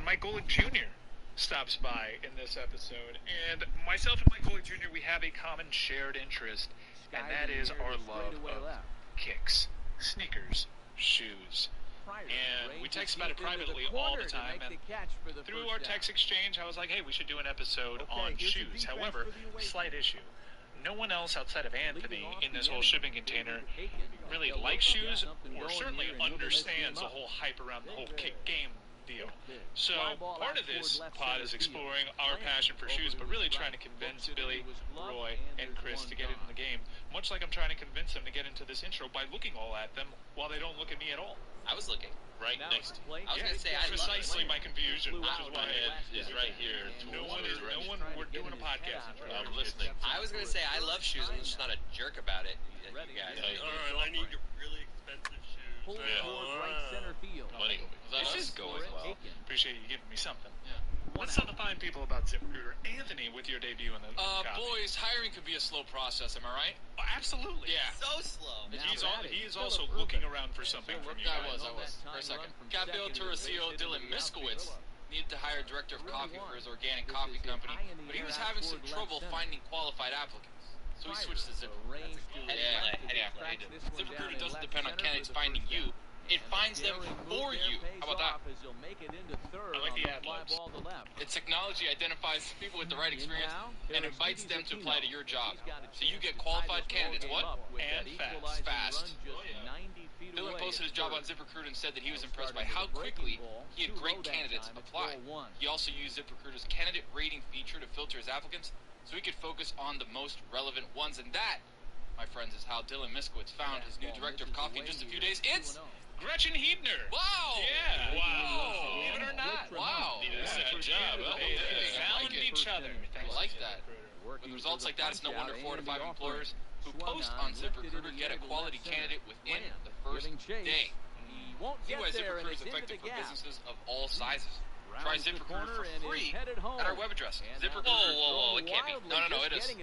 and Mike Golick Jr. stops by in this episode. And myself and Mike Golick Jr., we have a common shared interest, and that is our love of kicks, sneakers, shoes. And we text about it privately all the time, and through our text exchange, I was like, hey, we should do an episode on shoes. However, slight issue. No one else outside of Anthony in this whole shipping container really likes shoes or certainly understands the whole hype around the whole kick game deal. So part of this pod is exploring our passion for shoes, but really trying to convince Billy, Roy, and Chris to get into the game, much like I'm trying to convince them to get into this intro by looking all at them while they don't look at me at all. I was looking. Right next. I was going to say, I precisely my confusion, which is why my head is right here. No one, we're doing a podcast. I'm listening. I was going to say, I love shoes. I'm just not a jerk about it. You guys. I need really expensive shoes. Pull toward right center field. Money. That This should go as well. Appreciate you giving me something. Yeah. Let's tell the fine people about ZipRecruiter. Anthony, with your debut in the boys, hiring could be a slow process, am I right? Oh, absolutely. Yeah. So slow. He is also looking around for something from you. I was. For a second. Capio Torresio Dylan Miskowitz needed to hire a director of coffee for his organic coffee company, but he was having some trouble finding qualified applicants. So he switched to ZipRecruiter. ZipRecruiter doesn't depend on candidates finding you. It finds them for you. How about that? I like the ad-libs. Its technology identifies people with the right experience and invites them to apply to your job. So you get qualified candidates, what? And fast. Dylan posted his job on ZipRecruiter and said that he was impressed by how quickly he had great candidates apply. He also used ZipRecruiter's candidate rating feature to filter his applicants so he could focus on the most relevant ones. And that, my friends, is how Dylan Miskowitz found his new director of coffee in just a few days. It's Gretchen Hedner. Wow! Yeah. Wow! Believe it or not. Wow! Good job. Found each other. I like that. With results like that, it's no wonder 4 to 5 employers who post on ZipRecruiter get a quality candidate within the first day. See why ZipRecruiter is effective for businesses of all sizes. Try ZipRecruiter for free at our web address. ZipRecruiter. Whoa, it can't be. No, it is.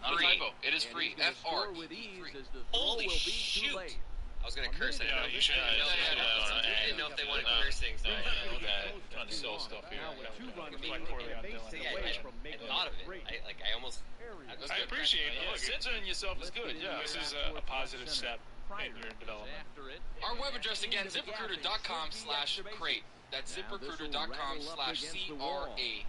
Not a typo. It is free. F-R-E-E. Holy shoot! I was going to curse. I didn't know you should. I didn't know if they wanted to curse things. Trying to sell stuff here. Reflect poorly on Dylan. I thought of it. I almost... I appreciate it. Look, Censoring yourself is good. Yeah. this is a positive step in your development. Our web address again, ZipRecruiter.com/crate. That's ZipRecruiter.com/CRATE.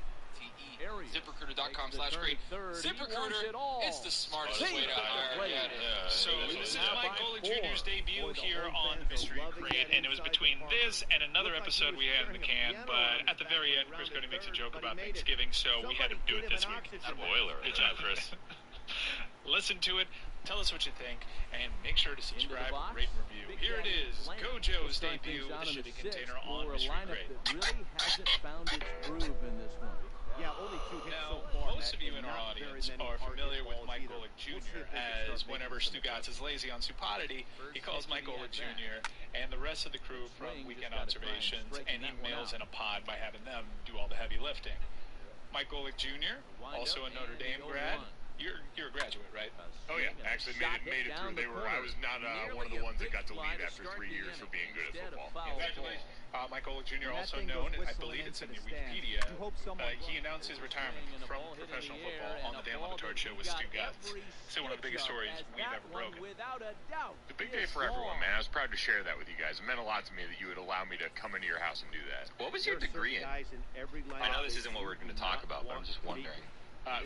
ZipRecruiter.com/crate. ZipRecruiter, it's the smartest way to hire. Yeah. So this is Mike Golick Jr.'s debut here on Mystery Crate, and it was between this and another episode we had in the can, but at the very end, Chris Cody makes a joke about Thanksgiving, so we had to do it this week. Spoiler. Good job, Chris. Listen to it, tell us what you think, and make sure to subscribe, rate, and review. Here it is, Gojo's debut, the shipping container on Mystery Crate. Really hasn't found its groove in this one. Yeah, only 2 hits so far. Most of you in our audience are familiar with Mike Golick Jr. as whenever Stugotz is lazy on Stupidity, he calls Mike Golick Jr. and the rest of the crew from Weekend Observations, and he mails in a pod by having them do all the heavy lifting. Mike Golick Jr., also a Notre Dame grad. You're a graduate, right? Oh yeah, actually made it through. I was not one of the ones that got to leave after 3 years for being good at football. Congratulations. Mike Golick Jr. also known, I believe it's in the Wikipedia, he announced his retirement from professional football on the Dan Le Batard Show with Stu Gatz. It's one of the biggest stories we've ever broken. The big day for everyone, man. I was proud to share that with you guys. It meant a lot to me that you would allow me to come into your house and do that. What was your degree in? I know this isn't what we're going to talk about, but I'm just wondering.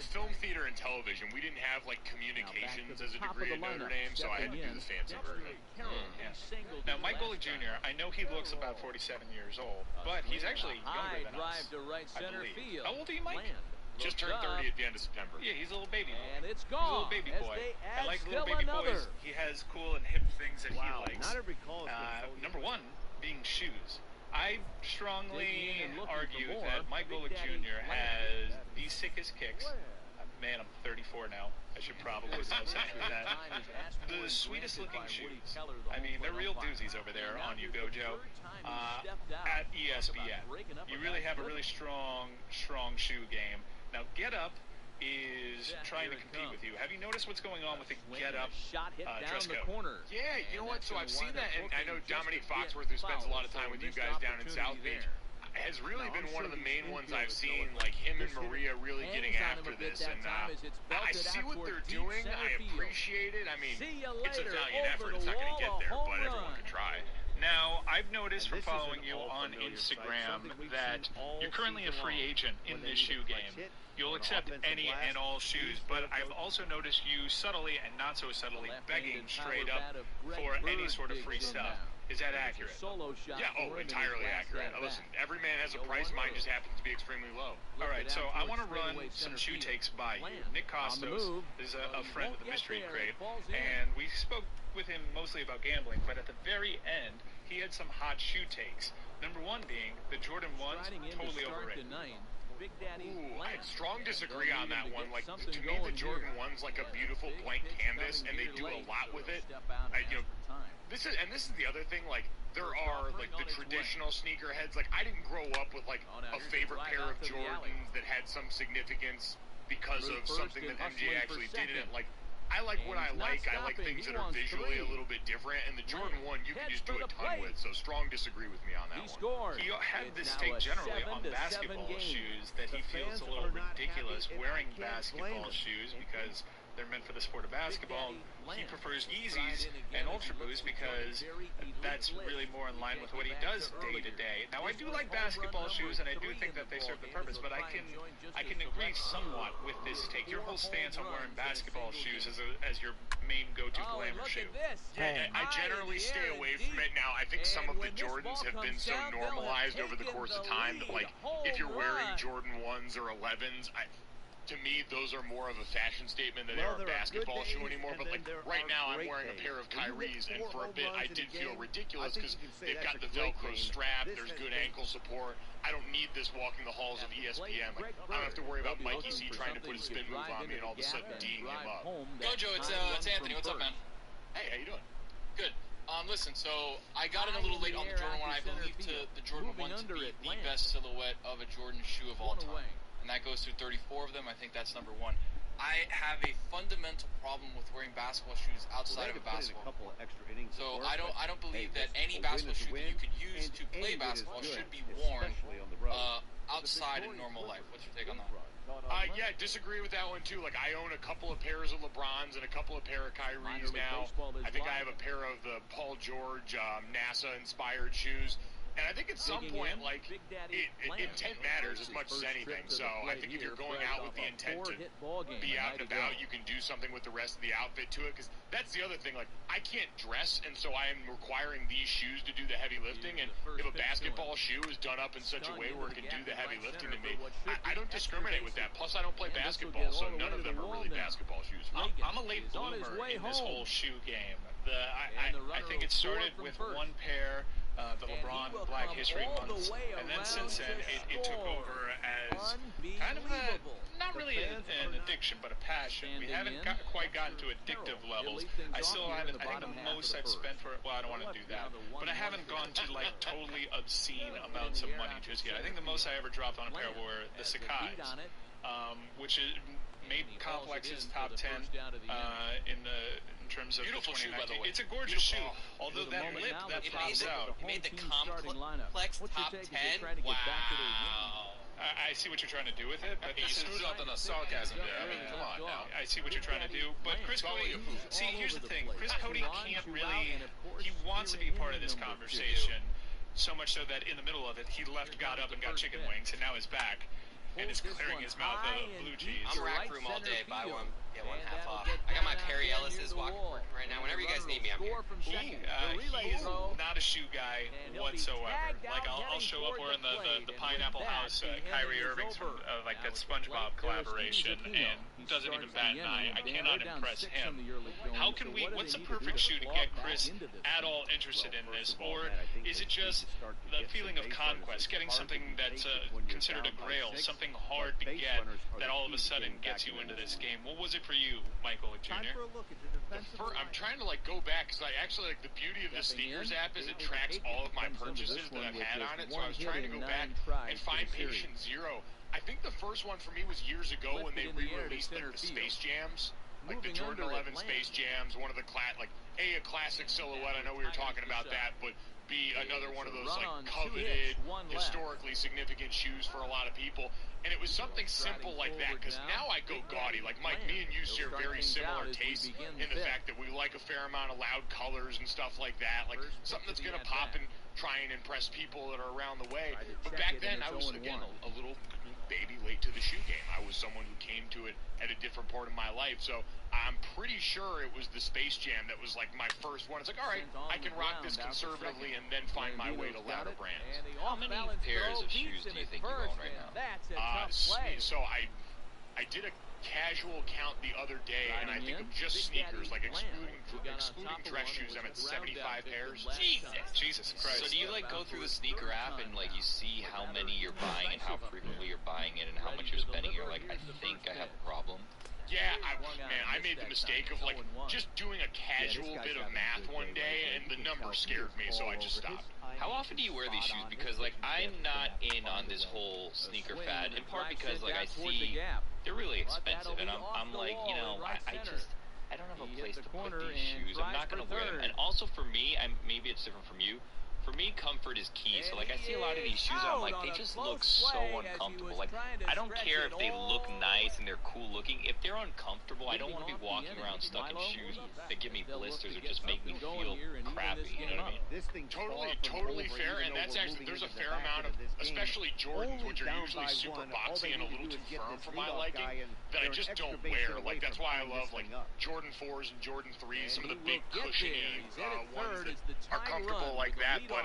Film, theater, and television. We didn't have like communications as a degree at Notre Dame, so I had to do the fancy version. Now, Mike Golick Jr., I know he looks about 47 years old, but he's actually younger than us, I believe. How old are you, Mike? Just turned 30 at the end of September. Yeah, he's a little baby boy. And it's He's a gone. little baby boy. I like little still baby another. boys. He has cool and hip things that he likes. Not every call is Number one being shoes. I strongly argue that Mike Golick Jr. has the sickest kicks. Man, I'm 34 now. I should probably know something with that. The sweetest looking shoes. I mean, they're real doozies over there on you, Gojo. At ESPN. You really have a really strong shoe game. Now, Get Up is trying to compete with you. Have you noticed what's going on with the Get Up dress code? Yeah, you know what? So I've seen that, and I know Dominique Foxworth, who spends a lot of time with you guys down in South Beach. has really been one of the main ones I've seen, like him and Maria really getting after this, and I see what they're doing. I appreciate it. I mean, it's a valiant effort. It's not going to get there, but everyone can try. Now, I've noticed from following you on Instagram that you're currently a free agent in this shoe game. You'll accept any and all shoes, but I've also noticed you subtly and not so subtly begging straight up for any sort of free stuff. Is that accurate? Yeah, entirely accurate. Listen, every man has a price. Mine just happens to be extremely low. All right, so I want to run some shoe takes by you. Nick Costos is a friend of the Mystery Crate, and we spoke with him mostly about gambling, but at the very end, he had some hot shoe takes. Number one being the Jordan 1s, totally overrated. Ooh, I strong disagree on that one. Like, to me, the Jordan 1's like a beautiful blank canvas, and they do a lot with it. This is the other thing, like, there are, like, the traditional sneakerheads. Like, I didn't grow up with, like, a favorite pair of Jordans that had some significance because of something that MJ actually did in it. Like, I like what I like. I like things that are visually a little bit different, and the Jordan 1 you can just do a ton with, so strong disagree with me on that one. He had this take generally on basketball shoes that he feels a little ridiculous wearing basketball shoes because they're meant for the sport of basketball. He prefers Yeezys and Ultra Boost because that's really more in line with what he does day to day. Now, I do like basketball shoes, and I do think that they serve the purpose, but I can agree somewhat with this take. Your whole stance on wearing basketball shoes as your main go-to glamour shoe. Yeah, I generally stay away from it. Now, I think some of the Jordans have been so normalized over the course of time that, like, if you're wearing Jordan 1s or 11s, to me, those are more of a fashion statement than they are a basketball shoe anymore. But, like, right now, I'm wearing a pair of Kyrie's, and for a bit, I did feel ridiculous because they've got the Velcro strap, there's good ankle support. I don't need this walking the halls of ESPN. Like, I don't have to worry about Mikey C trying to put a spin move on me and all of a sudden D'ing him up. Gojo, it's Anthony. What's up, man? Hey, how you doing? Good. Listen, so I got in a little late on the Jordan 1. I believe the Jordan 1 to be the best silhouette of a Jordan shoe of all time. And that goes through 34 of them. I think that's number one. I have a fundamental problem with wearing basketball shoes outside of a basketball court. So I don't believe that any basketball shoe that you could use to play basketball should be worn outside in normal life. What's your take on that? Yeah, disagree with that one too. Like, I own a couple of pairs of LeBrons and a couple of pair of Kyrie's now. I think I have a pair of the Paul George NASA-inspired shoes. And I think at some point, like, intent matters as much as anything. So I think if you're going out with the intent to be out and about, you can do something with the rest of the outfit to it. Because that's the other thing. Like, I can't dress, and so I am requiring these shoes to do the heavy lifting. And if a basketball shoe is done up in such a way where it can do the heavy lifting to me, I don't discriminate with that. Plus, I don't play basketball, so none of them are really basketball shoes. I'm a late bloomer in this whole shoe game. I think it started with one pair. The LeBron Black History Months, and then since then it took over as kind of not really an addiction, but a passion. We haven't quite gotten to addictive levels. I think the most I've spent for it, well, I don't want to do that, but I haven't gone to, like, totally obscene amounts of money just yet. I think the most I ever dropped on a pair were the Sakai's, which made Complex's top 10 in terms of beautiful shoe, by the way. It's a gorgeous shoe, although that lip that pops out. You made the Complex top 10? Wow. I see what you're trying to do with it, but you screwed up on the sarcasm there. I mean, come on now. I see what you're trying to do, but Chris Cody, see, here's the thing. Chris Cody can't really, he wants to be part of this conversation, so much so that in the middle of it, he got up and got chicken wings, and now he's back. And is clearing his mouth of blue cheese. I'm rack room all day. Buy one, get one half off. I got my Perry Ellis's walking right now. Whenever you guys need me, I'm here. He's not a shoe guy whatsoever. Like, I'll show up wearing the Pineapple House Kyrie Irving's from like that SpongeBob collaboration, and doesn't even bat an eye. I cannot impress him. What's the perfect shoe to get Chris at all interested in this? Or is it just the feeling of conquest, getting something that's considered a grail, something hard to get that all of a sudden gets you into this game? What was it for you, Michael Jr.? I'm trying to, like, go back, because I actually, like, the beauty of the Sneakers app is it tracks all of my purchases that I've had on it, so I was trying to go back and find Patient Zero. I think the first one for me was years ago when they re-released, like, the Space Jams, like the Jordan 11 Space Jams, one of the a classic silhouette. I know we were talking about that, but be another one of those like coveted, historically significant shoes for a lot of people. And it was something simple like that, because now I go gaudy. Like Mike, me and you share very similar tastes in the fact that we like a fair amount of loud colors and stuff like that. Like something that's going to pop and try and impress people that are around the way. But back then, I was, again, a little baby late to the shoe game. I was someone who came to it at a different part of my life. So I'm pretty sure it was the Space Jam that was like my first one. It's like, all right, I can rock this conservatively and then find my way to louder brands. How many pairs of shoes do you think you own right now? So I did a casual count the other day, and I think of just sneakers, like excluding dress shoes, I'm at 75 pairs. Jesus Christ. So do you like go through the sneaker app and like you see how many you're buying and how frequently you're buying it and how much you're spending? You're like, I think I have a problem. Yeah, I made the mistake of like just doing a casual bit of math one day, and the number scared me, so I just stopped. How often do you wear these shoes? Because like I'm not in on this whole sneaker fad, in part because like I see they're really expensive, and I'm like, you know, I don't have a place to put these shoes. I'm not gonna wear them. And also for me, maybe it's different from you. For me, comfort is key. So, like, I see a lot of these shoes, and I'm like, they just look so uncomfortable. Like, I don't care if they look nice and they're cool looking. If they're uncomfortable, I don't want to be walking around stuck in shoes that give me blisters or just make me feel crappy. You know what I mean? Totally fair. And that's actually, there's a fair amount of, especially Jordans, which are usually super boxy and a little too firm for my liking, that I just don't wear. Like, that's why I love, like, Jordan 4s and Jordan 3s, some of the big cushiony ones that are comfortable like that. But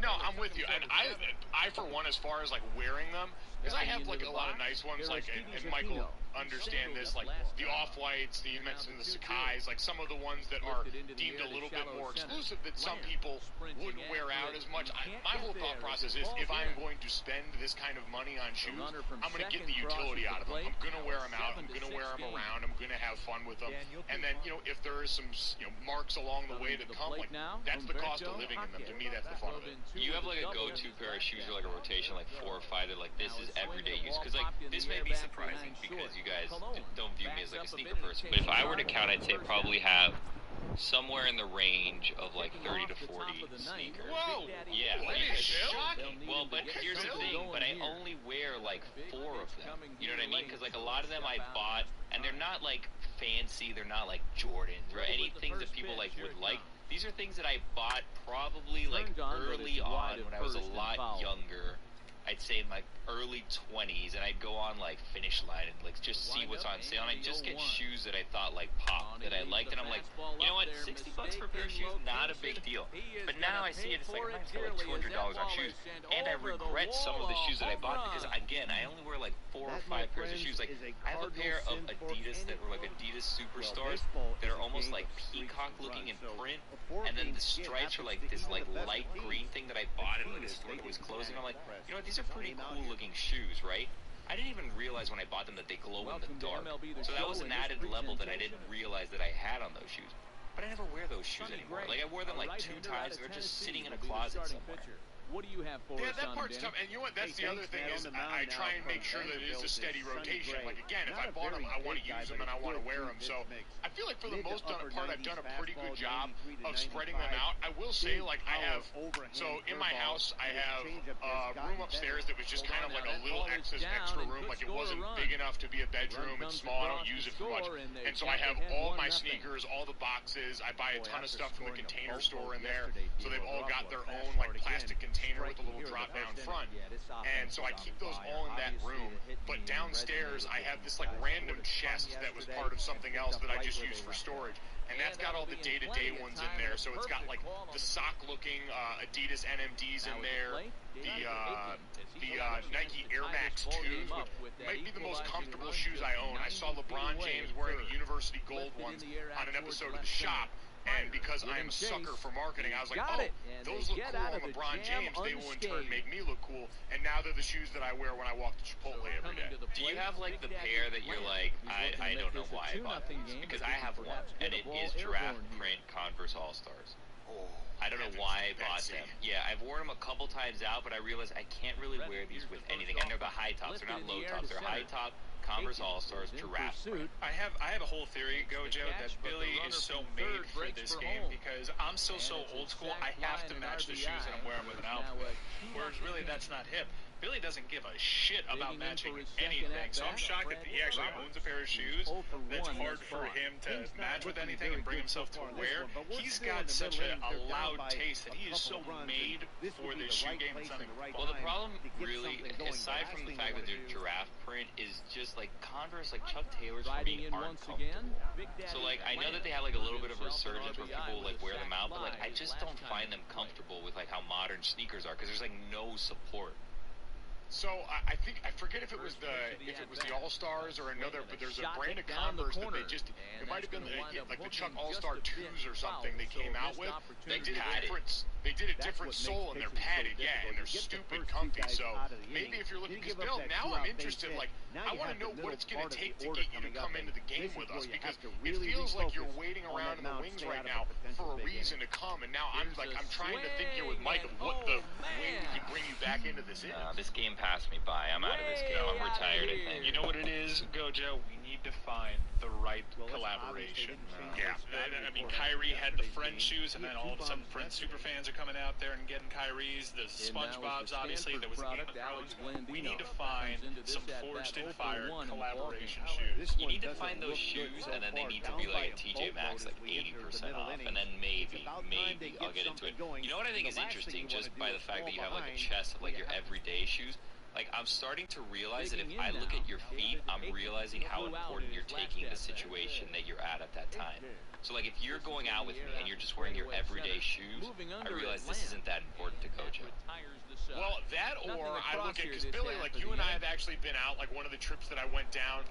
no, I'm with you, and I for one, as far as like wearing them, because I have like a lot of nice ones, like, and Michael understand this, like the Off-Whites, you mentioned the Sakai's, like some of the ones that are deemed a little bit more exclusive that some people wouldn't wear out as much. My whole thought process is, if I'm going to spend this kind of money on shoes, I'm going to get the utility out of them. I'm going to wear them out. I'm going to wear them around. I'm going to have fun with them. And then, you know, if there is some, you know, marks along the way that come, like, that's the cost of living in them. To me, that's the fun of it. Do you have like a go-to pair of shoes or like a rotation, like 4 or 5 that like this is everyday use? Because like this may be surprising because you guys don't view me as like a sneaker person, but if I were to count, I'd say probably have somewhere in the range of like 30 to 40 sneakers. Whoa! Yeah. That is shocking. Well, but here's the thing, but I only wear like 4 of them. You know what I mean? Because like a lot of them I bought, and they're not like fancy, they're not like Jordans or any things that people like would like. These are things that I bought probably like early on when I was a lot younger. I'd say in my early 20s, and I'd go on like Finish Line and like just see what's on sale, and I'd just get shoes that I thought like popped, that I liked, and I'm like, you know what, $60 for a pair of shoes, not a big deal. But now I see it, it's like, I might spend like $200 on shoes, and I regret some of the shoes that I bought, because again, I only wear like 4 or 5 pairs of shoes. Like, I have a pair of Adidas that were like Adidas Superstars that are almost like peacock looking in print, and then the stripes are like this like light green thing that I bought in like a store that was closing. I'm like, you know what, these are pretty cool looking shoes, right? I didn't even realize when I bought them that they glow in the dark. So that was an added level that I didn't realize that I had on those shoes. But I never wear those shoes anymore. Like, I wore them like 2 times, they're just sitting in a closet somewhere. What do you have for us that on part's tough. And you know what? That's the other thing is I try and make sure that it is a steady rotation. Like, again, if I bought them, I want to use them and I want to wear them. So I feel like for the most part, I've done a pretty good job of spreading them out. I will say, like, I have, so in my house, I have a room upstairs that was just kind of like a little extra room. Like, it wasn't big enough to be a bedroom. It's small. I don't use it for much. And so I have all my sneakers, all the boxes. I buy a ton of stuff from the Container Store in there. So they've all got their own, like, plastic container with a little drop down front, and so I keep those all in that room. But downstairs I have this like random chest that was part of something else that I just use for storage, and that's got all the day-to-day ones in there. So it's got like the sock looking Adidas NMDs in there, the Nike Air Max 2s, which might be the most comfortable shoes I own. I saw LeBron James wearing the University Gold ones on an episode of The Shop. And because I am a sucker for marketing, I was like, oh, those look cool on LeBron James. They will in turn make me look cool. And now they're the shoes that I wear when I walk to Chipotle every day. Do you have like the pair that you're like, I don't know why I bought these? Because I have one, and it is giraffe print Converse All-Stars. I don't know why I bought them. Yeah, I've worn them a couple times out, but I realized I can't really wear these with anything. And they're the high tops. They're not low tops. They're high top Converse All-Stars giraffe print. I have a whole theory, Gojo, that Billy is so made for this game because I'm so old school. I have to match the shoes that I'm wearing with an outfit. Whereas really that's not him. Billy doesn't give a shit about matching anything, so I'm shocked that he actually owns a pair of shoes that's hard for him to match with anything and bring himself to wear. He's got such a loud taste that he is so made for this shoe game. It's not even fun. Well, the problem really, aside from the fact that they're giraffe print, is just like Converse, like Chuck Taylors for me aren't comfortable. So like I know that they have like a little bit of a resurgence where people like wear them out, but like I just don't find them comfortable with like how modern sneakers are because there's like no support. So I think I forget if it was the All-Stars or another, but there's a brand of Converse that it might have been like the Chuck All-Star 2s or something they came out with. They did a different sole and they're padded, and they're stupid comfy. So maybe if you're looking, because Bill, now I'm interested. Like I want to know what it's going to take to get you to come into the game with us because it feels like you're waiting around in the wings right now for a reason to come. And now I'm trying to think here with Mike of what the way we can bring you back into this is. This game passed me by. I'm out of this game. I'm retired, I think. You know what it is, Gojo? We need to find the right collaboration. I mean, Kyrie had the Friends shoes, and then all of a sudden Friends superfans are coming out there and getting Kyrie's. The SpongeBob's, obviously, there was the Game of Thrones. We need to find some Forged in Fire collaboration shoes. You need to find those shoes, and then they need to be like a TJ Maxx, like 80% off, and then maybe I'll get into it. You know what I think is interesting, just by the fact that you have like a chest of like your everyday shoes? Like, I'm starting to realize that if I look at your feet, I'm realizing how important you're taking the situation that you're at that time. So, like, if you're going out with me and you're just wearing your everyday shoes, I realize this isn't that important to Gojo. Well, that or I look at, because Billy, like, you and I have actually been out, like, one of the trips that I went down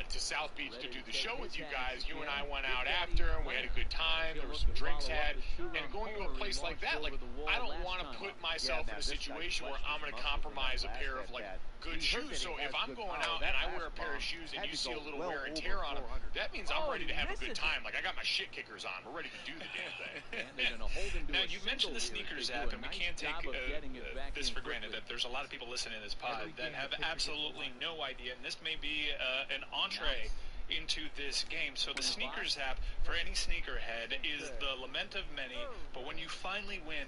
to South Beach to do the show with you guys. You and I went out after, and we had a good time. There were some drinks had, and going to a place like that, like I don't want to put myself in a situation where I'm going to compromise a pair of like good shoes. So if I'm going out and I wear a pair of shoes and you see a little wear and tear on them, that means I'm ready to have a good time. Like I got my shit kickers on. We're ready to do the damn thing. Now you mentioned the sneakers app, and we can't take this for granted that there's a lot of people listening to this pod that have absolutely no idea, and this may be an entree into this game. So the sneakers app for any sneakerhead is the lament of many, but when you finally win,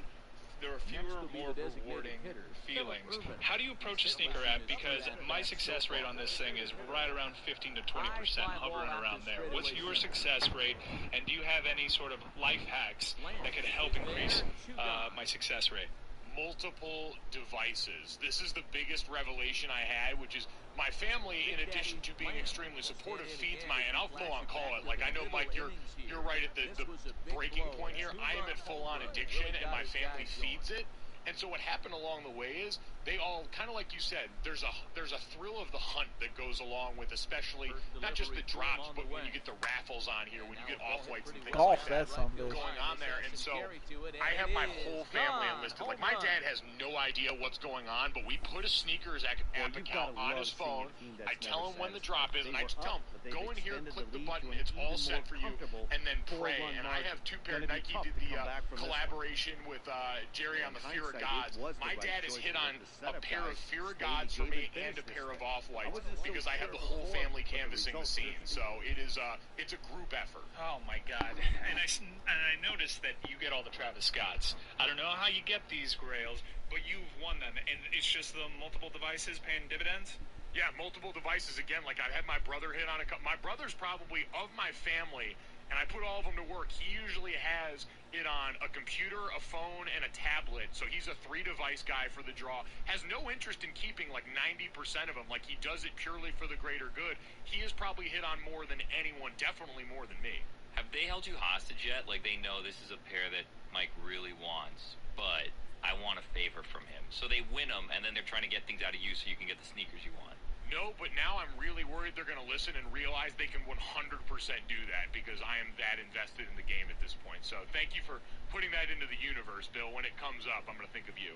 there are fewer, more rewarding feelings. How do you approach a sneaker app? Because my success rate on this thing is right around 15 to 20%, hovering around there. What's your success rate, and do you have any sort of life hacks that could help increase my success rate? Multiple devices. This is the biggest revelation I had, which is my family, in addition to being extremely supportive, feeds my, and I'll full on call it. Like I know, Mike, you're right at the breaking point here. I am at full on addiction, and my family feeds it. And so what happened along the way is they all, kind of like you said, there's a thrill of the hunt that goes along with, especially not just the drops, but when you get the raffles on here, when you get off-whites and things like that going on there. And so I have my whole family enlisted. Like my dad has no idea what's going on, but we put a sneakers app account on his phone. I tell him when the drop is, and I just tell him, go in here, click the button, it's all set for you, and then pray. And I have two pairs. Nike did the collaboration with Jerry on the Fear of Gods. My dad has hit on a pair of Fear of Gods for me and a pair of Off-Whites because I have the whole family canvassing the scene. So it's a group effort. Oh my God! And I noticed that you get all the Travis Scotts. I don't know how you get these grails, but you've won them, and it's just the multiple devices paying dividends. Yeah, multiple devices again. Like I've had my brother hit on a couple. My brother's probably of my family. And I put all of them to work. He usually has it on a computer, a phone, and a tablet. So he's a 3-device guy for the draw. Has no interest in keeping like 90% of them. Like he does it purely for the greater good. He has probably hit on more than anyone, definitely more than me. Have they held you hostage yet? Like they know this is a pair that Mike really wants, but I want a favor from him. So they win them, and then they're trying to get things out of you so you can get the sneakers you want. No, but now I'm really worried they're going to listen and realize they can 100% do that because I am that invested in the game at this point. So thank you for putting that into the universe, Bill. When it comes up, I'm going to think of you.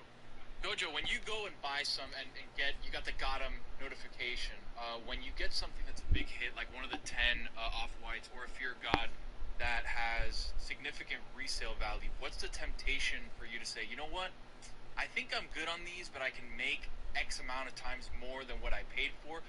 Gojo, when you go and buy some and you got the got 'em notification, when you get something that's a big hit, like one of the 10 Off-Whites or a Fear God that has significant resale value, what's the temptation for you to say, you know what, I think I'm good on these, but I can make X amount of times more than what I paid for?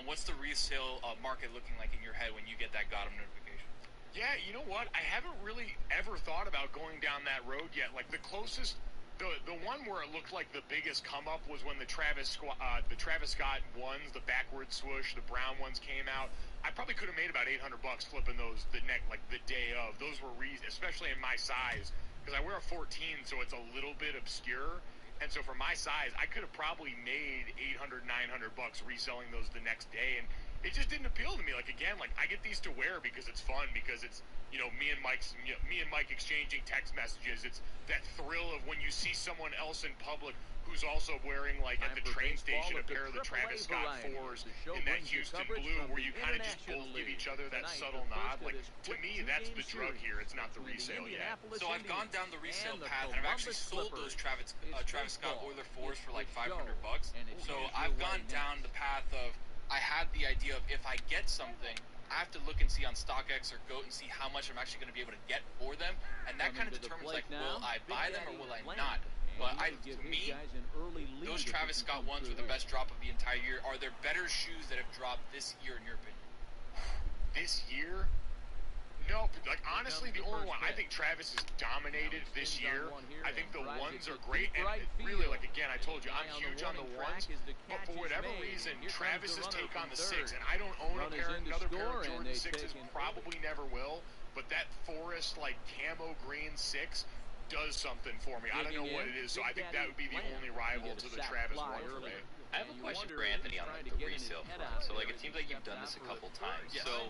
What's the resale market looking like in your head when you get that Gotham notification? Yeah, you know what? I haven't really ever thought about going down that road yet. Like the closest, the one where it looked like the biggest come up was when the Travis Scott ones, the backward swoosh, the brown ones came out. I probably could have made about $800 flipping those the day of. Those were especially in my size, because I wear a 14, so it's a little bit obscure. And so for my size, I could have probably made $800, $900 reselling those the next day, and it just didn't appeal to me. Like again, like I get these to wear because it's fun, because it's me and Mike exchanging text messages. It's that thrill of when you see someone else in public who's also wearing, like at the train station, a pair of the Travis Scott 4s in that Houston blue, where you kind of just both give each other that subtle nod. Like to me, that's the drug here. It's not the resale yet. So I've gone down the resale path, and I've actually sold those Travis Scott Oiler 4s for like $500. So I've gone down the path of, I had the idea of, if I get something, I have to look and see on StockX or GOAT and see how much I'm actually going to be able to get for them, and that kind of determines, like, will I buy them or will I not? But to me, those Travis Scott ones were the best drop of the entire year. Are there better shoes that have dropped this year, in your opinion? This year? No, like honestly, the only one I think Travis has dominated this year. I think the ones are great, and really, like again, I told you I'm huge on the ones, but for whatever reason, Travis's take on the 6, and I don't own another pair of Jordan 6s, probably never will. But that forest like camo green 6 does something for me. I don't know what it is, so I think that would be the only rival to the Travis one for me. I have a question for Anthony on like the resale front. So like it seems like you've done this a couple times. Yes. So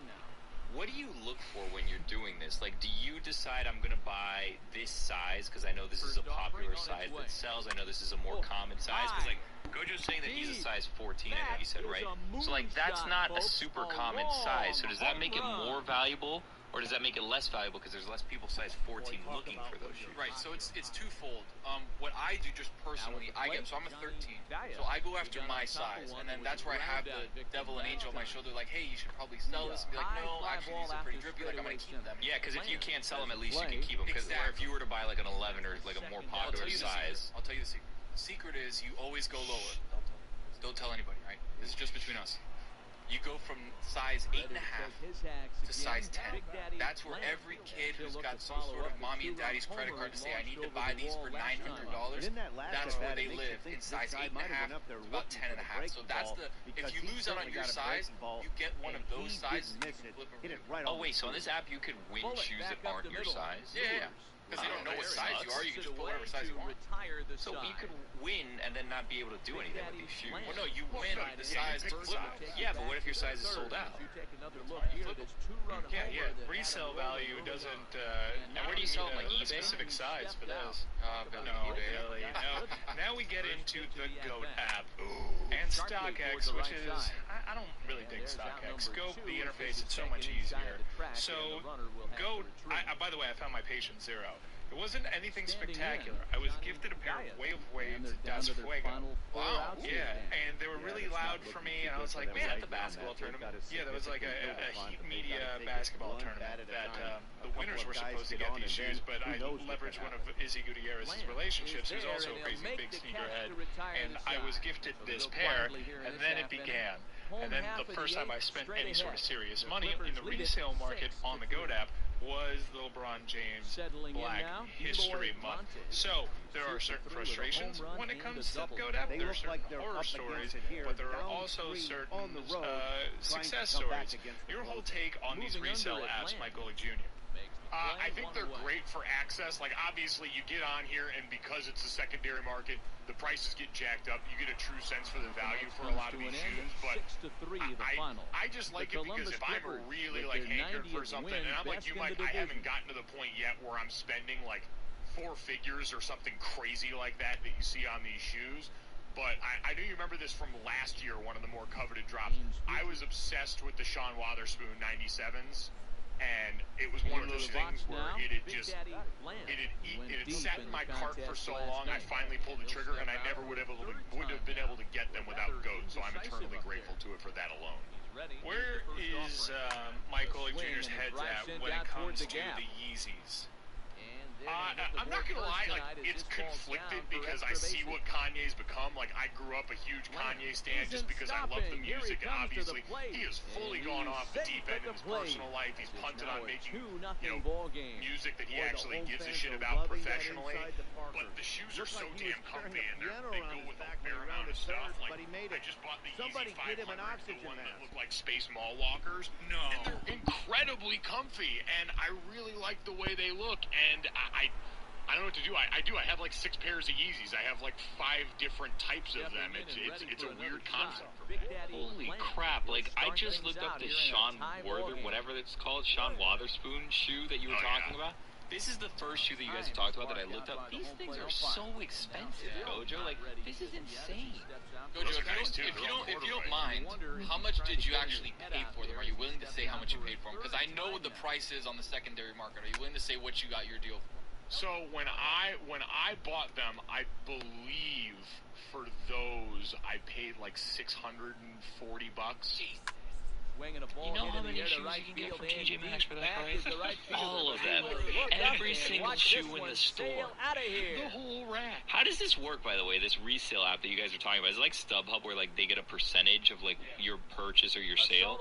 what do you look for when you're doing this? Like, do you decide I'm going to buy this size because I know this is a popular size that sells? I know this is a more common size because, like, Gojo's saying that he's a size 14, I think he said, right? So, like, that's not a super common size. So does that make it more valuable, or does that make it less valuable because there's less people size 14 looking for those shoes? Right, so it's twofold. What I do just personally, so I'm a 13, so I go after my size, and then that's where I have the devil and angel on my shoulder, like, hey, you should probably sell this, and be like, no, actually, these are pretty drippy, like, I'm going to keep them. Yeah, because if you can't sell them, at least you can keep them. Because if you were to buy, like, an 11 or, like, a more popular size. I'll tell you the secret. The secret is you always go lower. Don't tell anybody, right? This is just between us. You go from size 8.5 to size 10. That's where every kid who's got some sort of mommy and daddy's credit card to say, I need to buy these for $900, that's where they live, in size 8.5 to about 10.5. So that's if you lose out on your size, you get one of those sizes and you can flip them. Oh, wait, so on this app you could win shoes that aren't your size? Yeah. Because you don't know what size you are, you can just put whatever size you want. So you could win and then not be able to do anything with these shoes. Well, no, you win the size to flip it. Yeah, but what if your size is sold out? Yeah. Resale value doesn't. Now, where do you sell them? Like a eBay? specific size for those. No, really. No. Now we get into the GOAT app and StockX, which is I don't really dig StockX. GOAT, the interface, it's so much easier. So GOAT. By the way, I found my patient zero. It wasn't anything spectacular. I was gifted a pair of Wave Waves Das Fuego. Wow. Yeah, and they were really loud for me, and I was like, man, at the basketball tournament? Yeah, there was like a Heat Media basketball tournament that the winners were supposed to get these shoes, but I leveraged one of Izzy Gutierrez's relationships, who's also a crazy big sneakerhead, and I was gifted this pair, and then it began. And then the first time I spent any sort of serious money in the resale market on the GOAT app was the LeBron James Black History Month. So there are certain frustrations when it comes to the GOAT app. There are certain horror stories, but there are also certain success stories. Your whole take on these resale apps, Mike Golick Jr.? I think they're great for access. Like, obviously, you get on here, and because it's a secondary market, the prices get jacked up. You get a true sense for the value for a lot of these shoes. But I just like it because if I'm really, like, hankered for something, and I'm like you, Mike, I haven't gotten to the point yet where I'm spending, like, 4 figures or something crazy like that you see on these shoes. But I know you remember this from last year, one of the more coveted drops. I was obsessed with the Sean Wotherspoon 97s. And it was one of those things where it had sat in my cart for so long. I finally pulled the trigger, and I never would have been able to get them without GOAT. So I'm eternally grateful to it for that alone. Where is Mike Golick Jr.'s head at when it comes to the Yeezys? I'm not gonna lie, like, it's conflicted because I see what Kanye's become. Like, I grew up a huge Kanye stan just because I love the music, and obviously he has fully gone off the deep end in his personal life. He's punted on making, music that he actually gives a shit about professionally. But the shoes are so damn comfy, and they go with a fair amount of stuff. Like, I just bought the Easy 500, the one that looked like Space Mall walkers. No. And they're incredibly comfy, and I really like the way they look, and I don't know what to do. I have like 6 pairs of Yeezys. I have like 5 different types of them. It's a weird concept for me. Holy crap, like, I just looked up this Sean whatever it's called, Sean Wotherspoon shoe that you were talking about. This is the first shoe that you guys have talked about that I looked up. These things are so expensive, Gojo. Like, this is insane. Gojo, if you don't mind, how much did you actually pay for them? Are you willing to say how much you paid for them? Because I know what the price is on the secondary market. Are you willing to say what you got your deal for? So when I bought them, I believe for those I paid like $640. You know how many shoes you can get from TJ Maxx for that price? All of them. Every single shoe in the store. The whole rack. How does this work, by the way, this resale app that you guys are talking about? Is it like StubHub where like they get a percentage of like your purchase or your sale?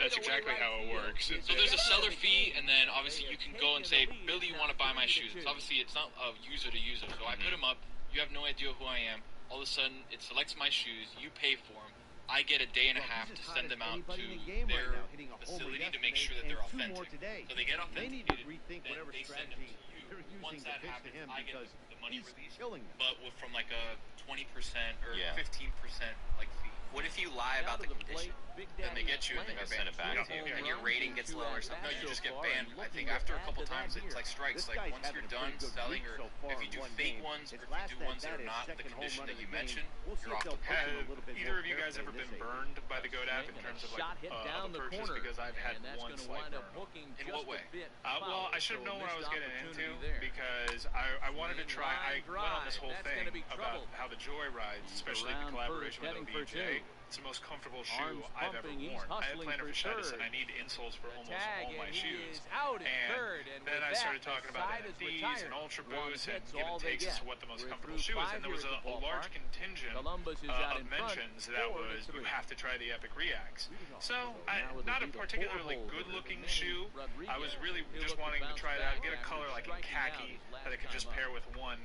That's exactly how it works. So there's a seller fee, and then obviously you can go and say, Billy, you want to buy my shoes. So obviously it's not a user to user. So I put them up. You have no idea who I am. All of a sudden, it selects my shoes. You pay for them. I get a day and a half to send them out to their facility to make sure that they're authentic. So they get authenticated, then they send them to you. Once that happens, I get the money released, but from like a 20% or 15% like fee. What if you lie about the condition? Then they get you and then you're send banned. it back to you. And your rating gets low or something? No, you just get banned. I think after a couple times it's like strikes. Like once you're done selling, or if you do fake ones, or if you do ones that are not the condition that you mentioned, you're off the Have either of you guys ever been burned by the GOAT app in terms of like a purchase? Because I've had one slight burn. In what way? Well, I should have known what I was getting into because I wanted to try. I went on this whole thing about how the Joyrides, especially the collaboration with OBJ, it's the most comfortable shoe I've ever worn. I had plantar fasciitis and I need insoles for almost all my shoes. And then I started talking about NFTs and Ultra Boosts and give and takes as to what the most comfortable shoe is. And there was a large contingent of mentions that was, you have to try the Epic Reacts. So, not a particularly good-looking shoe. I was really just wanting to try it out, get a color like in khaki that I could just pair with one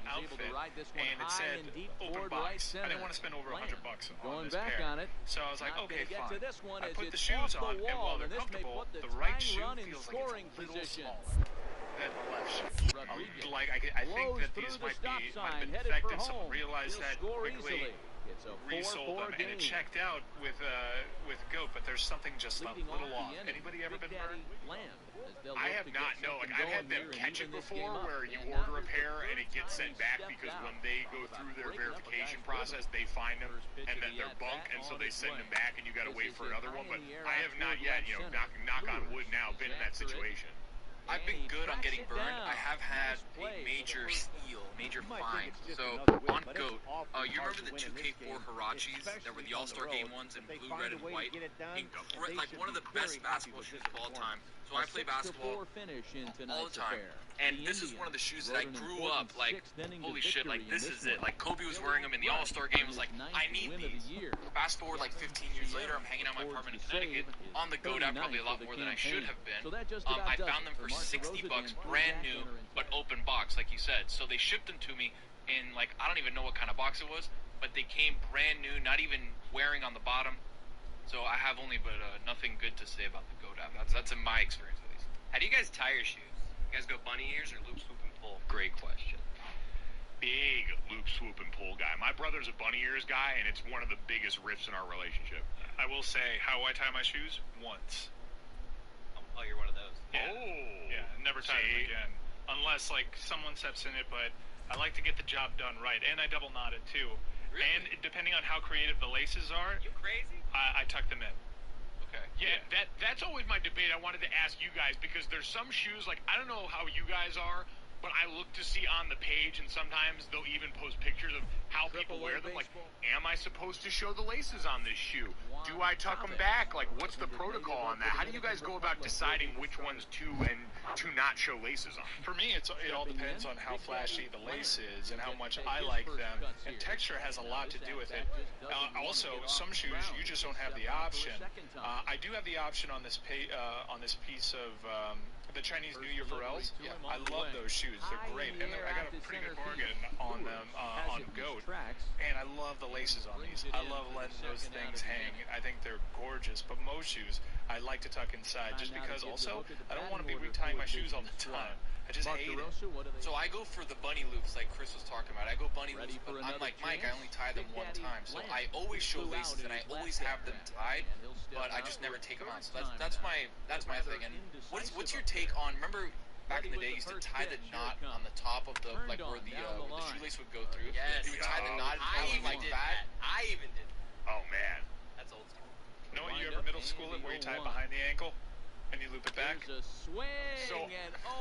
outfit. And it said open box. I didn't want to spend over $100 on this pair. So I was like, okay, fine. I put the shoes on, and while they're comfortable, the right shoe feels like it's a little smaller than the left shoe. I think that these might have been defective. Someone realized that quickly, resold them, and it checked out with GOAT, but there's something just a little off. Anybody ever been burned? I have not, no. Like, I've had them catch it before where you order a pair and it gets sent back because when they go through their verification process, they find them and then they're bunk, and so they send them back and you got to wait for another one. But I have not yet, knock on wood now, been in that situation. I've been good on getting burned. I have had a major fine. So, on GOAT, you remember the 2K4 Rtts that were the All-Star Game ones in blue, red, and white? Like one of the best basketball shoes of all time. So I play basketball all the time. And this is one of the shoes that I grew up, like, holy shit, like, this is it. Like, Kobe was wearing them in the All-Star Game. I was like, I need these. Fast forward, like, 15 years later, I'm hanging out in my apartment in Connecticut. On the GOAT app, probably a lot more than I should have been. I found them for $60, brand new, but open box, like you said. So they shipped them to me in, like, I don't even know what kind of box it was, but they came brand new, not even wearing on the bottom. So I have only but nothing good to say about the GOAT app. That's in my experience, at least. How do you guys tie your shoes? You guys go bunny ears or loop, swoop, and pull? Great question. Big loop, swoop, and pull guy. My brother's a bunny ears guy, and it's one of the biggest rifts in our relationship. I will say, how I tie my shoes? Once. Oh, you're one of those. Yeah. Oh. Yeah, never tie them again. Unless, like, someone steps in it, but I like to get the job done right. And I double knot it, too. Really? And depending on how creative the laces are, You crazy? I tuck them in. Okay. Yeah, that's always my debate. I wanted to ask you guys because there's some shoes, like, I don't know how you guys are, but I look to see on the page, and sometimes they'll even post pictures of how people wear them. Like, am I supposed to show the laces on this shoe? Do I tuck them back? Like, what's the protocol on that? How do you guys go about deciding which ones to and to not show laces on? For me, it all depends on how flashy the lace is and how much I like them. And texture has a lot to do with it. Also, some shoes you just don't have the option. I do have the option on this piece of the Chinese New Year Pharrells. Yeah, I love those shoes. They're great, and I got a pretty good bargain on them on Goat. And I love the laces on these. I love letting those things hang. I think they're gorgeous. But most shoes, I like to tuck inside, just because also I don't want to be retying my shoes all the time. I just hate it. So I go for the bunny loops like Chris was talking about. I go bunny loops, but I'm like Mike, I only tie them one time. So I always show laces and I always have them tied, but I just never take them out. So that's my thing. And what's your take on, remember back in the day you used to tie the knot on the top of the, like where the shoelace would go through? Yes. You would tie the knot like that. I even did. Oh, man. That's old school. You know what, you ever middle school it where you tie it behind the ankle and you loop it back? So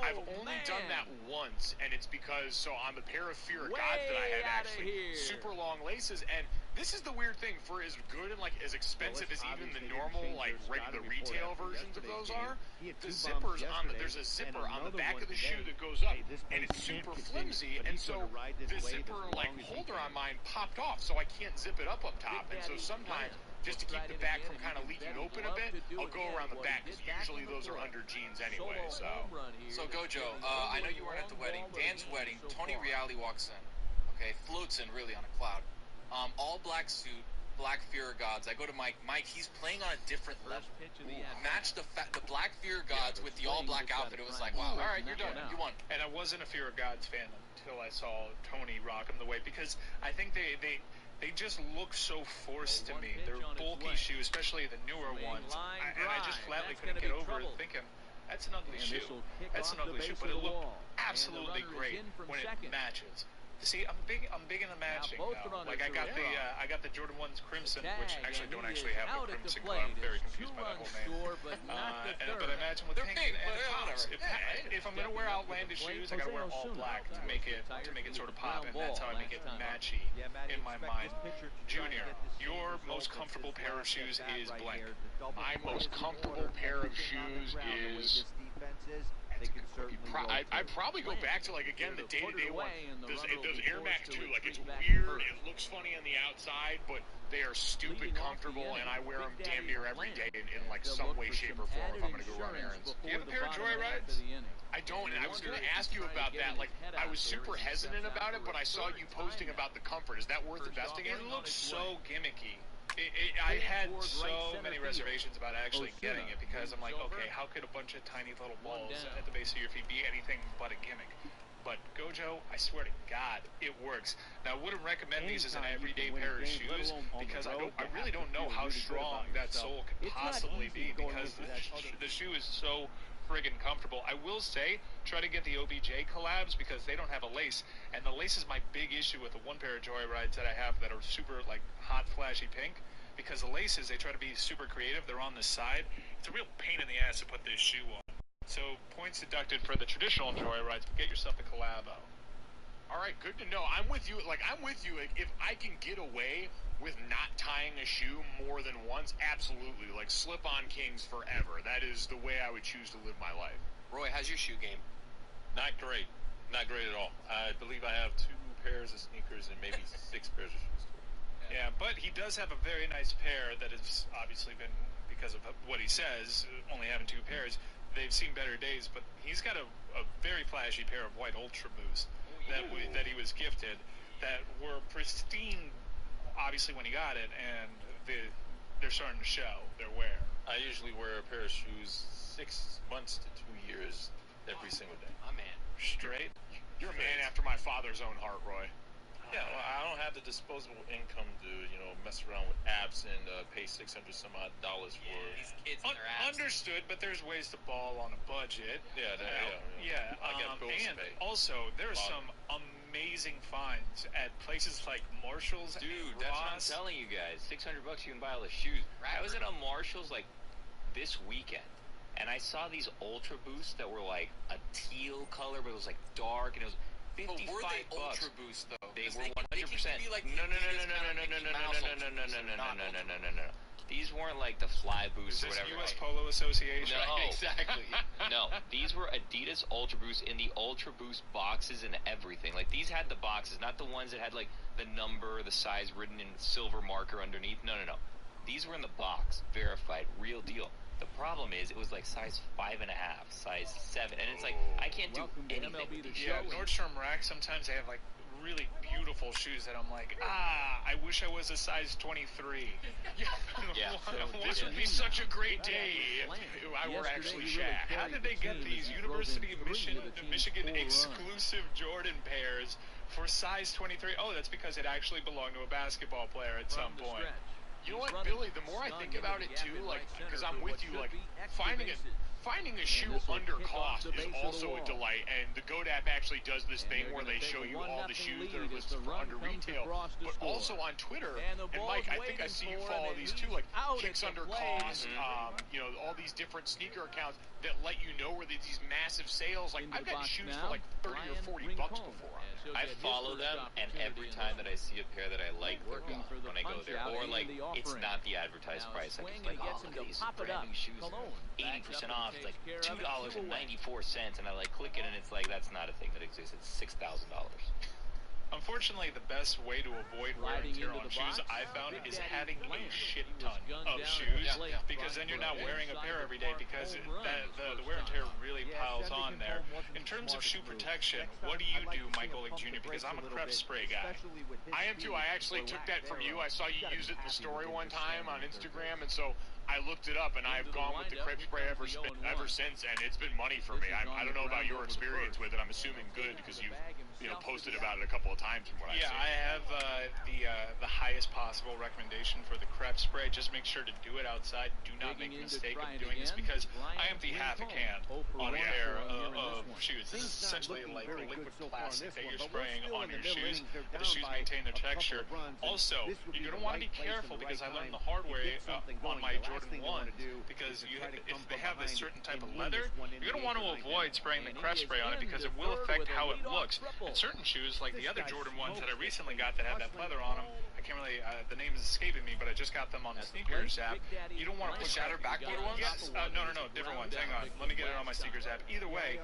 I've only done that once, and it's because on the pair of Fear of God that I had actually super long laces, and this is the weird thing, for as good and like as expensive as even the normal like regular retail versions of those are, the zippers there's a zipper on the back of the shoe that goes up, and it's super flimsy, and so the zipper like holder on mine popped off, so I can't zip it up top, and so sometimes, just to keep the back from kind of leaking open a bit, I'll go around the back, because usually those are under jeans anyway, so. So Gojo, I know you weren't at the wedding. Dan's wedding, Tony Reale walks in, okay, floats in really on a cloud. All black suit, black Fear Gods. I go to Mike. Mike, he's playing on a different level. Match the black Fear Gods with the all black outfit. It was like, wow, all right, you're done. You won. And I wasn't a Fear of Gods fan until I saw Tony rock them the way, because I think they just look so forced to me. They're bulky shoes, especially the newer ones. And I just flatly couldn't get over it, thinking, that's an ugly shoe. That's an ugly shoe, but it looked absolutely great when it matches. See, I'm big in the matching now. Like I got the Jordan 1s Crimson, which actually don't actually have the Crimson color. I'm very confused by that whole name. But I match them with pink, and it pops. If I'm gonna wear outlandish shoes, I gotta wear all black to make it sort of pop, and that's how I make it matchy in my mind. Junior, your most comfortable pair of shoes is blank. My most comfortable pair of shoes is. I'd probably go back to, like, again, the day-to-day one. Those Air Max 2, like, it's weird, it looks funny on the outside, but they are stupid comfortable, and I wear them damn near every day in like, some way, shape, or form if I'm going to go run errands. Do you have a pair of Joyrides? I don't, and I was going to ask you about that. Like, I was super hesitant about it, but I saw you posting about the comfort. Is that worth investing in? It looks so gimmicky. I had so many reservations about actually getting it, because I'm like, okay, how could a bunch of tiny little balls at the base of your feet be anything but a gimmick? But Gojo, I swear to God, it works. Now, I wouldn't recommend these as an everyday pair of shoes, because I really don't know how strong that sole could possibly be, because the shoe is so friggin' comfortable. I will say, try to get the OBJ collabs, because they don't have a lace, and the lace is my big issue with the one pair of Joyrides that I have that are super, like, hot, flashy pink, because the laces, they try to be super creative. They're on the side. It's a real pain in the ass to put this shoe on. So, points deducted for the traditional Joyrides, but get yourself the collabo. All right, good to know. I'm with you. Like, if I can get away with not tying a shoe more than once, absolutely. Like, slip-on kings forever. That is the way I would choose to live my life. Roy, how's your shoe game? Not great. Not great at all. I believe I have 2 pairs of sneakers and maybe 6 pairs of shoes. Yeah, but he does have a very nice pair that has obviously been, because of what he says, only having 2 pairs, they've seen better days, but he's got a very flashy pair of white Ultra Boost that he was gifted that were pristine, obviously, when he got it, and they're starting to show their wear. I usually wear a pair of shoes 6 months to 2 years every single day. My man. Straight? You're a man after my father's own heart, Roy. Yeah, well, I don't have the disposable income to, mess around with apps and pay $600 some odd for. These kids and their apps. Understood, but there's ways to ball on a budget. Yeah. I got bills to and pay. Also, there's some amazing finds at places like Marshall's. Dude, and that's Ross. what I'm telling you guys. $600 you can buy all the shoes. I was at a Marshall's like this weekend, and I saw these Ultra Boosts that were like a teal color, but it was like dark, and it was $55. But were they Ultra Boost though? They were 100%. No. These weren't like the Fly Boost or whatever. U.S. Polo Association. No, exactly. No, these were Adidas Ultra Boost in the Ultra Boost boxes and everything. Like these had the boxes, not the ones that had like the number, the size written in silver marker underneath. No. These were in the box, verified, real deal. The problem is, it was like size 5.5, size 7, and it's like I can't do anything with these shoes. Yeah, Nordstrom Rack, sometimes they have like really beautiful shoes that I'm like, I wish I was a size 23. This would be such a great day if I were actually Shaq. How did they get these University of Michigan exclusive Jordan pairs for size 23? Oh, that's because it actually belonged to a basketball player at some point. You know what, Billy, the more I think about it too, like, because I'm with you, like, finding a shoe under cost is also a delight, and the GOAT app actually does this thing where they show you all the shoes that are listed for under retail, but also on Twitter, and Mike, I think I see you follow these too, like, Kicks Under Cost, you know, all these different sneaker accounts that let you know where there's these massive sales, like, I've gotten shoes for like 30 or 40 bucks before. I follow them, and every time that I see a pair that I like, they're gone when I go there. Or, like, it's not the advertised price. I'm just like, oh, look at these brand new shoes. 80% off. It's like $2.94. And I, like, click it, and it's like, that's not a thing that exists. It's $6,000. Unfortunately, the best way to avoid wear and tear on shoes, I found, is having a shit ton of shoes, because then you're not wearing a pair every day, because the wear and tear really piles on there. In terms of shoe protection, what do you do, Michael Lake Jr., because I'm a crepe spray guy. I am too. I actually took that from you. I saw you use it in the story one time on Instagram, and so I looked it up, and I've gone with the crepe spray ever since, and it's been money for me. I don't know about your experience with it. I'm assuming good, because you've posted about it a couple of times from what I've seen. Yeah, I have the highest possible recommendation for the crepe spray. Just make sure to do it outside. Do not make the mistake of doing this, because I empty half a can on a pair of shoes. This is essentially like liquid plastic that you're spraying on your shoes. The shoes maintain their texture. Also, you're going to want to be careful, because I learned the hard way on my Jordan 1s, because if they have a certain type of leather, you're going to want to avoid spraying the crepe spray on it, because it will affect how it looks. And certain shoes, like the other Jordan 1s that I recently got that had that leather on them, I can't really, the name is escaping me, but I just got them on the sneakers app. You don't want to put shattered backboard ones? Yes, no, different ones. Hang on, let me get it on my sneakers app. Either way,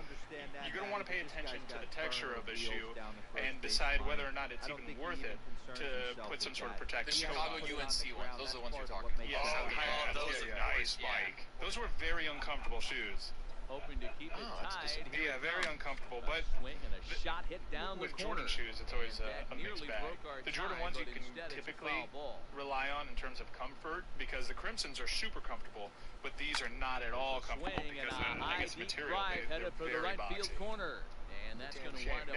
you're going to want to pay attention to the texture of the shoe and decide whether or not it's even worth it to put some sort of protective coat on. The Chicago UNC ones, those are the ones you're talking about. Yes, those are nice, Mike. Those were very uncomfortable shoes. Hoping to keep it tied. Yeah, very uncomfortable, but shot hit down with the Jordan shoes, it's always a mixed bag. The Jordan tie, 1s you can typically rely on in terms of comfort, because the Crimsons are super comfortable, but these are not at all comfortable, because I guess material, they're very boxy. Corner, and that's going to wind up.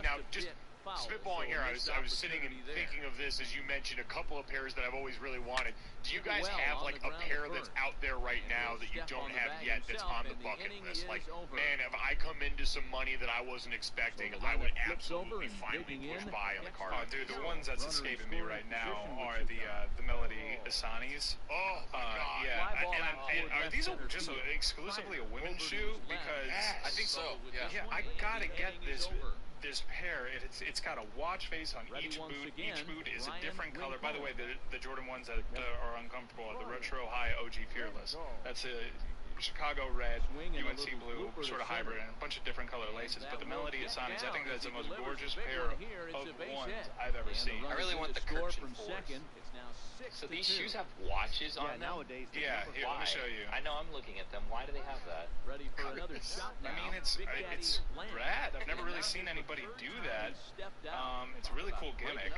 Now, just spitballing here, I was sitting and thinking of this as you mentioned a couple of pairs that I've always really wanted. Do you guys have like a pair that's out there right now that you don't have yet that's on the bucket list? Like, man, if I come into some money that I wasn't expecting, I would absolutely finally push buy on the card. Oh, dude, the ones that's escaping me right now are the Melody Asanis. Oh my God! Yeah, and are these just exclusively a women's shoe? Because I think so. Yeah, I gotta get this pair. It's got a watch face on each boot. Each boot is a different color. By the way, the Jordan ones that are uncomfortable are the Retro High OG Fearless. That's a Chicago red, UNC blue, sort of hybrid, and a bunch of different color laces. But the Melody Asanis, I think that's the most gorgeous pair of ones I've ever seen. I really want the Kirchen 4s. So these shoes have watches on them? Nowadays, yeah, here, let me show you. I know, I'm looking at them. Why do they have that? Ready for another shot now. I mean, it's rad. I've never really seen anybody do that. It's a really cool gimmick.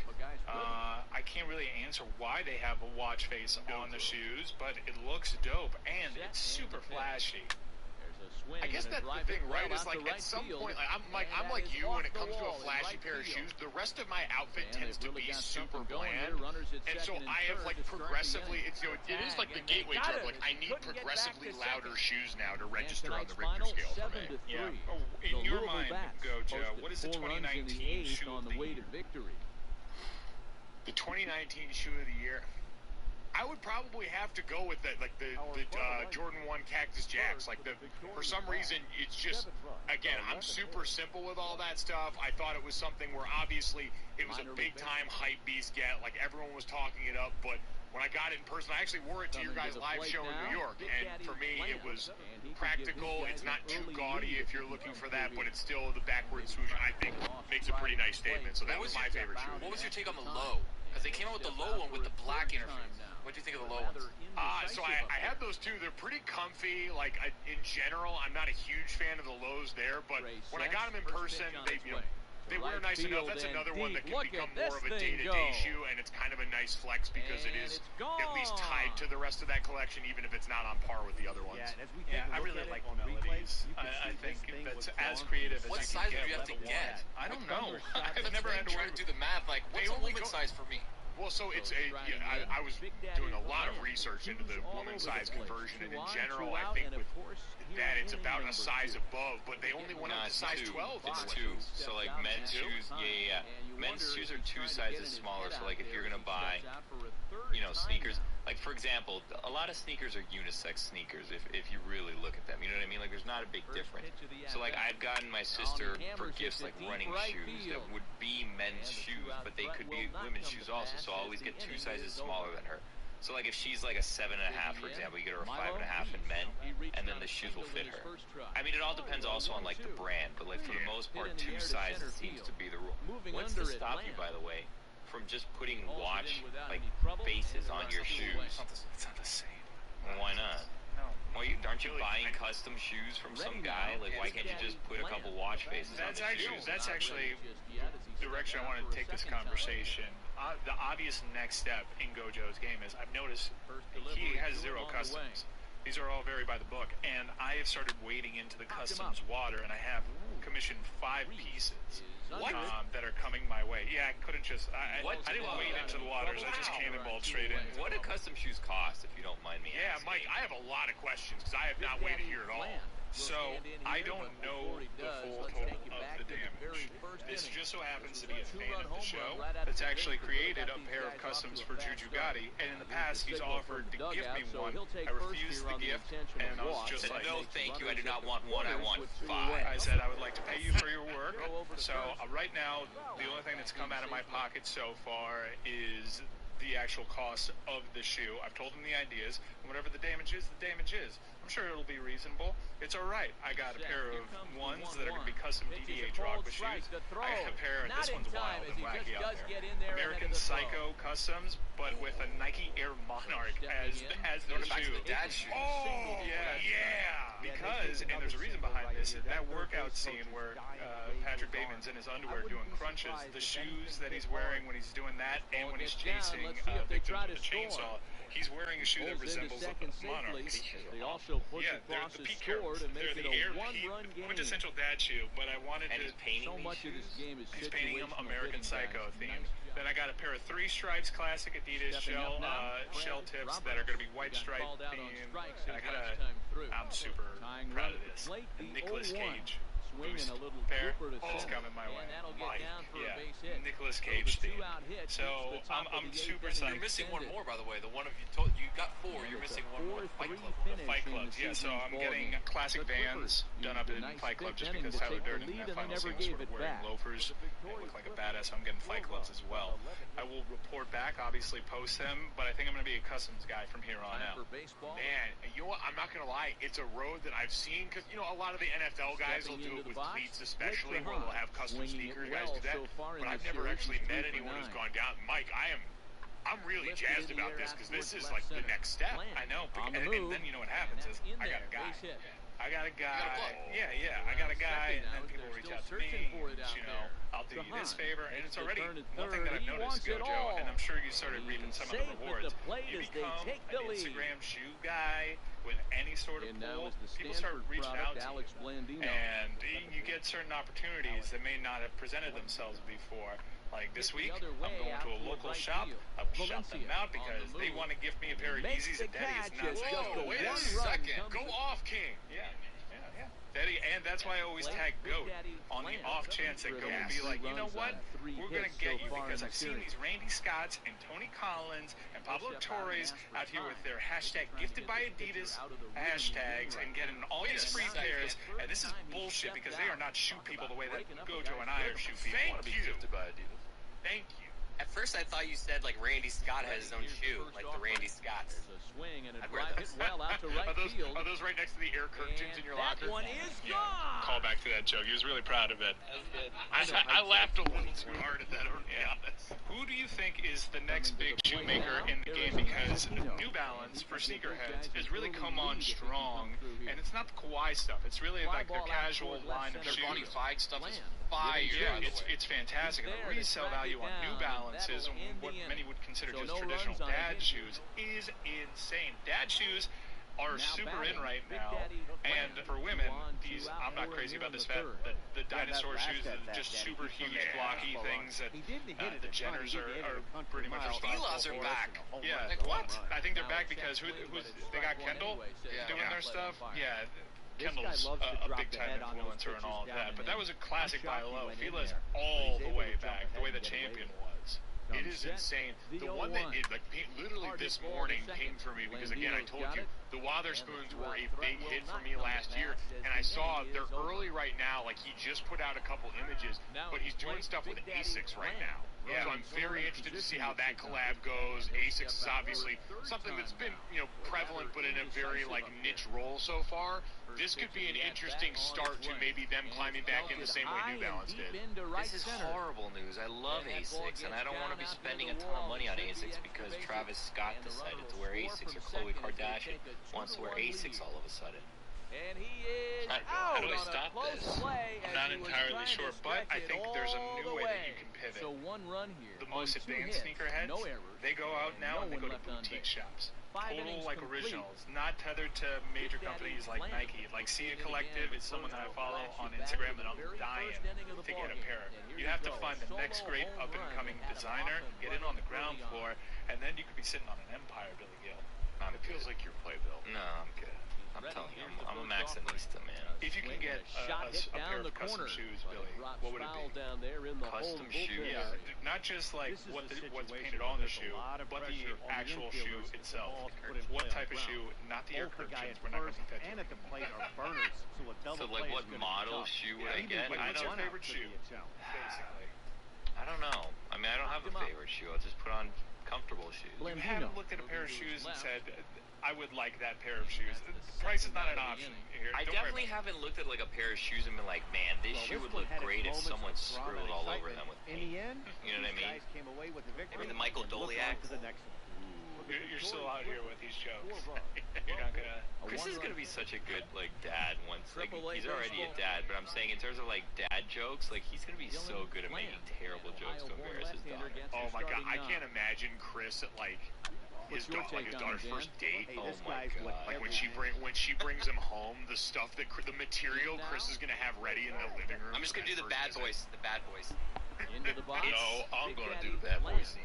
I can't really answer why they have a watch face on the shoes, but it looks dope, and it's super flashy. I guess that's the thing, right? Is like at some point, like I'm like you when it comes to a flashy pair of shoes. The rest of my outfit tends to be super bland, and so I have like progressively. It's it is like the gateway drug. Like I need progressively louder shoes now to register on the Richter scale for me. Yeah. Oh, in your mind, Gojo, what is the 2019 shoe of the year? The 2019 shoe of the year. I would probably have to go with that, like the Jordan 1 Cactus Jacks. Like for some reason, it's just, again, I'm super simple with all that stuff. I thought it was something where obviously it was a big time hype beast get, like everyone was talking it up. But when I got it in person, I actually wore it to your guys' live show in New York, and for me, it was practical. It's not too gaudy if you're looking for that, but it's still the backward swoosh. I think makes a pretty nice statement. So that was my favorite shoe. What was your take on the low? Because they came out with the low one with the black interface. What do you think of the low ones? So I had those two. They're pretty comfy. Like in general, I'm not a huge fan of the lows there, but when I got them in person, they were nice enough. That's another one that can become more of a day-to-day shoe, and it's kind of a nice flex because it is at least tied to the rest of that collection, even if it's not on par with the other ones. Yeah, I really like melodies. I think that's as creative as what size would you have to get? I don't know. I've never had to try to do the math. Like, what's a woman's size for me? Well, so it's I was doing a lot of research into the woman's size conversion, and in general, I think with that it's about a size above, but they only went up to size 12. It's 2. So like men's shoes, men's shoes are 2 sizes smaller. So like if you're gonna buy, sneakers, like for example, a lot of sneakers are unisex sneakers. If you really look at them, you know what I mean? Like there's not a big difference. So like I've gotten my sister for gifts like running shoes that would be men's shoes, but they could be women's shoes also. So I'll always get 2 sizes smaller than her. So like if she's like a 7.5, for example, you get her a 5.5 in men, and then the shoes will fit her. I mean, it all depends also on like the brand, but like for the most part, 2 sizes seems to be the rule. What's to stop you, by the way, from just putting watch like faces on your shoes? It's not the same. Well, why not? No. Well, aren't you buying custom shoes from some guy? Like, why can't you just put a couple watch faces on the shoes? That's actually the direction I wanted to take this conversation. The obvious next step in Gojo's game is I've noticed he has 0 customs. These are all very by the book, and I have started wading into the customs water, and I have commissioned 5 pieces that are coming my way. Yeah, I couldn't just. I didn't wade into the waters. I just cannonballed straight in. What do custom shoes cost, if you don't mind me asking? Yeah, Mike, I have a lot of questions because I have not waded here at all. So I don't know the full total of the damage. This just so happens to be a fan of the show that's actually created a pair of customs for Juju Gotti, and in the past he's offered to give me one. I refused the gift, and I was just like, no thank you, I do not want one, I want 5. I said I would like to pay you for your work. So right now, the only thing that's come out of my pocket so far is the actual cost of the shoe. I've told him the ideas, and whatever the damage is, the damage is. I'm sure it'll be reasonable. It's all right. I got a pair of ones that are going to be custom DDA Drogba shoes. I got a pair, this one's wild and wacky out there. American Psycho Customs, but with a Nike Air Monarch as the shoe. Oh, yeah. Because, and there's a reason behind this, that workout scene where Patrick Bateman's in his underwear doing crunches, the shoes that he's wearing when he's doing that and when he's chasing victims with a chainsaw, he's wearing a shoe that resembles a Monarch. They're the peak carrots. They're the Air Peak, quintessential dad shoe, but I wanted to... he's painting these shoes? He's painting them American Psycho themed. Then I got a pair of 3 Stripes Classic Adidas shell tips that are going to be white stripe themed. I'm super proud of this. Nicolas Cage boost pair is coming my way. Mike, Nicolas Cage theme. So I'm super psyched. You're missing one more, by the way. The one of you got 4. You're missing one more. Fight Club. The Fight Clubs, yeah. So I'm getting classic Vans done up in Fight Club just because Tyler Durden in that final scene was sort of wearing loafers and look like a badass. So I'm getting Fight Clubs as well. I will report back, obviously post them, but I think I'm going to be a customs guy from here on out. Man, you know what? I'm not going to lie. It's a road that I've seen because, a lot of the NFL guys will do it with cleats especially, where they'll have custom sneakers. Guys do that. But I've never actually met anyone who's gone down. Mike, I'm really jazzed about this because this is like the next step. I know, and then you know what happens is I got a guy. I got a guy, and then people reach out to me, and, I'll do you this favor, and it's already one thing that I've noticed, Gojo, and I'm sure you started reaping some of the rewards. You become an Instagram shoe guy with any sort of pull, people start reaching out to you, and you get certain opportunities that may not have presented themselves before. Like this week, I'm going to a local shop. I will shout them out because they want to gift me a pair of Yeezys, and Daddy is not saying, whoa, wait a second. Go off, King. Yeah. And that's why I always tag GOAT on the off chance that GOAT will be like, you know what? We're going to get you because I've seen these Randy Scotts and Tony Collins and Pablo Torres out here with their hashtag gifted by Adidas hashtags and getting all these free pairs. And this is bullshit because they are not shoe people the way that Gojo and I are shoe people. Thank you. Gifted by Adidas. Thank you. At first, I thought you said like Randy Scott has his own shoe, like the Randy Scotts. Swing and a I'd wear drive those. hit well out to right field. Are those right next to the air curtains in your locker? That one is Yeah. gone. Call back to that joke. He was really proud of it. That was good. I laughed a little too hard at that, to be honest. Who do you think is the next big shoemaker in the game? Because New Balance for sneakerheads has really come on strong, and it's not the Kawhi stuff. It's really like their casual line of Their shoes. Bonnie Fike stuff is fire. Yeah, it's fantastic. And the resale value on New Balances, what many would consider just traditional dad shoes, is insane. Dad shoes are super in right now, and for women, these, I'm not crazy about this, the dinosaur shoes, just super huge, blocky things that the Jenners are pretty much responsible Fila's are for. back. Yeah, Like, what? I think they're back because they got Kendall doing their stuff. Yeah. Kendall's a big-time influencer and all of that, but that was a classic buy low. Fila's all the way back, the way the champion was. It is insane. The one that literally this morning pinged for me because, again, I told you the Wotherspoons were a big hit for me last year, and I saw they're early right now. Like, he just put out a couple images, but he's doing stuff with ASICS right now. Yeah. So I'm very interested to see how that collab goes. ASICS is obviously something that's been, prevalent, but in a very niche role so far. This could be an interesting start to maybe them climbing back in the same way New Balance did. This is horrible news. I love ASICS, and I don't want to be spending a ton of money on ASICS because Travis Scott decided to wear ASICS or Khloe Kardashian wants to wear ASICS all of a sudden. And he is How do I out on a stop close this? play I'm as not he was entirely trying to sure, but I stretch think it there's a all new the way that way. you can pivot. So one run here. The most on 2 advanced hits, sneakerheads, no errors, they go out now and they go to one left boutique shops. 5 Total innings like complete. originals, not tethered to major companies like Nike. Like Sia Collective is someone that I follow on Instagram that I'm dying to get a pair. You have to find the next great up and coming designer, get in on the ground floor, and then you could be sitting on an empire, Billy Gill. It feels like your playbill. No, I'm good. I'm telling you, I'm a Maximista, man. If you can get a pair of custom shoes, Billy, what would it be? Down there in the Custom hole shoe? bullpen Yeah, area. not just like This is what's a painted situation on where the there's a shoe, lot of but the pressure on the actual infielders shoe to itself. all put it What play type on of the shoe, ground. not the air Both the guy curtains. at We're not going first to beat that and to at the you. plate are burners, so a double So, play like, is what gonna be model tough. shoe would Yeah, I even get? with What's your one out favorite could shoe? be a challenge. Basically. I don't know. I mean, I don't have a favorite shoe. I'll just put on comfortable shoes. You Blandino. haven't looked at a pair of shoes and said, I would like that pair of shoes. Price is not an option here. I Don't definitely worry about haven't looked at like a pair of shoes and been like, man, this shoe would look great if someone scribbled all over them with In paint. the end, You know what I these mean? guys came away with the victory. Maybe the Michael and look Doliak. on to the next one. You're still out here with these jokes. You're not gonna. Chris is gonna be such a good like dad once. Like Triple A he's already a baseball. dad, but I'm saying in terms of like dad jokes, like he's gonna be so good at making terrible jokes to embarrass his daughter. Oh my god, I can't imagine Chris at his daughter's first date. Hey, this Oh my guy's God. Like when she brings him home, the stuff that the material Chris is gonna have ready in the living room. I'm just gonna do the bad voice. The bad voice. Into the box. No, I'm Big gonna Daddy do the bad Bland. voice.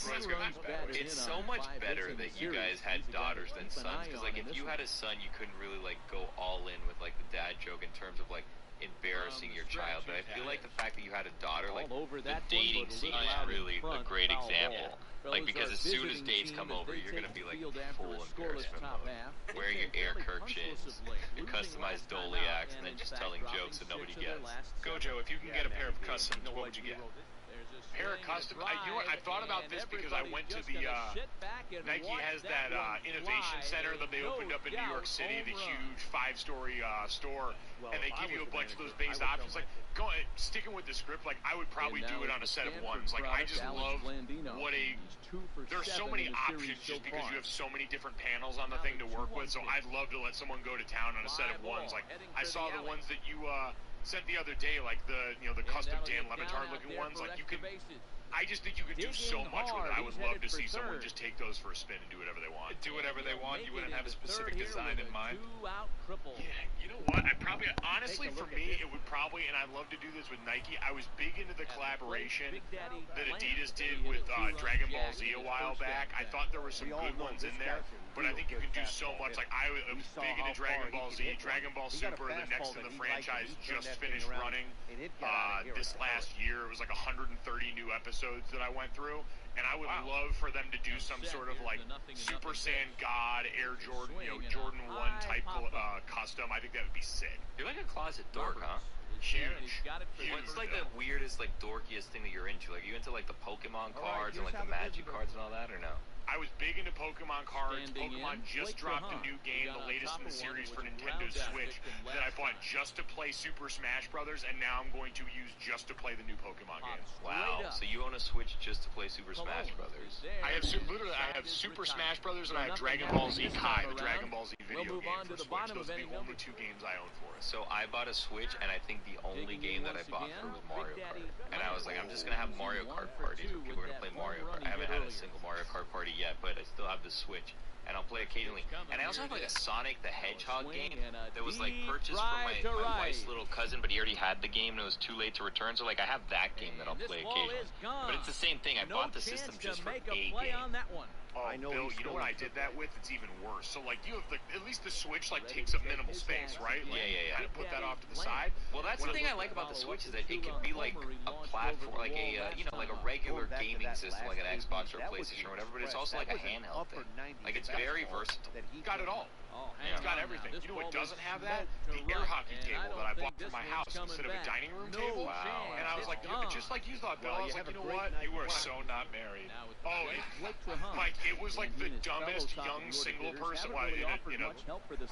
Roy's gonna use bad voice. It's so much better that you guys had daughters than sons. Because like if you had a son, you couldn't really like go all in with like the dad joke in terms of like embarrassing your child. But I feel like the fact that you had a daughter, like All over the that one, dating but a scene little is out in really a front, great foul example. ball. Like because Fellas, as our soon as visiting dates team come as over, they you're gonna take be like the field after full a scoreless embarrassment top mode. half. Wearing your Became air fairly curtains, punchless of late, your losing customized last time Doliaks, out, and then in just fact telling dropping jokes that nobody 6 of their gets. last Gojo, if you can get a pair of man, customs, no what way would you to get? roll this. There's a Pair of swing custom. and a You know what? I thought about drive, this and because I went to everybody's the just gonna sit back and Nike watch has that innovation fly. center that they No opened up in New York doubt, City, the home run. huge 5-story store, Well, and they if I give you was a the bunch of those manager, base I would options. tell Like sticking with the script, like I would probably And do now it on a the set of Stanford ones. Like I product, just Alex love Blandino. what a. He's 2 for There's so 7 many in the options series so just because far. you have so many different panels on the thing to work with. So I'd love to let someone go to town on a set of Fly ones. ball, Like heading I for saw the the alley. ones that you sent the other day, like the And custom that'll Dan get down Levitard out looking there ones. for Like you extra can. bases. I just think you could do so much with it. I would love to see someone just take those for a spin and do whatever they want. Do whatever they want. You wouldn't have a specific design in mind. Yeah, you know what? Honestly, for me, it would probably, and I'd love to do this with Nike. I was big into the collaboration that Adidas did with Dragon Ball Z a while back. I thought there were some good ones in there, but I think you can do so much. Like, I was big into Dragon Ball Z. Dragon Ball Super, the next in the franchise, just finished running this last year. It was like 130 new episodes that I went through. And I would love for them to do some sort of like Super Saiyan God, Air Jordan, Jordan 1 type custom. I think that would be sick. You're like a closet dork, huh? Huge. What's like the weirdest, like dorkiest thing that you're into? Like, you into like the Pokemon cards and like the Magic cards and all that, or no? I was big into Pokemon cards. Pokemon just dropped a new game, the latest in the series for Nintendo Switch, that I bought just to play Super Smash Brothers, and now I'm going to use just to play the new Pokemon games. Wow, so you own a Switch just to play Super Smash Brothers? I have Super Smash Brothers, and I have Dragon Ball Z Kai, the Dragon Ball Z video game for Switch. Those are the only two games I own for it. So I bought a Switch, and I think the only game that I bought for was Mario Kart. And I was like, I'm just going to have Mario Kart parties where people are going to play Mario Kart. I haven't had a single Mario Kart party yet, but I still have the Switch, and I'll play occasionally. And I also have like a Sonic the Hedgehog game that was like purchased for my wife's little cousin, but he already had the game and it was too late to return. So like I have that game that I'll play occasionally. But it's the same thing. I bought the system just for a game. Oh, Bill, you know what I did that with? It's even worse. So, like, you have at least the Switch, like, takes up minimal space, right? Like, yeah. Kind of put that off to the side. Well, that's the thing I like about the Switch is that it can be like a platform, like a, like a regular gaming system, like an Xbox or a PlayStation or whatever, but it's also like a handheld thing. Like, it's very versatile. Got it all. It's got everything. You know what doesn't have that? The air hockey table that I bought for my house instead of a dining room table. Wow. And I was like, just like you thought, Bill, I was like, you know what? You were so not married. Oh, like, it was like the dumbest young single person, in a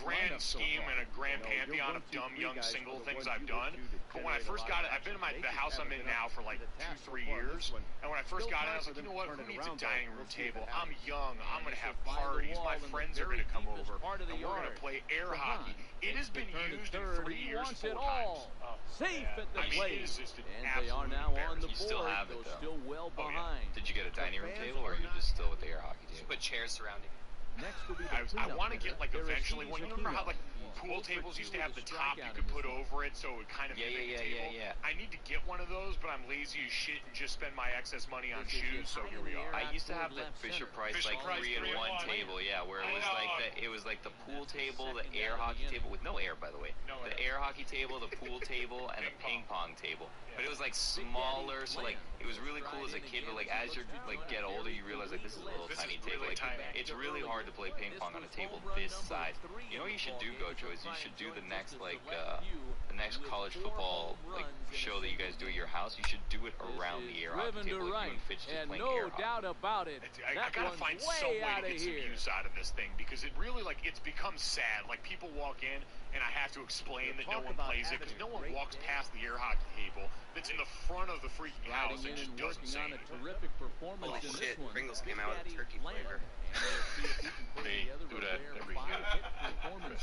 grand scheme and a grand pantheon of dumb young single things I've done. But when I first got it, I've been in the house I'm in now for like 2-3 years. And when I first got it, I was like, you know what? Who needs a dining room table? I'm young. I'm going to have parties. My friends are going to come over. And we're going to play air hockey. It has been used in 3 years 4 times. Safe at the plate. It is just an And they are absolute now on the You still board, have it, though though. still well behind. Did you get a dining room table, or are you just still with the air hockey table? Put chairs surrounding it. Next will be the I want to get like eventually one. You remember how like pool tables used to have the top you could put over it so it would kind of mimic a table? Yeah. I need to get one of those, but I'm lazy as shit and just spend my excess money on shoes. So here we are. I used to have the Fisher Price like 3-in-1 table, where it was like the pool table, the air hockey table with no air, by the way. The air hockey table, the pool table, and the ping pong table. But it was like smaller, so like it was really cool as a kid. But like as you like get older, you realize like this is a little tiny table. Like it's really hard to play ping pong on a table this size. You know what you should do, Gojo, is you should do the next the next college football like show that you guys do at your house. You should do it around the air hockey table. Like you and Fitch just playing air hockey. Doubt about it. I gotta find some way to get some use out of this thing because it really like it's become sad. Like people walk in and I have to explain that no one plays it because no one walks past the air hockey table that's in the front of the freaking house and just doesn't say anything. Holy shit, Pringles came out with turkey flavor. They do that every year. Oh man,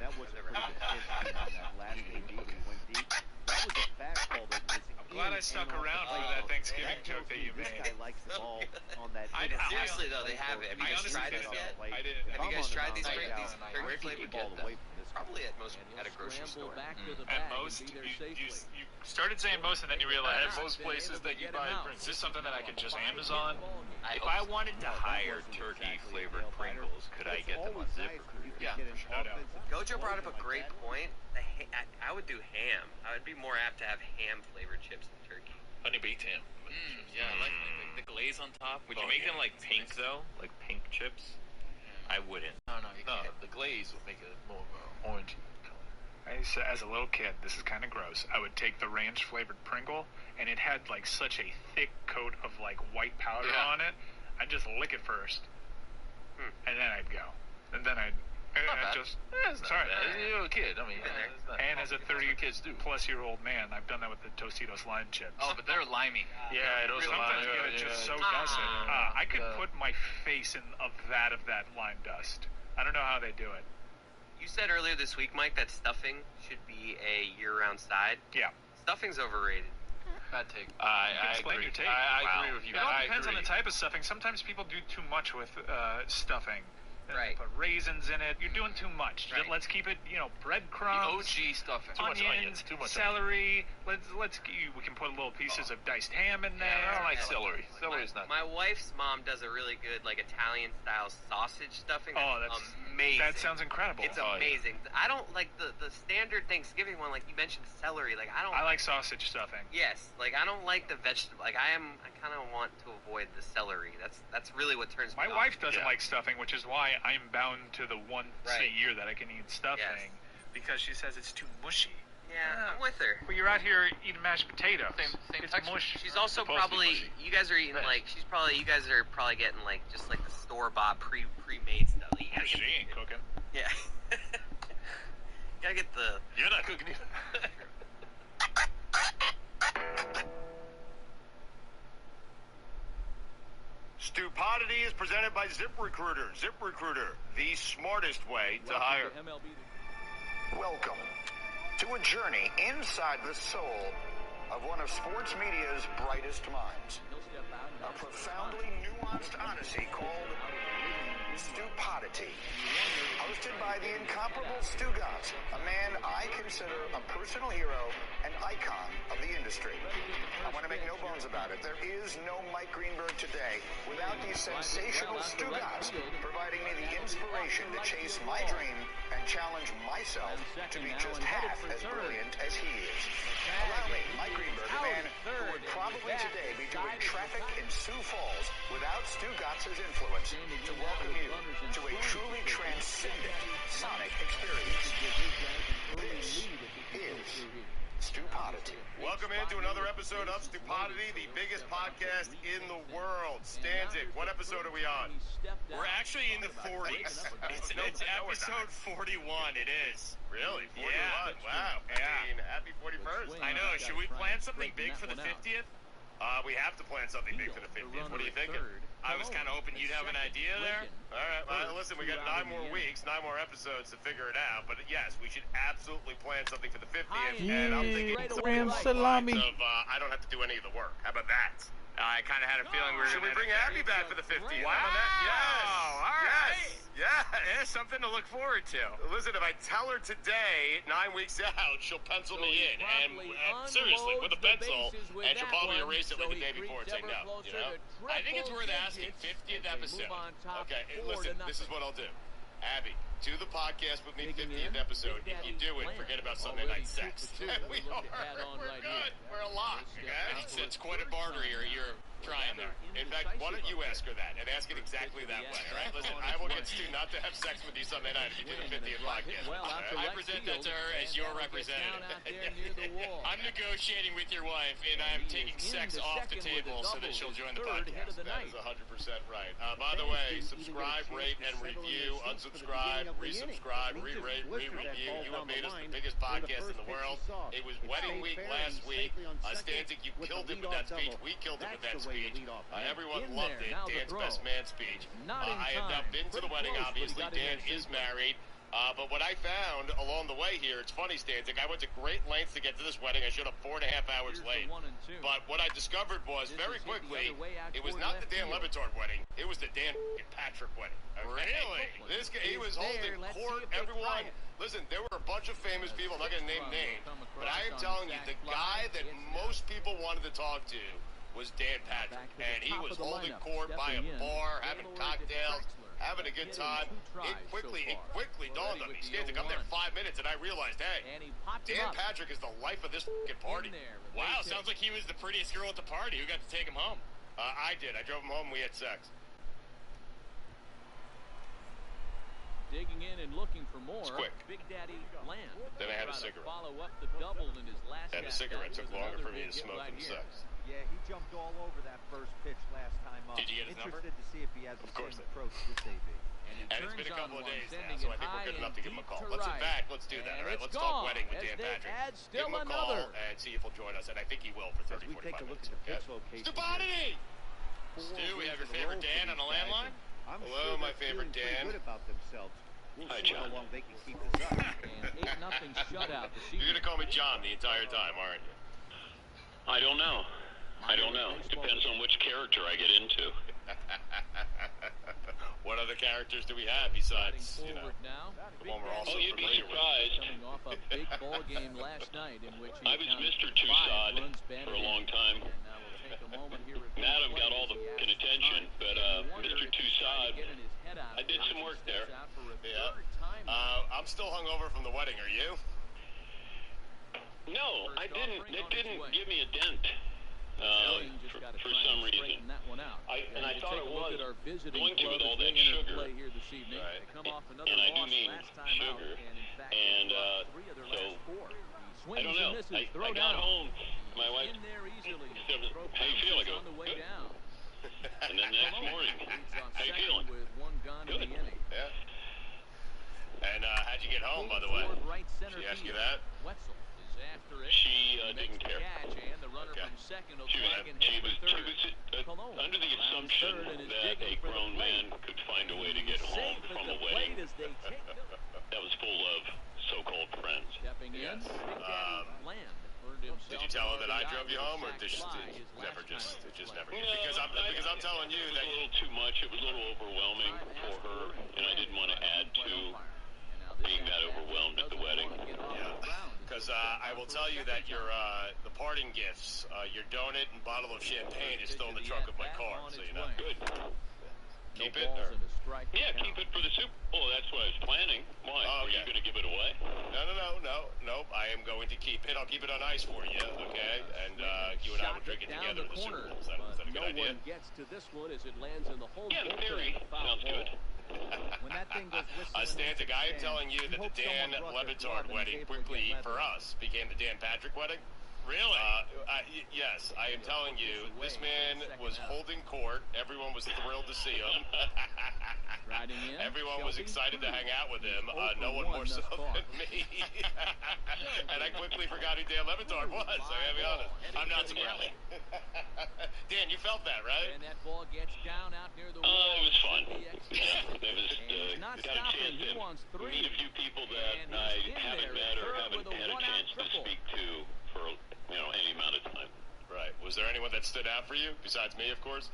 That was a pretty good pitch on that last AB. He went deep. That was a fastball that was I'm glad I stuck around for that Thanksgiving joke that you This made. guy likes the ball on that. seriously though, they have it. Have you guys tried this yet? I didn't. Have you guys tried these Where turkey can you flavored ball yet? away from this? Probably at a grocery store. At most, you started saying most, and then you realized most places that you buy. Is this something that I can just Amazon? If I wanted to hire turkey-flavored Pringles, could I get them on ZipRecruiter? Yeah, no doubt. Gojo brought up a great point. I would do ham. I would be more apt to have ham-flavored chips than turkey. Honey baked ham. Yeah, I like the glaze on top. Would you make them like pink though, like pink chips? I wouldn't. No, you No, can't. the glaze would make it more orange color. I used to, as a little kid, this is kind of gross. I would take the ranch flavored Pringle, and it had like such a thick coat of like white powder on it. I'd just lick it first, and then I'd go, and then I'd just. Sorry, You're a kid. I mean, and as a 30-plus-year-old man, I've done that with the Tostitos lime chips. Oh, but they're limey. Yeah, it also sometimes it just so does it. I could put my face in of that lime dust. I don't know how they do it. You said earlier this week, Mike, that stuffing should be a year-round side. Yeah. Stuffing's overrated. Bad take. I Explain agree. your take. I Wow. agree with you. It all depends on the type of stuffing. Sometimes people do too much with stuffing. Right. Put raisins in it. You're doing too much. Right. Let's keep it, The breadcrumbs, OG stuffing. Too much onions. Too much celery. We can put little pieces of diced ham in there. I don't like Yeah. celery. Celery's not. My wife's mom does a really good Italian-style sausage stuffing. Oh, that's amazing. That sounds incredible. It's amazing. I don't like the standard Thanksgiving one. Like you mentioned, celery. I like sausage stuffing. Yes, I don't like the vegetable. I kind of want to avoid the celery. That's really what turns me My off. wife doesn't like stuffing, which is why I'm bound to the once Right. a year that I can eat stuffing, Yes. because she says it's too mushy. Yeah, I'm with her. Well, you're out here eating mashed potatoes. Same it's texture. mush. She's also Supposed to be probably. mushy. You guys are eating you guys are probably getting just the store-bought pre-made stuff. You gotta She get ain't cooking. Yeah. Gotta get the. You're not cooking either. Stupidity is presented by ZipRecruiter. ZipRecruiter, the smartest way to hire. Welcome to a journey inside the soul of one of sports media's brightest minds. A profoundly nuanced odyssey called Stupidity. Hosted by the incomparable Stu Gatz, a man I consider a personal hero and icon of the industry. I want to make no bones about it. There is no Mike Greenberg today without the sensational Stu Gatz providing me the inspiration to chase my dream and challenge myself to be just half as brilliant as he is. Allow me, Mike Greenberg, a man who would probably today be doing traffic in Sioux Falls without Stu Gatz's influence, to welcome you to a truly transcendent sonic experience. This is Stupidity. Welcome into another episode of Stupidity, the biggest podcast in the world. Stanzik, what episode are we on? We're actually in the 40s. It's episode 41. It is. Really? 41? Yeah. Wow. Yeah. I mean, happy 41st. I know. Should we plan something big for the 50th? We have to plan something big for the 50th. What are you thinking? I was kind of hoping you'd have an idea there. All right, well, listen, we got 9 more weeks, 9 more episodes to figure it out. But yes, we should absolutely plan something for the 50th. And I'm thinking Ram salami. I don't have to do any of the work. How about that? I kind of had a feeling we were Should we gonna bring Abby back for the 50th? Wow. How about that? Yes. All right. Yes. Yeah, something to look forward to. Listen, if I tell her today, 9 weeks out, she'll pencil me in. And seriously, with a pencil, and she'll probably erase it like the day before and say no. You know? I think it's worth asking. 50th episode. Okay, listen, this is what I'll do. Abby, do the podcast with me 50th episode. If you do it, forget about Sunday night sex. We're good. We're a lock. Okay? It's quite a barter you're trying there. In fact, why don't you ask her that and ask it exactly that way, all right? Listen, I will get Stu not to have sex with you Sunday night if you do the 50th podcast. I present that to her as your representative. I'm negotiating with your wife, and I'm taking sex off the table so that she'll join the podcast. That is 100% right. By the way, subscribe, rate, and review. Unsubscribe, resubscribe, re-rate, re-review. You have made us the biggest podcast in the world. It was wedding week last week. Stanzik, you killed it with that speech. We killed it with that speech. Everyone loved it. Dan's best man speech. I have not been to the wedding, obviously. Dan is married. But what I found along the way here, it's funny, Stanzik, I went to great lengths to get to this wedding. I showed up 4.5 hours late. But what I discovered was, very quickly, it was not the Dan Levitard wedding. It was the Dan Patrick wedding. Okay? Really? This guy, he was holding court, everyone. Listen, there were a bunch of famous people. I'm not going to name names. But I am telling you, the guy that most people wanted to talk to was Dan Patrick. And he was holding court by a bar, having cocktails, having a good time. It quickly dawned on me. Stanzik, I'm there 5 minutes, and I realized, hey, Dan Patrick is the life of this fucking party. Wow, sounds like he was the prettiest girl at the party. Who got to take him home? I did. I drove him home. We had sex. Digging in and looking for more. It's quick. Big Daddy Land. Then I had a cigarette. Follow up the double in his last Had a cigarette. Took longer for me to smoke than sex. Yeah, he jumped all over that first pitch last time up. Did you get his number? Interested to see if he has the course same I did. approach this AB. And it's been a couple of days now, so I think we're good enough to give him a call. Let's do that, all right? Let's talk wedding with Dan Patrick. Give him a call and see if he'll join us, and I think he will for 30, 45 minutes. Stupidity! Stu, we have your favorite Dan on the landline? Hello, my favorite Dan. Good about themselves. Hi, John. How long they can keep this up. And 8-0 shutout. You're going to call me John the entire time, aren't you? I don't know. Depends on which character I get into. What other characters do we have besides, the one we're also you'd be familiar surprised. Coming off a big ball game last night in which I was Mr. Tussauds for a long time. Madam got all the attention, but Mr. Tussauds, I did some work there. Yeah. I'm still hungover from the wedding. Are you? No, I didn't. It didn't give me a dent. For some reason. I thought it was going to with all that sugar. Right. And I do mean sugar. And so, I don't know. I got home. My wife said, how you feel? I go, good. And then next morning, how you feeling? Good. Yeah. And how'd you get home, by the way? She asked you that? She didn't care. Okay. She was under the assumption that a grown man could find a way to get home from a wedding that was full of so-called friends. Yes. Did you tell her that I drove you home, or it just never? Because I'm telling you that it was a little too much. It was a little overwhelming for her, and I didn't want to add to being that overwhelmed at the wedding. Yeah. Because I will tell you that the parting gifts, your donut and bottle of champagne is still in the trunk of my car, so you know. Good. Keep it? Or? Yeah, keep it for the Super Bowl. That's what I was planning. Why? Oh, okay. Are you going to give it away? No. I am going to keep it. I'll keep it on ice for you, okay? And you and I will drink it together at the Super Bowl. Is that a good idea? Gets to this one as it lands in the hole. Yeah, in theory. Sounds good. When that thing goes Stantic, I am telling you that the Dan Levitard wedding quickly, for us, became the Dan Patrick wedding. Really? Yes, I am telling you, this man was holding court. Everyone was thrilled to see him. Everyone was excited to hang out with him. No one more so than me. And I quickly forgot who Dan Levitard was. I gotta be honest. I'm not surprised. Dan, you felt that, right? And that ball gets down out near the wall. It was fun. Yeah, it was got a chance to meet a few people that I haven't met or haven't had a chance to speak to for any amount of time. Right. Was there anyone that stood out for you besides me, of course?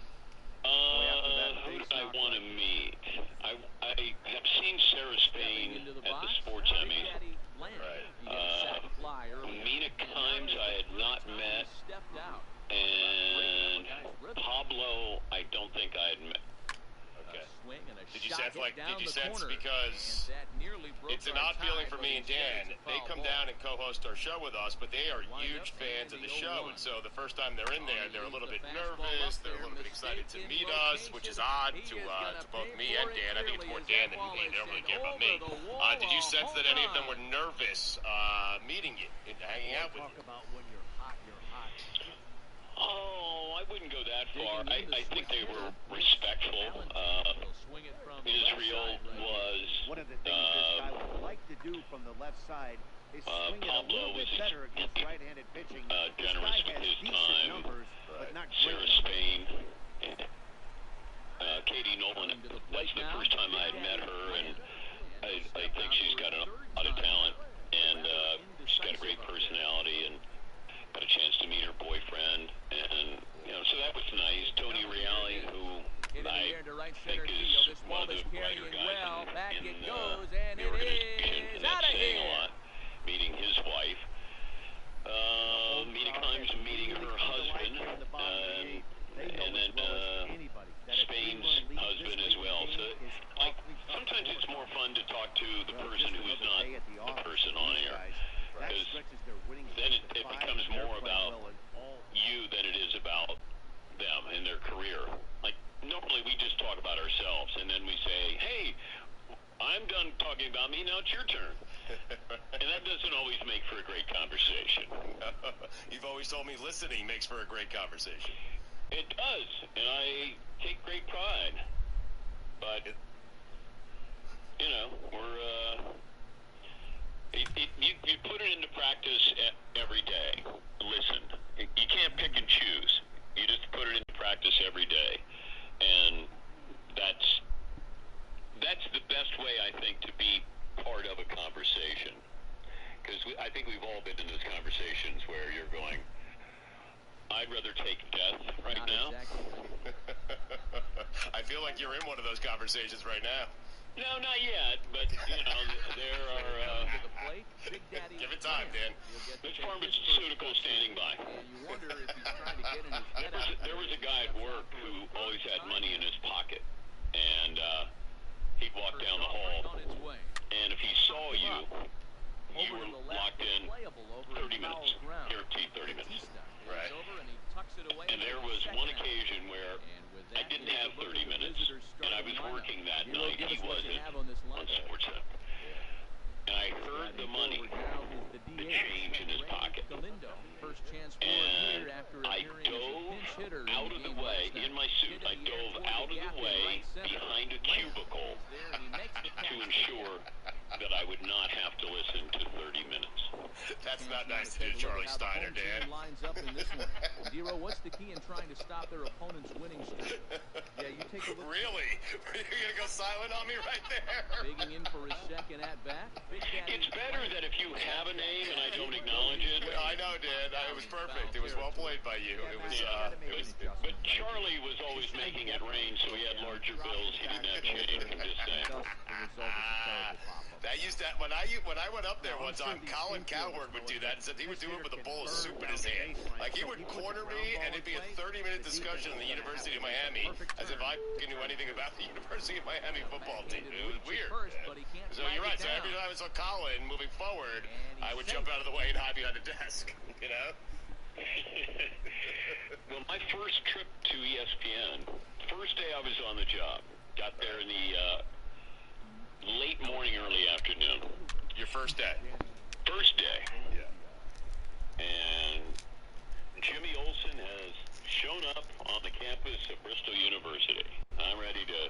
Who did I want to meet? I have seen Sarah Spain at the Sports Emmys. Right. Mina Kimes I had not met, and Pablo I don't think I had met. Okay. Did you sense because it's an odd feeling for me and Dan. They come down and co-host our show with us, but they are huge fans of the show, and so the first time they're in there, they're a little bit nervous. They're a little bit excited to meet us, which is odd to both me and Dan. I think it's more Dan than me. They don't really care about me. Did you sense that any of them were nervous meeting you and hanging out with you? Oh, I wouldn't go that far. I think they were respectful. Israel was. One of the things this guy would like to do from the left side is swing it a little bit better against right-handed pitching. Generous with his time. Numbers, but not Sarah Spain. Katie Nolan. That's the first time I had met her, and I think she's got a lot of talent, and she's got a great personality, and got a chance to meet her boyfriend, and so that was nice. Tony Reale, who I think is one of the brighter guys in the organization, and that's saying a lot. Meeting his wife, Mina Kimes meeting her husband, and then Spain's husband as well. So, sometimes it's more fun to talk to the person who's not the person on air. Because then it becomes more about you than it is about them and their career. Like, normally we just talk about ourselves, and then we say, hey, I'm done talking about me, now it's your turn. And that doesn't always make for a great conversation. You've always told me listening makes for a great conversation. It does, and I take great pride. But, we're... You put it into practice every day. Listen, you can't pick and choose. You just put it into practice every day, and that's the best way, I think, to be part of a conversation. Because I think we've all been in those conversations where you're going, I'd rather take death right now. I feel like you're in one of those conversations right now. No, not yet, but, there are, give it time, Dan. there's pharmaceuticals standing by. There was a guy at work who always had money in his pocket, and, he'd walk down the hall, and if he saw you, you were locked in 30 minutes, guaranteed 30 minutes. Right. And there was one occasion where I didn't have 30 minutes, and I was working that night. He wasn't on Sportsnet. And I heard the money, the change in his pocket. And I dove out of the way, in my suit, I dove out of the way behind a cubicle to ensure that I would not have to listen to 30 minutes. That's not nice to do, Charlie Steiner, Dan. Lines up in this one. Zero, what's the key in trying to stop their opponent's winning streak? Yeah, you take a look. Really? You're going to go silent on me right there? Bigging in for his second at-bat. It's better that if you have a name and I don't acknowledge it. I know, Dan. It was perfect. It was well played by you. It was, but Charlie was always making it rain, so he had larger bills. He didn't have change. I'm just saying. That used to, when I went up there one time, Colin Cowherd would do that and said he would do it with a bowl of soup in his hand. Like, he would corner me, and it'd be a 30-minute discussion in the University of Miami, as if I knew anything about the University of Miami football team. It was weird. So you're right. So every time I saw Colin moving forward, I would jump out of the way and hide behind the desk, you know? Well, my first trip to ESPN, first day I was on the job, got there in the late morning, early afternoon. Your first day? First day. Yeah. And Jimmy Olsen has shown up on the campus of Bristol University. I'm ready to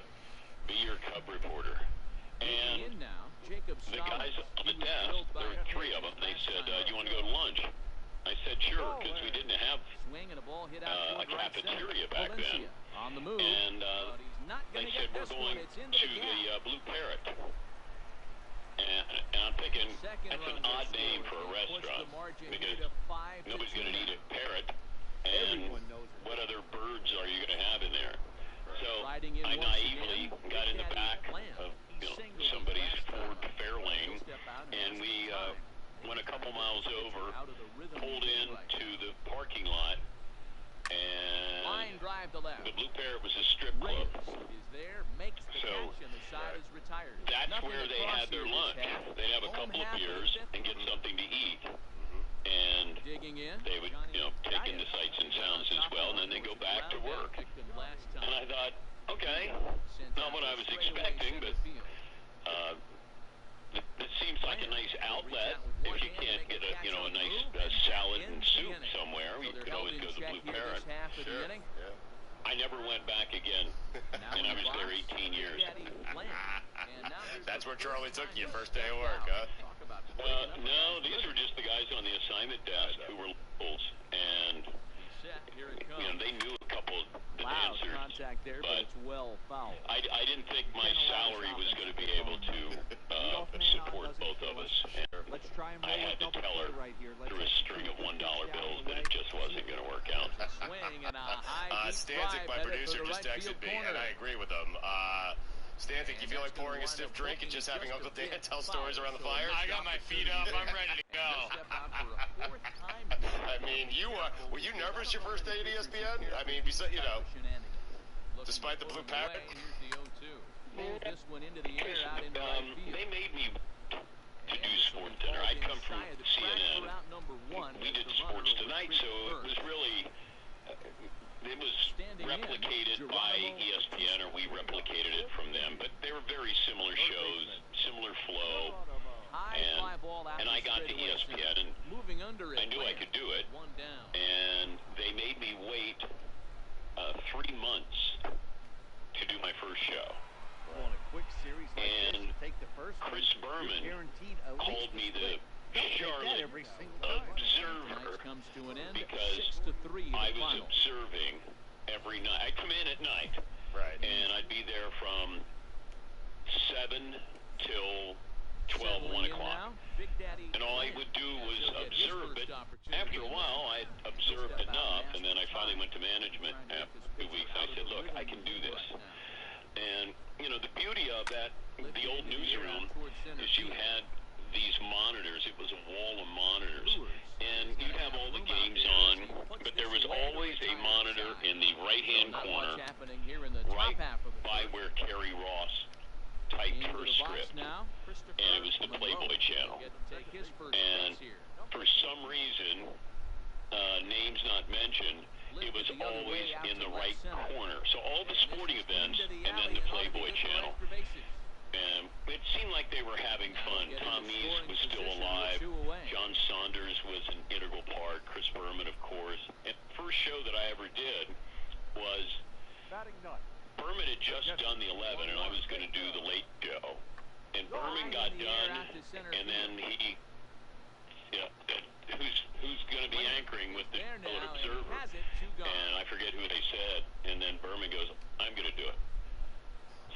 be your Cub reporter. And the guys on the desk, there were three of them, they said, you want to go to lunch? I said, sure, because we didn't have a cafeteria back then. And they said, we're going to the Blue Parrot. And I'm thinking, that's an odd name for a restaurant, because nobody's going to eat a parrot, and what other birds are you going to have in there? So I naively got in the back of somebody's Ford Fairlane, and we went a couple miles over, pulled into the parking lot, and the Blue Parrot was a strip club. So that's where they had their lunch. They'd have a couple of beers and get something to eat. And they would, take in the sights and sounds as well, and then they go back to work. And I thought, okay, not what I was expecting, but it seems like a nice outlet. If you can't get a nice salad and soup somewhere, you could always go to the Blue Parrot. Sure. Yeah. I never went back again, and I was there 18 years. That's where Charlie took you, first day of work, huh? No, these were just the guys on the assignment desk who were locals, and they knew a couple of the dancers, but I didn't think my salary was going to be able to support both of us. And I had to tell her through a string of $1 bills that it just wasn't going to work out. Stanzik, my producer, just texted me, and I agree with him. Stanzik, you feel like pouring a stiff drink and just having Uncle Dan tell stories around the fire? I got my feet up. I'm ready to go. I mean, were you nervous your first day at ESPN? I mean, despite the Blue Parrot? They made me to do Sports Center. I'd come from CNN. We did Sports Tonight, so it was really... It was replicated by ESPN, or we replicated it from them, but they were very similar shows, similar flow, and I got to ESPN, and I knew I could do it, and they made me wait 3 months to do my first show. And Chris Berman called me the Charlotte Observer because I was observing every night. I'd come in at night, right, and I'd be there from 7 till 12, 1 o'clock. And all I would do was observe it. After a while, I observed enough, and then I finally went to management after 2 weeks. I said, look, I can do this. And, you know, the beauty of that, the old newsroom, is you had these monitors. It was a wall of monitors. And you'd have all the games on, but there was always a monitor in the right-hand corner, right by where Carrie Ross typed her script. And it was the Playboy channel. And for some reason, names not mentioned, it was always in the right corner. So all the sporting events, and then the Playboy channel. And it seemed like they were having fun. Tom Meese was still alive. John Saunders was an integral part. Chris Berman, of course. And the first show that I ever did was Berman had just done the 11, and I was going to do the late show. And Berman got done, and then he, who's going to be anchoring with the Observer? And I forget who they said. And then Berman goes, I'm going to do it.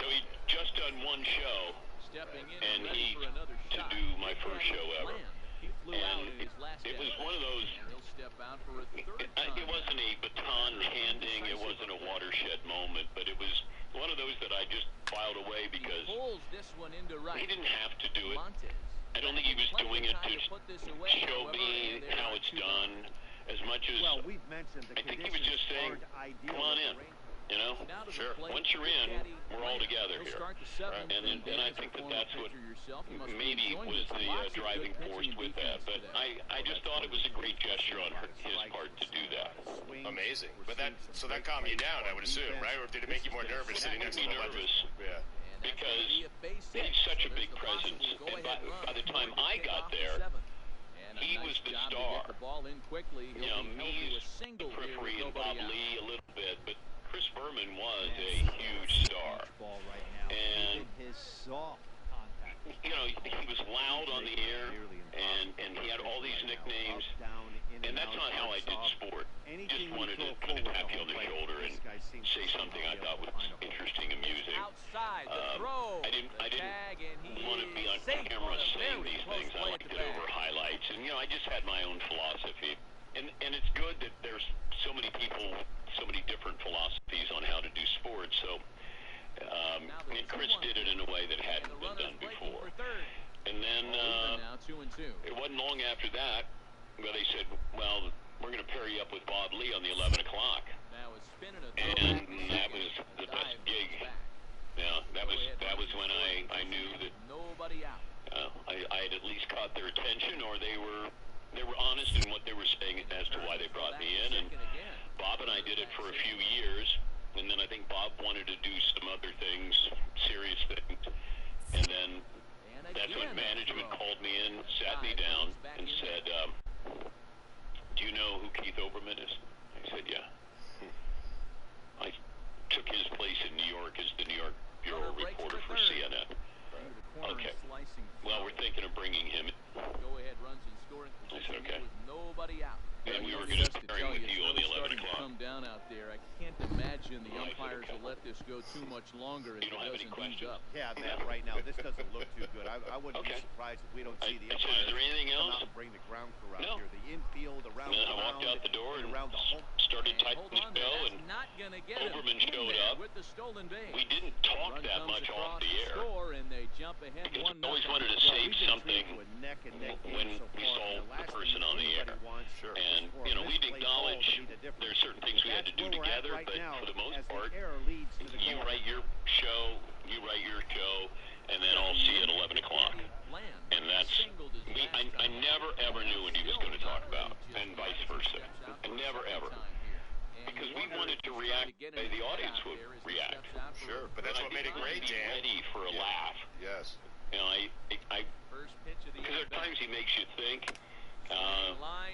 So he'd just done one show, and he to do my first show ever. And it was one of those, it wasn't a baton handing, it wasn't a watershed moment, but it was one of those that I just filed away because he didn't have to do it. I don't think he was doing it to show me how it's done as much as I think he was just saying, come on in. You know, sure. Once you're in, we're all together here. Right. And I think that that's what maybe was the driving force with that. But I just thought it was a great gesture on his part to do that. Amazing. But that calmed you down, I would assume, right? Or did it make you more nervous sitting next to the legend? Yeah. Because he's such a big presence. And by the time I got there, he was the star. You know, Meese, the periphery, and Bob Lee a little bit, but Chris Berman was a huge star, and you know, he was loud on the air, and he had all these nicknames, and that's not how I did sport. Just wanted to tap you on the shoulder and say something I thought was interesting, amusing. I didn't want to be on camera saying these things. I liked it over highlights, and you know, I just had my own philosophy, and it's good that there's so many people, so many different philosophies on how to do sports. So, and Chris did it in a way that hadn't been done before. And then it wasn't long after that where they said, well, we're going to pair you up with Bob Lee on the 11 o'clock. And that was the best gig. Yeah, that was when I knew that I had at least caught their attention, or they were honest in what they were saying as to why they brought me in. And Bob and I did it for a few years, and then I think Bob wanted to do some other things, serious things, and then that's when management called me in, sat me down, and said, do you know who Keith Olbermann is? I said, yeah. I took his place in New York as the New York Bureau reporter for CNN. Okay. Well, we're thinking of bringing him in. I said, okay. And we were going to pair him with you on the 11 o'clock. Come down out there. I can't imagine the umpires will let this go too much longer if it doesn't ease up. Yeah, Matt, right now, this doesn't look too good. I wouldn't be surprised if we don't see the umpires is there anything else? come out and bring the ground crew out here. The infield, around the I walked out the door and around the home. started typing the show, and Olbermann showed up. We didn't talk that much off the air because we always wanted to save something when we saw the person on the air. Sure. And, you know, we'd acknowledge there's certain things we had to do together, but for the most part, you write your show, and then I'll see you at 11 o'clock. And that's, I never ever knew what he was going to talk about, and vice versa. I never ever. Because we wanted to react the way the audience would react. Sure, but that's what made it great, Dan. Ready for a laugh. Yes. You know, because there are times he makes you think.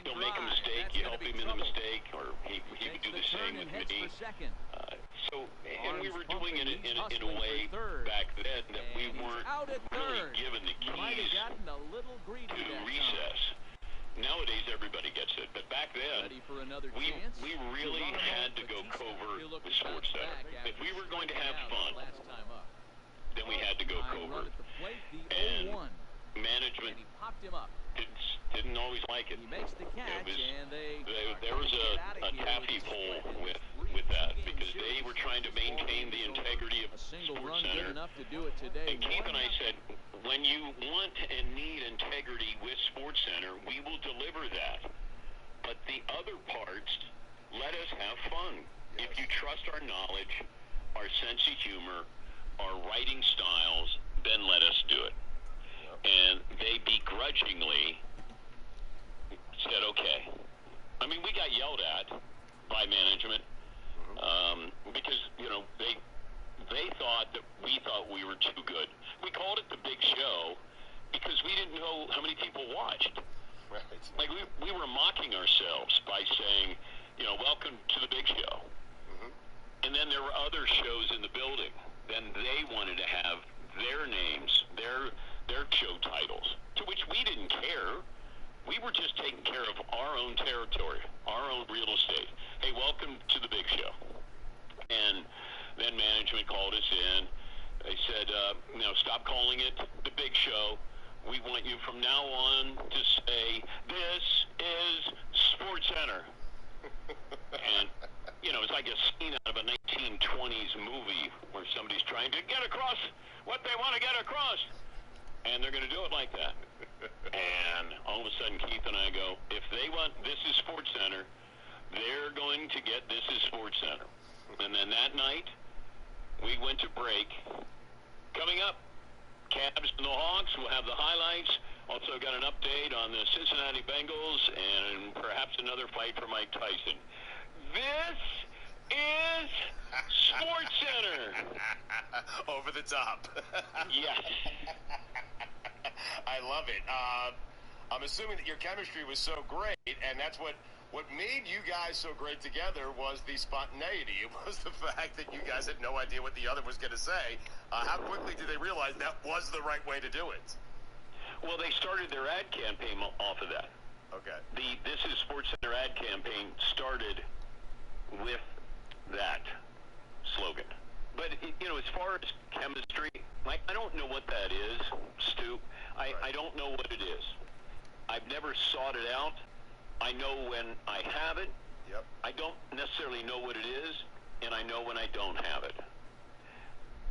Don't make a mistake, you help him in the mistake, or he would do the same with me. And we were doing it in a way back then that we weren't really given the keys to recess. Nowadays, everybody gets it, but back then, we really had to go covert with Sports Center. If we were going to have fun, then we had to go covert. And picked him up. Didn't always like it. He makes the catch, and there was a taffy pull with that because they were trying to maintain the integrity of a single run SportsCenter. good enough to do it today. And Keith and I said, when you want and need integrity with SportsCenter, we will deliver that. But the other parts, let us have fun. Yes. If you trust our knowledge, our sense of humor, our writing styles, then let us do it. Yep. And they begrudgingly said, okay. I mean, we got yelled at by management because, they thought that we thought we were too good. We called it the Big Show because we didn't know how many people watched. Right. Like, we were mocking ourselves by saying, welcome to the Big Show. Mm-hmm. And then there were other shows in the building. Then they wanted to have their names, their show titles, to which we didn't care. We were just taking care of our own territory, our own real estate. Hey, welcome to the Big Show. And then management called us in. They said, stop calling it the Big Show. We want you from now on to say, this is SportsCenter. And, it's like a scene out of a 1920s movie where somebody's trying to get across what they want to get across. And they're going to do it like that. And all of a sudden, Keith and I go, if they want This is SportsCenter, they're going to get This is SportsCenter. And then that night, we went to break. Coming up, Cavs and the Hawks. We'll have the highlights. Also got an update on the Cincinnati Bengals and perhaps another fight for Mike Tyson. This is SportsCenter. Over the top. Yes. I love it. I'm assuming that your chemistry was so great, and that's what made you guys so great together was the spontaneity. It was the fact that you guys had no idea what the other was going to say. How quickly did they realize that was the right way to do it? Well, they started their ad campaign off of that. Okay. The This is SportsCenter ad campaign started with that slogan. But, as far as chemistry, I don't know what that is, Stu. I don't know what it is. I've never sought it out. I know when I have it. Yep. I don't necessarily know what it is, and I know when I don't have it.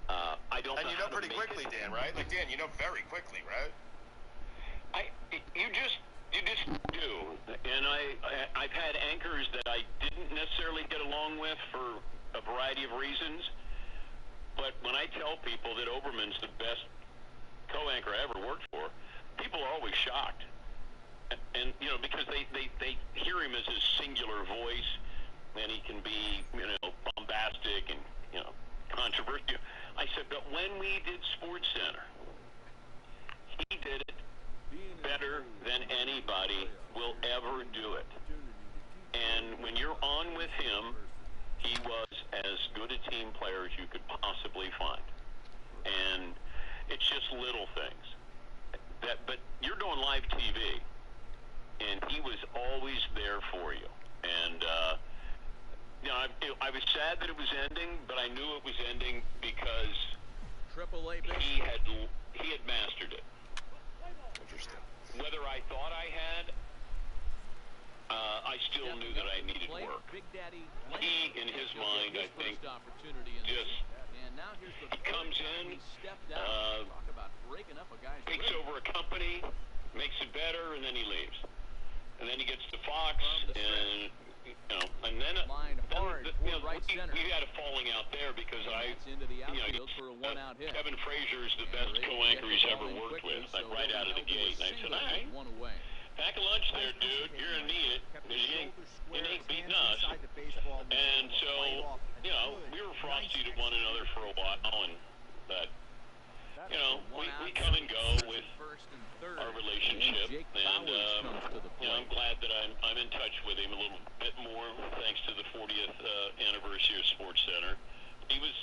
I don't. And you know pretty quickly, Dan, right? Like, Dan, you know very quickly, right? You just do. And I've had anchors that I didn't necessarily get along with for a variety of reasons. But when I tell people that Oberman's the best co-anchor I ever worked for, people are always shocked. And because they hear him as his singular voice, and he can be, bombastic and, controversial. I said, but when we did SportsCenter, he did it better than anybody will ever do it. And when you're on with him, he was as good a team player as you could possibly find. And it's just little things. But you're doing live TV, and he was always there for you. And, I was sad that it was ending, but I knew it was ending because he had mastered it. Interesting. Whether I thought I had, I still knew that I needed work. He, in his mind, I think, just he comes in, takes over a company, makes it better, and then he leaves. And then he gets to Fox, and and then we had a falling out there because Kevin Frazier is the best co-anchor he's ever worked with, right out of the gate. And I said, all right, pack a lunch there, dude. You're going to need it because you ain't beating us. And so, we were frosty to one another for a while, but we come and go with our relationship, and I'm glad that I'm in touch with him a little bit more thanks to the 40th anniversary of SportsCenter. He was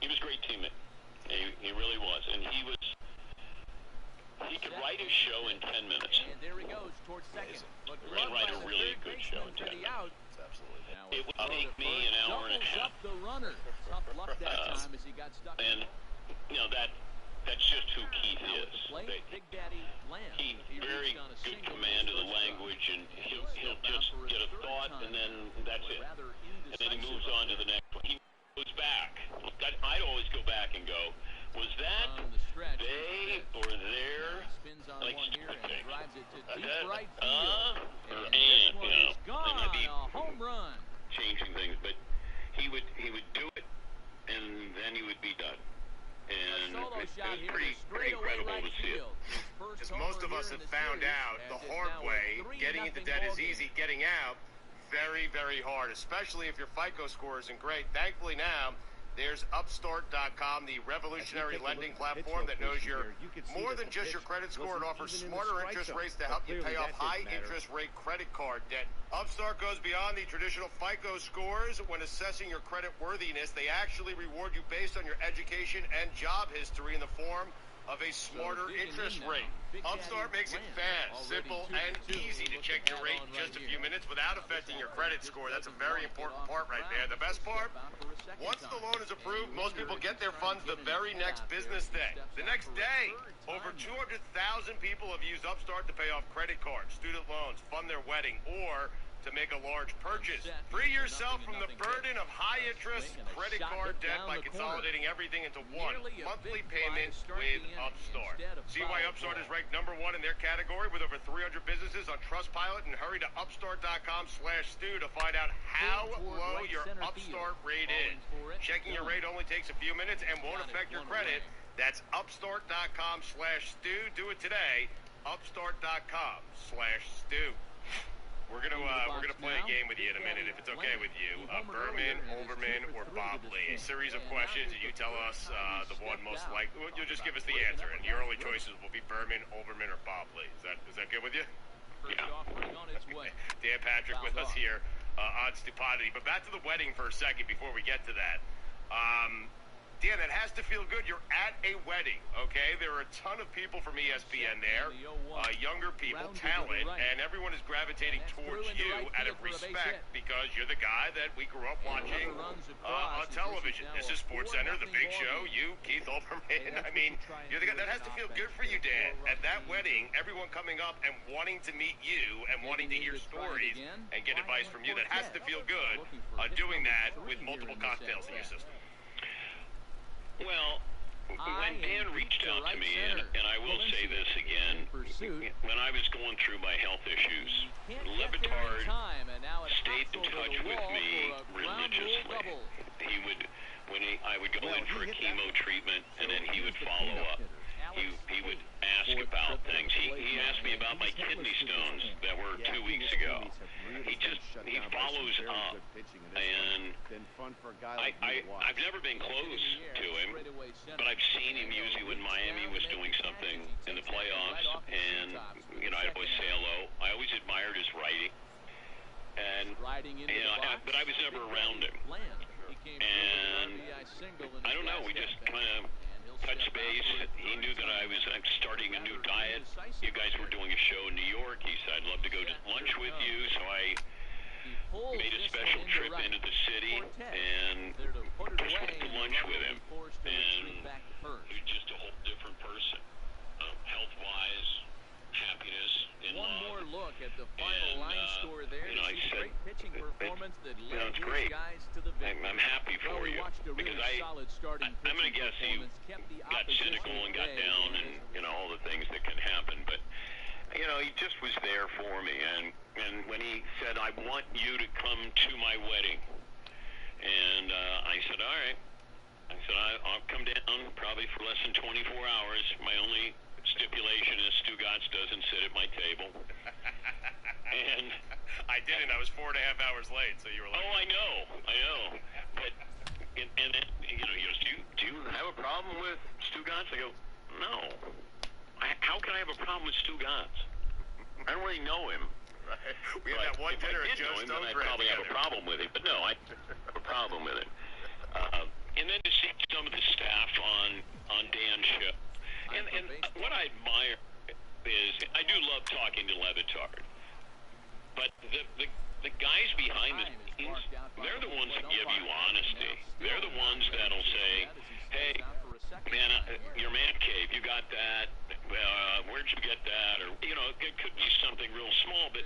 a great teammate. He really was, and he could write his show in 10 minutes. And there he goes towards second. He can write a really good show in 10 minutes. Absolutely. It would take me an hour and a half. The runner. Tough luck that time as he got stuck. And that's just who Keith is. He very good command of the language, and he'll just get a thought, and then that's it. And then he moves on to the next one. He goes back. I'd always go back and go, was that they or their? Like, okay. Or and, you know, they might be changing things, but he would do it, and then he would be done. And it was pretty incredible to see it. As most of us have found out the hard way, getting into debt is easy. Getting out, very, very hard, especially if your FICO score isn't great. Thankfully now, there's Upstart.com, the revolutionary lending platform that knows you're more than just your credit score. It offers smarter interest rates to help you pay off high-interest rate credit card debt. Upstart goes beyond the traditional FICO scores. When assessing your credit worthiness, they actually reward you based on your education and job history in the form of a smarter interest rate. Upstart makes it fast, simple, and easy to check your rate in just a few minutes without affecting your credit score. That's a very important part right there. The best part? Once the loan is approved, most people get their funds the very next business day. The next day, over 200,000 people have used Upstart to pay off credit cards, student loans, fund their wedding, or to make a large purchase. Free yourself from the burden of high-interest credit card debt by consolidating everything into one monthly payment with Upstart. See why Upstart is ranked #1 in their category with over 300 businesses on Trustpilot, and hurry to upstart.com/Stu to find out how low your Upstart rate is. Checking your rate only takes a few minutes and won't affect your credit. That's upstart.com/Stu. Do it today. Upstart.com/Stu. We're gonna play a game with you in a minute, if it's okay with you. Berman, Overman, or Bob Lee. A series of questions, and you tell us the one most likely. You'll just give us the answer, and your only choices will be Berman, Overman, or Bob Lee. Is that good with you? Yeah. Dan Patrick with us here on Stupidity. But back to the wedding for a second before we get to that. Dan, that has to feel good. You're at a wedding, okay? There are a ton of people from ESPN there, younger people, talent, and everyone is gravitating towards you out of respect because you're the guy that we grew up watching on television. This is SportsCenter, The Big Show, you, Keith Olbermann. I mean, you're the guy. That has to feel good for you, Dan. At that wedding, everyone coming up and wanting to meet you and wanting to hear stories and get advice from you. That has to feel good doing that with multiple cocktails in your system. Well, when Dan reached out to me, and I will say this again, when I was going through my health issues, Le Batard stayed in touch with me religiously. I would go in for a chemo treatment, and then he would follow up. He would ask about things. He asked me about my kidney stones that were 2 weeks ago. He follows up, and I've never been close to him, but I've seen him usually when Miami was doing something in the playoffs, and I'd always say hello. I always admired his writing, and but I was never around him, and I don't know. We just kind of touch base. He knew that I was starting a new diet. You guys were doing a show in New York. He said, I'd love to go to lunch with you. So I made a special trip into the city and went to lunch with him. And he was just a whole different person. Health-wise, happiness, in love. One more look at the final line score there. I said, great pitching performance that led it's great. guys to the victory. I'm happy for you because I'm going to guess he got cynical and got down and all the things that can happen. But he just was there for me. And when he said, I want you to come to my wedding, and I said, all right. I said, I'll come down probably for less than 24 hours. My only stipulation is Stu Gatz doesn't sit at my table. And I didn't. I was 4.5 hours late, so you were like, oh, I know. But and then he goes, do you have a problem with Stu Gatz? I go, no. How can I have a problem with Stu Gatz? I don't really know him. Right. We had that one dinner at Joe Stone's. I'd probably have a problem with him. But no, I have a problem with it. And then to see some of the staff on Dan's show. And what I admire is, I do love talking to Le Batard, but the guys behind the scenes, they're the ones that give you honesty. They're the ones that'll say, hey, man, your man cave, you got that. where'd you get that? Or, you know, it could be something real small, but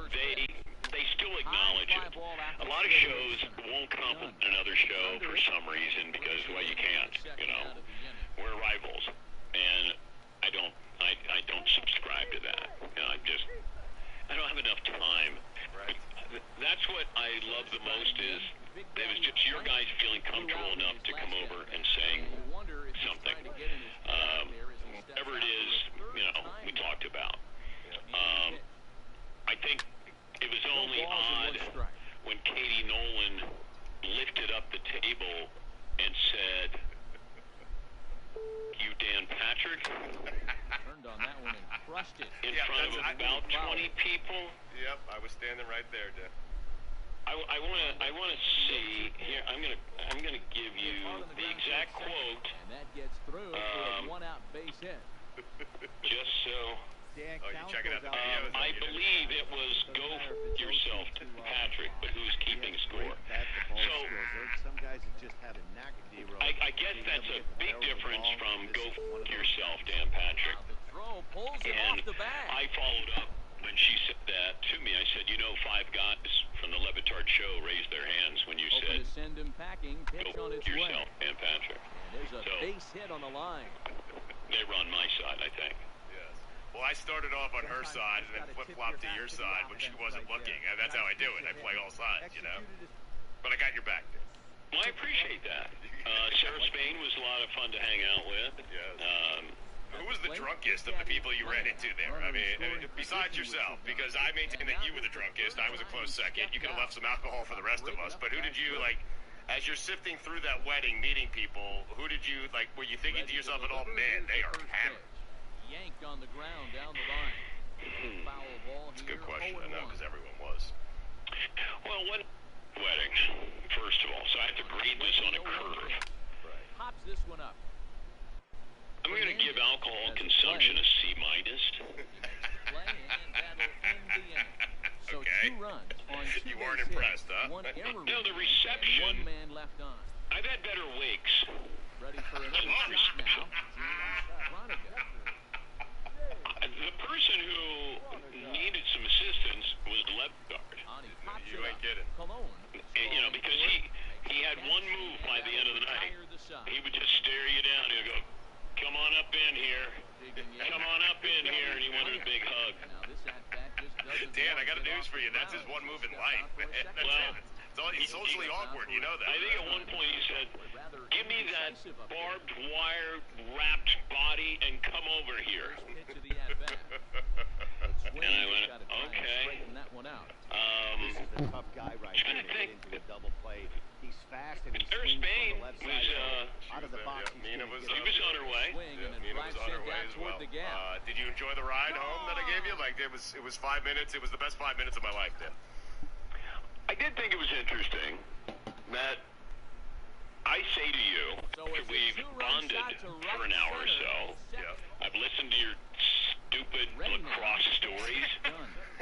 they still acknowledge it. A lot of shows won't compliment another show for some reason because, well, you can't, you know. We're rivals, and I don't subscribe to that. You know, I don't have enough time. Right. That's what I love the most is it was just your guys feeling comfortable enough to come over and saying something. Whatever it is, you know, we talked about. I think it was only odd when Katie Nolan lifted up the table and said, "You Dan Patrick." Turned on that one and crushed it. In front of about 20 people. Yep, I was standing right there, Dan. I wanna see here. I'm gonna give you the exact quote. And that gets through for a one-out base hit. Just so. Oh, you checking out the videos? I believe it was go yourself to Patrick, but who's keeping score? So some guys that just have a knack of zero. I guess that's a big difference from go yourself, Dan Patrick. The throw pulls it And off the bag. I followed up when she said that to me. I said, you know, 5 guys from the Levitard show raised their hands when you Open said to send him packing. Pitch go on its way. yourself, Dan Patrick. And there's a base hit on the line. They were on my side, I think. Yes. Well, I started off on her side and then flip-flopped to your side when she wasn't looking. And that's how I do it. I play all sides, you know. But I got your back, Dan. Well, I appreciate that. Sarah Spain was a lot of fun to hang out with. Yes. Who was the drunkest of the people you ran into there? I mean, besides yourself, because I maintain that you were the drunkest. I was a close second. You could have left some alcohol for the rest of us. But who did you, like, as you're sifting through that wedding, meeting people, who did you, like, were you thinking to yourself at all, man, they are hammered? Yanked on the ground down the line. Foul ball That's a good here, question. I 0-1. know, because everyone was. Well, what wedding, first of all, so I have to grade this on a curve. Right. Pops this one up. I'm going to give alcohol consumption a C-. So Okay. 2 runs on 2 You weren't base impressed, hits, huh? 1 error No, the rate, reception. and 1 man left on. I've had better wakes. Ready for another shot now. Veronica. The person who needed some assistance was Levitard. Ani pops You it ain't up. kidding. Cologne. And, you know, because he had one move by the end of the night. He would just stare you down. He'd go, "Come on up in here. Come on up in here," and he wanted a big hug. Dan, I got a news for you. That's his one move in life. Well, he's socially awkward. You know that. I think at one point he said, "Give me that barbed wire wrapped body and come over here." And I went, okay. This is a tough guy right Trying here to to think. get into a double play. He's fast and he Sarah swings Spain from the left was, side. Out of the box, yeah, Nina was, She was on her way. Nina was on her way as well. Did you enjoy the ride home that I gave you? Like it was 5 minutes. It was the best 5 minutes of my life, Dan. I did think it was interesting that I say to you, after we've bonded for an hour or so, I've listened to your stupid lacrosse stories.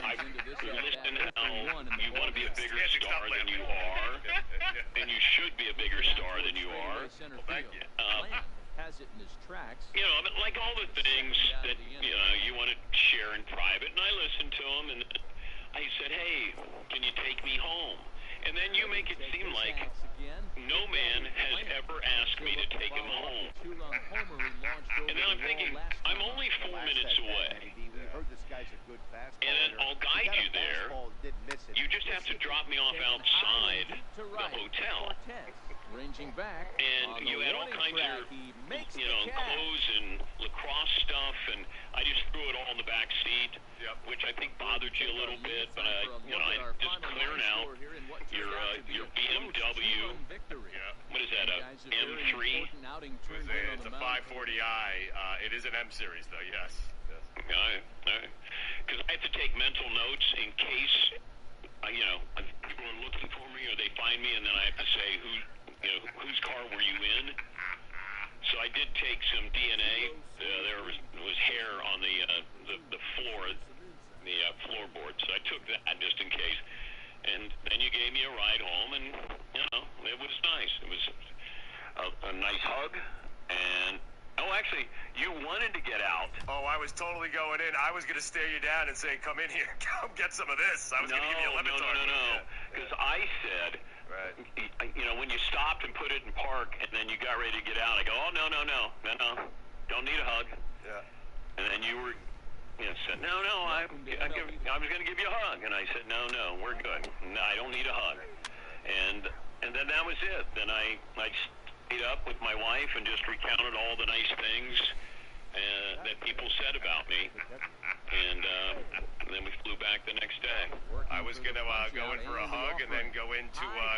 I've listened how you want to be a bigger star than you are, and you should be a bigger star than you are. Well, thank you. Has it in his tracks. You know, but like all the things that you want to share in private, and I listened to them, and I said, "Hey, can you take me home?" And then you make it seem like no man has ever asked me to take him home. And then I'm thinking, I'm only 4 minutes away. And then I'll guide you there. You just have to drop me off outside the hotel. And you had all kinds of, clothes and lacrosse stuff, and I just threw it all in the back seat, which I think bothered you a little bit, but I just clear now. Your BMW, what is that, a M3? It's a 540i. It is an M series, though. Yes. All right. Because I have to take mental notes in case, people are looking for me or they find me, and then I have to say whose car were you in? So I did take some DNA. There was hair on the floor, the floorboard. So I took that just in case. And then you gave me a ride home, and it was nice. It was a nice hug. And actually, You wanted to get out. Oh, I was totally going in. I was going to stare you down and say, come in here. Come get some of this. I was going to give you a lemon tart. No. Because I said, when you stopped and put it in park and then you got ready to get out, I go, oh, no. Don't need a hug. Yeah. And then you were, said, no, I was going to give you a hug. And I said, no, we're good. No, I don't need a hug. And then that was it. Then I stayed up with my wife and just recounted all the nice things that people said about me, and then we flew back the next day. I was going to go in for a hug and then go in for a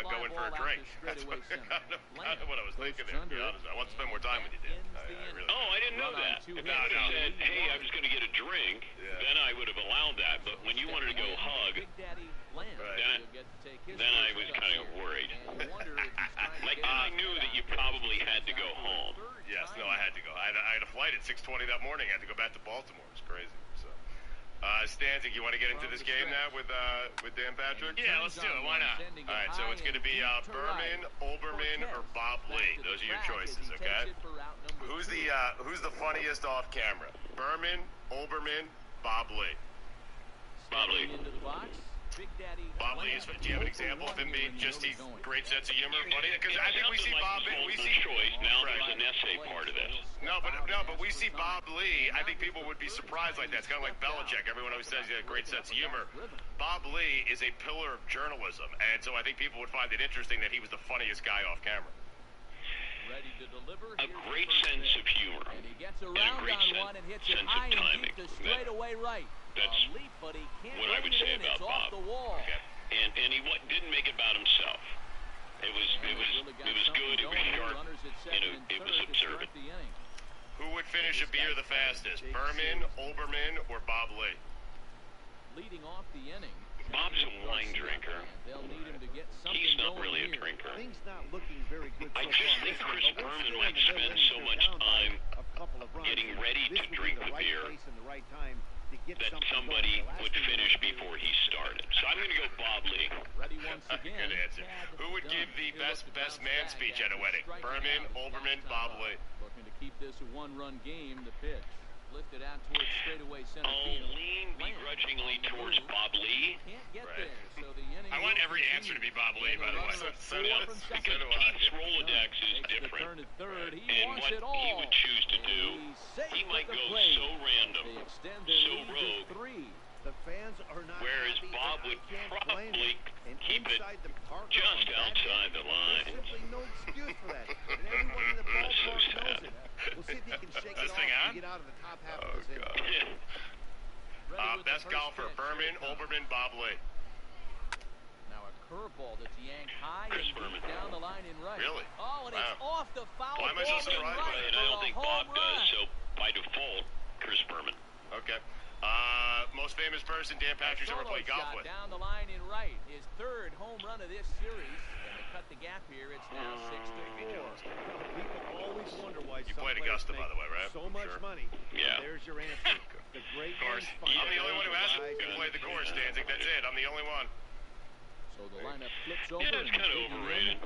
drink. That's kind of what I was thinking there, to be honest. I want to spend more time with you, Dan. I didn't know that. If I would have said, hey, I was going to get a drink, then I would have allowed that. But when you wanted to go hug, then I was kind of worried. I knew that you probably had to go home. Yes, no, I had to go. I had a flight at 6:20 that morning. I had to go back to Baltimore. It's crazy. So, Stanzik, you want to get into this game now with Dan Patrick? Yeah, let's do it. Why not? All right, so it's going to be Berman, Olbermann, or Bob Lee. Those are your choices, okay? Who's the funniest off camera? Berman, Olbermann, Bob Lee. Bob Lee. Bob Lee, do you have an example of him being just great sense of humor, funny? Because I think we see Bob. We see choice now. There's an essay part of this. No, but we see Bob Lee. I think people would be surprised like that. It's kind of like Belichick. Everyone always says he has a great sense of humor. Bob Lee is a pillar of journalism, and so I think people would find it interesting that he was the funniest guy off camera. A great sense of humor and a great sense of timing. That's what I would say about Bob. Okay. And he didn't make it about himself. It was good. It was sharp. It was observant. Who would finish a beer the fastest, Berman, Olbermann, or Bob Lee? Leading off the inning. Bob's a wine drinker. He's not really a drinker. I just think Chris Berman might spend so much time getting ready to drink the beer that somebody would finish before he started. So I'm going to go Bob Lee. Good answer. Who would give the best man speech at a wedding? Berman, Olbermann, Bob Lee. Looking to keep this a one-run game. The pitch lifted out towards straightaway center field. I'll lean begrudgingly towards Bob Lee. Can't get there, so the inning I want every answer to be Bob Lee, by the way. Because Keith's Rolodex is different. And what he would choose to do, he might go so random, so rogue. The fans are not whereas Bob would probably keep it just outside the line. There's simply no excuse for that. And everyone in the ballpark knows it. We'll see if he can shake it off and get out of the top half of this inning. Best golfer, Berman, Olbermann, Bob Lee. Now a curveball that's yanked high and deep down the line in right. Really? Oh, and it's off the foul. Why am I so surprised? Right, and I don't think Bob does, so by default, Chris Berman. Okay. Most famous person Dan Patrick's ever played golf with. Down the line in right. His third home run of this series. And to cut the gap here, it's now 6-4. People always wonder why you played Augusta, by the way, right? So much money. Yeah. There's your answer. The great of course. I'm the only one who hasn't played the course, Danzig. That's it. I'm the only one. So the lineup flips over. Yeah, that's kind of overrated.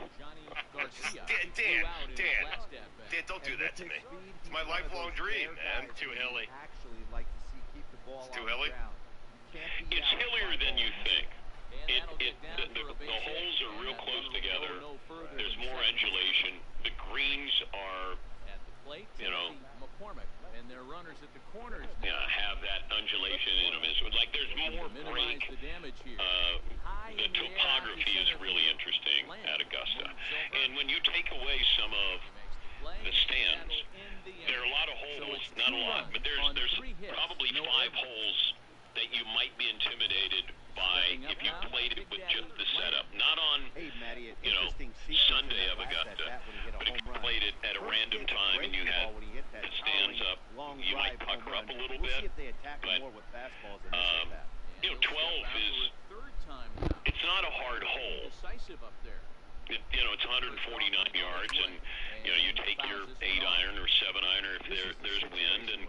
Dan, don't do that to me. It's my lifelong dream, man. Too hilly. Actually like to see keep the ball it's too hilly? It's hillier than you think. The holes are real close together. There's more undulation. The greens are, McCormick and their runners at the corners have that undulation in them. There's more break. The topography is really interesting at Augusta. And when you take away some of the stands, there are a lot of holes, not a lot, but there's probably 5 holes that you might be intimidated by if you played it with just the setup. Not on, Sunday of Augusta, but if you played it at a random time and you had the stands up, you might pucker up a little bit. But, 12 is, it's not a hard hole. It's 149 yards, and, you take your 8-iron or 7-iron if there's wind, and,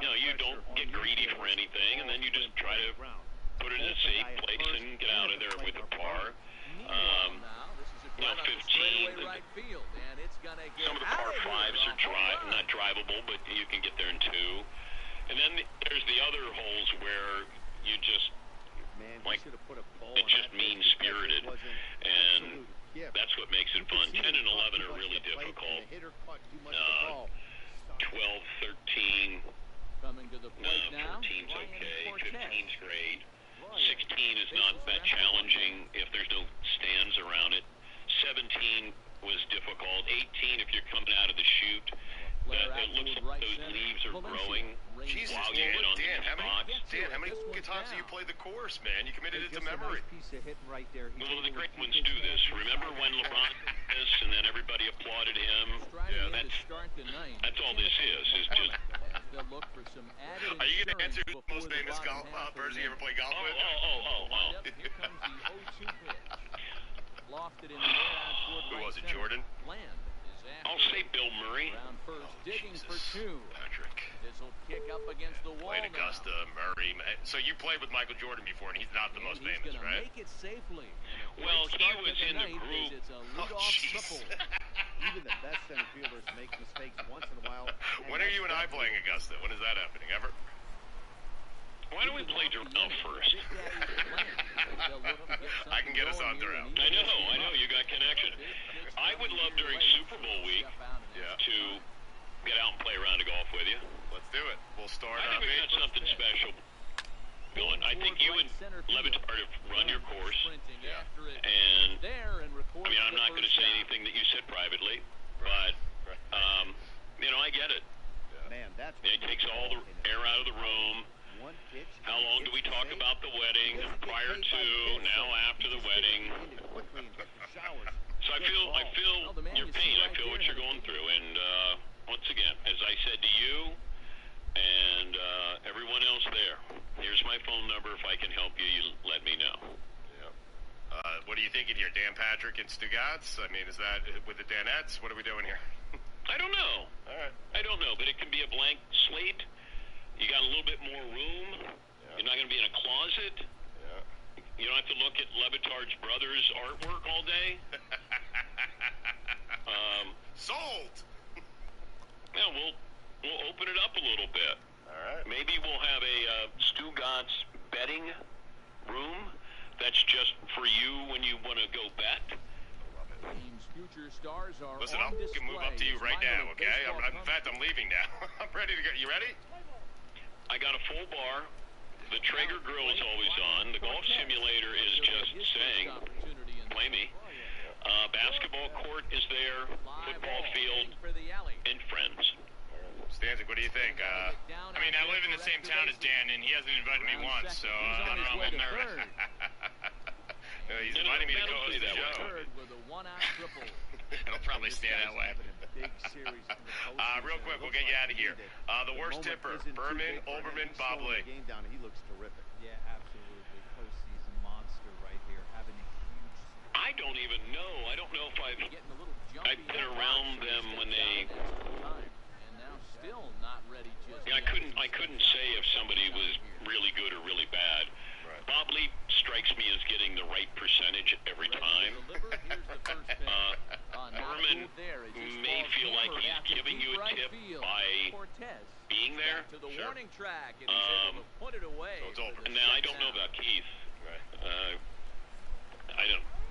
you don't get greedy for anything, and then you just try to put it in a safe place and get out of there with a par. 15. some of the par 5s are not drivable, but you can get there in 2. And then there's the other holes where you just, it's just mean-spirited, and that's what makes it fun. 10 and 11 are really difficult. 12, 13, Coming to the plate now, 14's okay, 15's great. 16 is not that challenging if there's no stands around it. 17 was difficult. 18, if you're coming out of the chute, it looks like those leaves are growing. Jesus, while you get on Dan, how many times have you played the course, man? You committed it to memory. Well, the great ones do this. Remember when LeBron did this, and then everybody applauded him? Yeah, that's all this is just... Are you going to answer who's the most famous golf person you ever played golf with? Who was it, Jordan? I'll say Bill Murray. Patrick. Played Augusta, Murray. So you played with Michael Jordan before, and he's not the most famous, right? Well, he was in the group. Oh, jeez. Even the best center fielders make mistakes once in a while. When are you and I playing Augusta? When is that happening? Ever? Why don't we play Durrell first? I can get us on Durrell. I know, you got connection. I would love during Super Bowl week to get out and play a round of golf with you. Let's do it. We'll start. I think we've got something special going. I think you and Levitard have run your course. And, I mean, I'm not going to say anything that you said privately, but, I get it. It takes all the air out of the room. How long do we talk about the wedding? Prior to, now after the wedding. So I feel your pain. I feel what you're going through. And once again, as I said to you and everyone else there, here's my phone number. If I can help you, you let me know. What are you thinking here, Dan Patrick and Stugatz? I mean, is that with the Danettes? What are we doing here? I don't know. All right. I don't know, but it can be a blank slate. You got a little bit more room. You're not going to be in a closet. You don't have to look at Levitard's brother's artwork all day. Sold! Yeah, we'll open it up a little bit. All right. Maybe we'll have a Stugatz betting room that's just for you when you want to go bet. Listen, I'll move up to you right now, okay? In fact, I'm leaving now. I'm ready to go. You ready? I got a full bar. The Traeger grill is always on. The golf simulator is just saying, play me. Basketball court is there. Football field. And friends. Stanzik, what do you think? I mean, I live in the same town as Dan, and he hasn't invited me once, so I don't know, I'm a little nervous. He's inviting me to go host the show. It'll probably stay that way. Real quick, we'll get you out of here. The worst tipper, Berman, Olbermann, Bob Lee. He looks terrific. Yeah, absolutely. Postseason monster right here. Having a huge... I don't even know. I don't know if I've been around them when they... Yeah, I couldn't say if somebody was really good or really bad. Right. Bob Lee strikes me as getting the right percentage every time. Berman may feel like he's giving you a tip by being there. Sure. Now, I don't know about Keith. Right.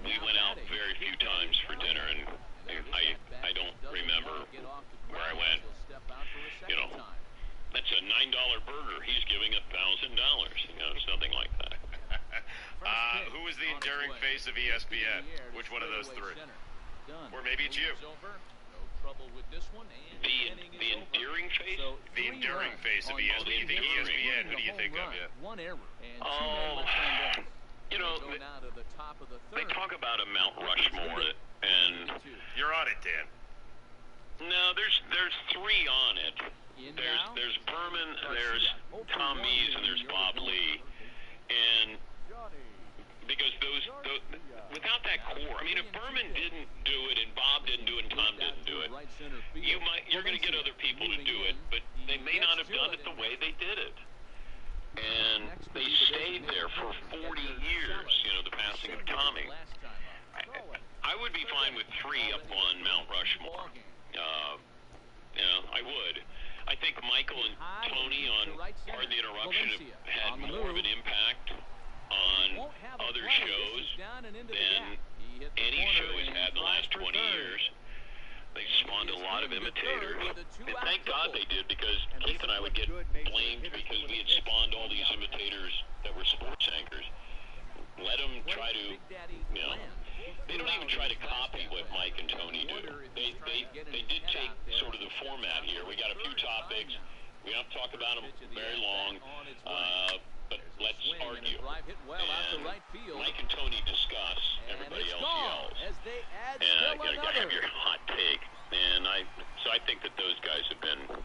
We went out very few times for dinner, and I don't remember where I went. That's a $9 burger. He's giving $1,000. It's nothing like that. Who is the enduring face of ESPN? Which one of those three? Or maybe it's you. The endearing face? The enduring face of ESPN. You think ESPN? Who do you think of? They talk about a Mount Rushmore, and you're on it, Dan. No, there's three on it. There's Berman, there's Tom Mees, and there's Bob Lee. And because without that core, I mean, if Berman didn't do it and Bob didn't do it and Tom didn't do it, you're going to get other people to do it, but they may not have done it the way they did it. And they stayed there for 40 years, the passing of Tommy. I I would be fine with 3 up on Mount Rushmore. I would. I think Michael and Tony on Pardon the Interruption have had more of an impact on other shows than any show has had in the last 20 years. They spawned a lot of imitators. And thank God they did, because Keith and I would get blamed because we had spawned all these imitators that were sports anchors. Let them try to, they don't even try to copy what Mike and Tony do. They did take sort of the format here. We got a few topics. We don't have to talk about them very long, but let's argue. And Mike and Tony discuss. Everybody else yells. And you gotta have your hot take. And so I think that those guys have been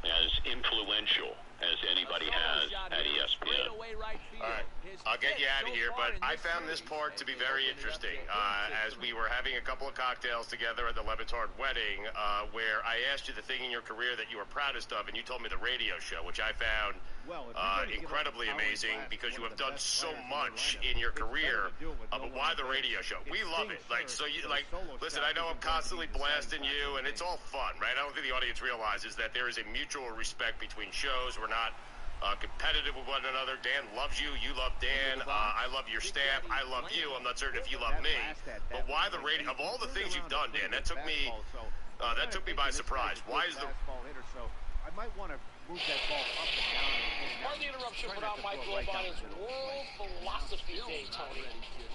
as influential as anybody has at ESPN. All right, I'll get you out of here, but I found this part to be very interesting. As we were having a couple of cocktails together at the Levitard wedding, where I asked you the thing in your career that you were proudest of, and you told me the radio show, which I found incredibly amazing, because you have done so much in your career. But why the radio show? We love it. Listen, I know I'm constantly blasting you, and it's all fun, right? I don't think the audience realizes that there is a mutual respect between shows. We're not competitive with one another. Dan loves you. You love Dan. I love your staff. I love you. I'm not certain if you love me. But why the radio? Of all the things you've done, Dan, that took me by surprise. Why is the... I might want to move that ball up and down. Pardon the interruption, but I'm Mike Robot. It's World Philosophy Day, Tony.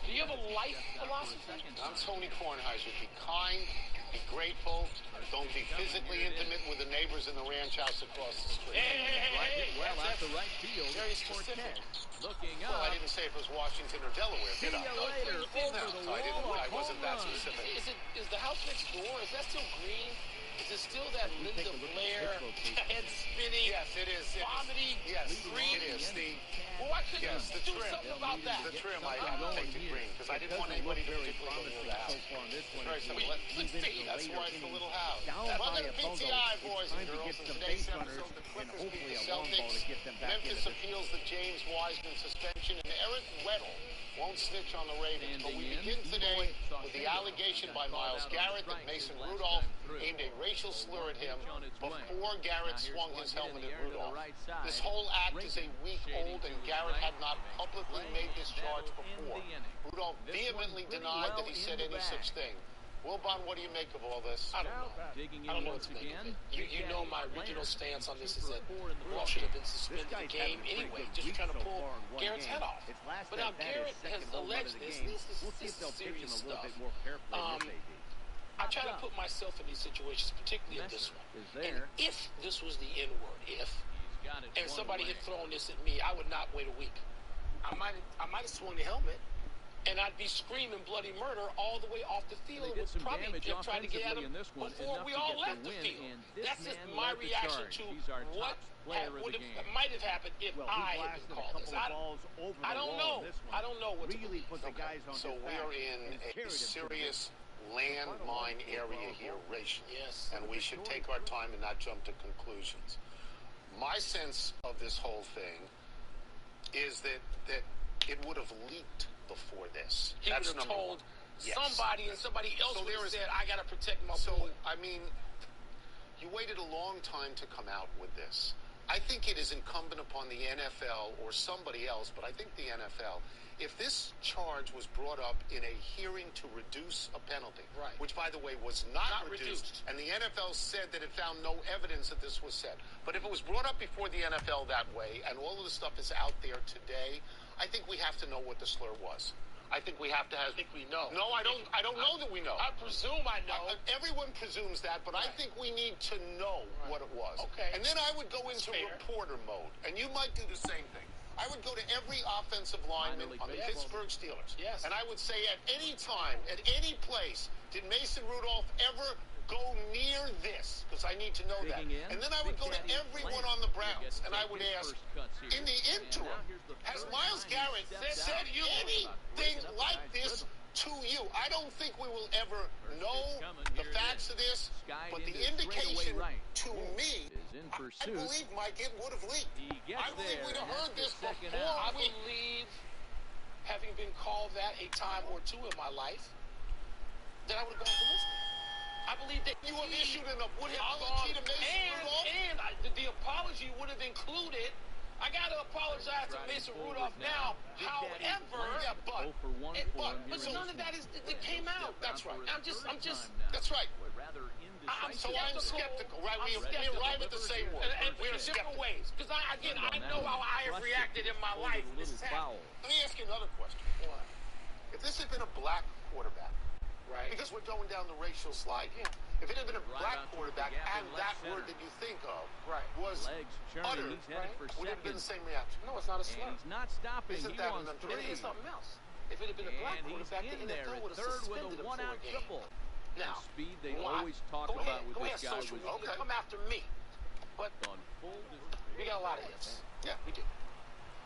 Do you have a life philosophy? I'm Tony Kornheiser. Be kind, be grateful, don't be physically intimate with the neighbors in the ranch house across the street. Hey, well out the right field. Very specific. Looking Well, up. I didn't say if it was Washington or Delaware, did I? I wasn't that specific. Is the house next door, is that still green? Is it still that Linda Blair, head spinning, Yes, it is. vomiting, Yes, green? it is. Well, why couldn't Yes, you the do trim. something about that? The trim, I take the green, because I didn't want anybody to particularly go near the house. Very simple. Let's see. That's why it's the little house. Down by Welcome a to bundle. PTI, It's boys time and to girls. get In some today's base runners episode, the and Clippers beat hopefully the a long ball Celtics. to get them back into Memphis this. appeals the James Wiseman suspension, and Eric Weddle won't snitch on the Ravens. But we begin today with the allegation by Myles Garrett that Mason Rudolph aimed a racial slur at him before Garrett swung his helmet at Rudolph. This whole act is a week old, and Garrett had not publicly made this charge before. Rudolph vehemently denied that he said any such thing. Wilbon, what do you make of all this? I don't know. I don't know what to make of it. You know my original stance on this is that Rudolph should have been suspended the game anyway, just trying to pull Garrett's head off. But now Garrett has alleged this. This is serious stuff. I try to put myself in these situations, particularly in this one. And if this was the N-word, and somebody had thrown this at me, I would not wait a week. I might have swung the helmet, and I'd be screaming bloody murder all the way off the field. It would probably try to get at him before we all left the field. That's just my reaction to what might have happened if I had been called this. I don't know. I don't know what to believe. So we are in a serious landmine area here racially. Yes. And we should take our time and not jump to conclusions. My sense of this whole thing is that it would have leaked before this. He would have told somebody, and somebody else would have said, I got to protect my boy. So, I mean, you waited a long time to come out with this. I think it is incumbent upon the NFL or somebody else, but I think the NFL, if this charge was brought up in a hearing to reduce a penalty, which, by the way, was not reduced, and the NFL said that it found no evidence that this was said. But if it was brought up before the NFL that way, and all of the stuff is out there today, I think we have to know what the slur was. I think we have to have... I think we know. No, I don't know that we know. I presume I know. Everyone presumes that, but I think we need to know what it was. Okay. And then I would go into reporter mode, and you might do the same thing. I would go to every offensive lineman on the Pittsburgh Steelers. Yes. And I would say at any time, at any place, did Mason Rudolph ever go near this? Because I need to know that. And then I would go to everyone on the Browns, and I would ask, in the interim, has Myles Garrett said anything like this to you? I don't think we will ever know the facts of this, but the indication to me, I believe, Mike, it would have leaked. I believe we'd have heard this before. I believe, having been called that a time or two in my life, then I would have gone ballistic. I believe that you have issued an apology to Mason Rudolph, and the apology would have included. I got to apologize to Mason Rudolph now. However, but none of that that came out. That's right. I'm just. That's right. I'm skeptical. Right? We arrive at the same word. And we're different ways. Because I know how I have reacted in my life. This is happening. Let me ask you another question. What? If this had been a black quarterback, right? Because we're going down the racial slide here. If it had been a black quarterback and that word that you think of was uttered, would it have been the same reaction? No, it's not a slur. He's not stopping. Isn't that an unfair? It's something else. If it had been a black quarterback, the NFL would have suspended him for a game. Now, speed they always talk about with this guy was come after me. But we got a lot of ifs. Yeah, we do.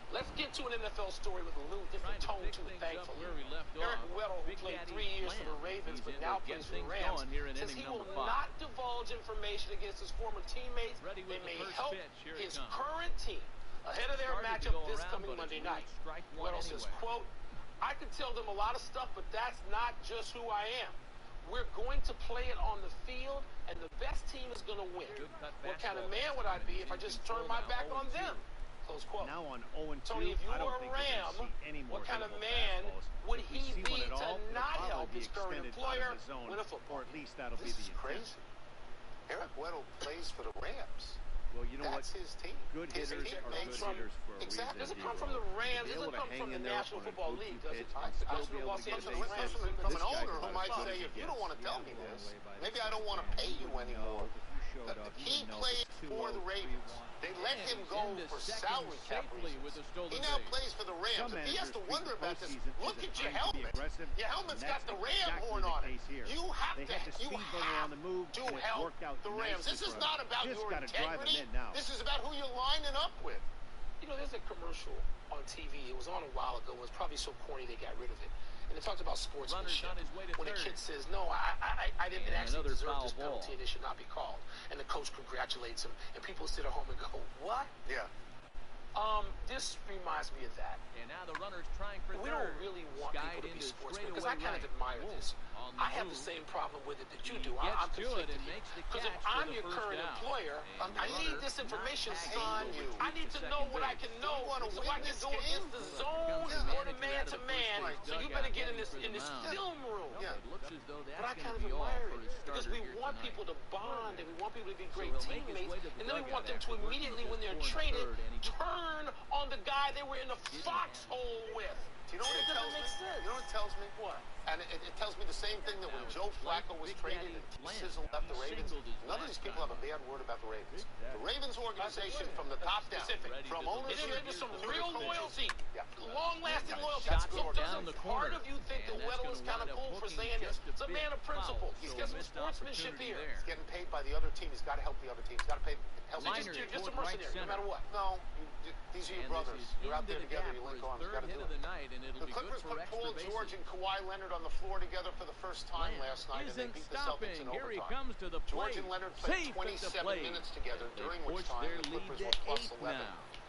Let's get to an NFL story with a little different tone to it, thankfully. Eric Weddle, who played 3 years for the Ravens but now plays for the Rams, says he will not divulge information against his former teammates. They may help his current team ahead of their matchup this coming Monday night. Weddle says, quote, I can tell them a lot of stuff, but that's not just who I am. We're going to play it on the field, and the best team is going to win. What kind of man would I be if I just turned my back on them? Close quote. Now on 0-2, Tony, if you were a Ram, what kind of man would he be to not help his current employer win a football? Or at least that'll be the intent. Crazy. Eric Weddle plays for the Rams. Well, you know That's his team. Good hitters are good hitters for a reason. Exactly. Does it come from the Rams? Does it come from the National Football League? Does it come from the Los Angeles Rams? From an owner who might say, if you don't want to tell me this, maybe I don't want to pay you anymore. He played for the Ravens. They let him go for salary cap reasons. He now plays for the Rams. If he has to wonder about this, look at your helmet. Your helmet's got the Ram horn on it. You have to help the Rams. This is not about your integrity. This is about who you're lining up with. You know, there's a commercial on TV. It was on a while ago. It was probably so corny they got rid of it. And it talked about sportsmanship. When a kid says, no, I didn't actually deserve this penalty and it should not be called. And the coach congratulates him. And people sit at home and go, what? Yeah. This reminds me of that. And now the runner's trying for we don't really want people to be sportsmen because I kind of admire this. I have the same problem with it that you do. I'm conflicted here. Because if I'm your current employer, I need this information, son. I need to know what I can know so I can go against the zone or the man-to-man. So you better get in this film room. But I kind of admire it because we want people to bond and we want people to be great teammates. And then we want them to immediately, when they're traded, turn on the guy they were in the foxhole with. Do you know what it tells me? You know what it tells me? What? And it tells me the same thing that when Joe Flacco was traded and Sizzle left the Ravens, none of these people have a bad word about the Ravens. The Ravens organization from the top down, from ownership to some real loyalty, long-lasting loyalty. So doesn't part of you think that Weddle is kind of cool for saying this? It's a man of principle. He's got some sportsmanship here. He's getting paid by the other team. He's got to help the other team. He's got to pay. You're just a mercenary, no matter what. No, these are your brothers. You're out there together. You link arms. You got to do it. The Clippers put Paul George and Kawhi Leonard on the floor together for the first time last night, and they beat the Celtics in overtime. George and Leonard played 27 minutes together, during which time the Clippers were plus 11.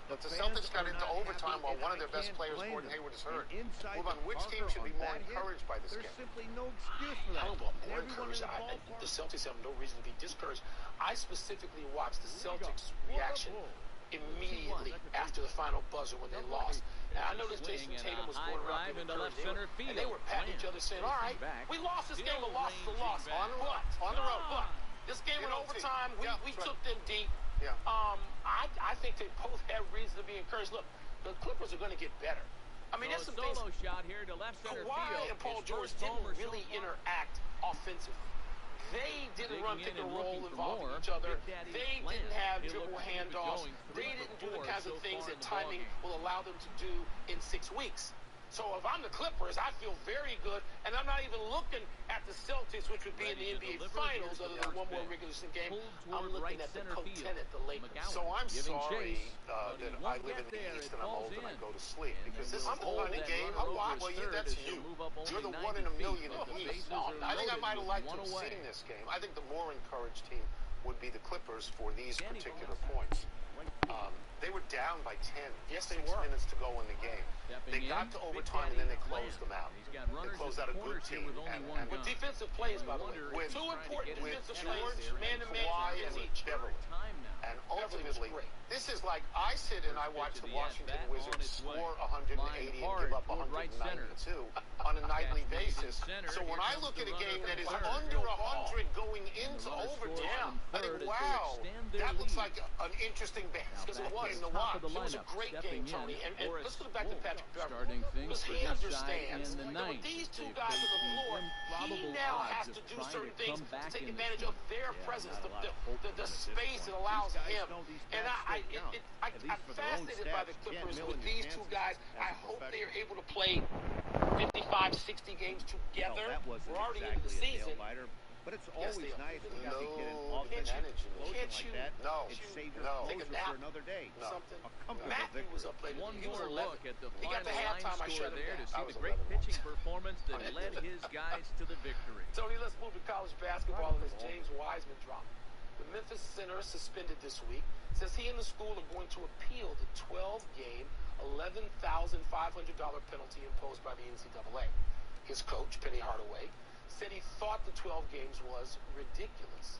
But the Celtics got into overtime while one of their best players, Gordon Hayward, is hurt. Move on. Which team should be more encouraged by this game? There's simply no excuse for that. I don't know about more encouraged. The Celtics have no reason to be discouraged. I specifically watched the Celtics' reaction immediately after the final buzzer when they lost. Now, I noticed Jason Tatum was going around in the left center field, and they were patting each other saying, all right, we lost this game, a loss is a loss. On the road. But this game in overtime, we took them deep. Yeah. I think they both have reason to be encouraged. Look, the Clippers are going to get better. I mean, there's some things. Shot here to left center Kawhi and Paul George didn't really interact offensively. They didn't run pick and roll involving each other. They didn't have dribble handoffs. They didn't do the kinds of things that timing will allow them to do in 6 weeks. So if I'm the Clippers, I feel very good, and I'm not even looking at the Celtics, which would be in the NBA Finals, other than one more regular season game. I'm looking at the co-tenant, the Lakers. So I'm sorry that I live in the East and I'm old and I go to sleep, because this is the only game I watch. Well, that's you. You're the one in a million in the East. I think I might have liked to have seen this game. I think the more encouraged team would be the Clippers for these particular points. They were down by 10. Yes, they 6 were. minutes to go in the game. They got to overtime, and then they closed them out. They closed out a good team. With defensive plays, by the way. With two important defensive George, plays, man-to-man, Kawhi, and each. Beverly. And ultimately, this is like I sit and I watch the Washington Wizards score 180 and give up 192 on a nightly basis. So when I look at a game that is under 100 going into overtime, I think, wow, that looks like an interesting basketball game to watch. It was a great game, Tony. And let's go back to Patrick Beverly. Because he understands that with these two guys on the floor, he now has to do certain things to take advantage of their presence, the space it allows him. And I'm fascinated by the Clippers with these two guys. I hope they are able to play 55, 60 games together. We're already into the season. But it's always nice when you get an offensive explosion like that. No. It saves your Take a closure nap. for another day. Something. A comfortable Matthew victory. was up late. One He was more 11. look at the He got final the halftime. I line score shut him there to down. see the great pitching performance that led his guys to the victory. Tony, let's move to college basketball and this James Wiseman drop. The Memphis Center suspended this week. Says he and the school are going to appeal the 12-game, $11,500 penalty imposed by the NCAA. His coach, Penny Hardaway, said he thought the 12 games was ridiculous.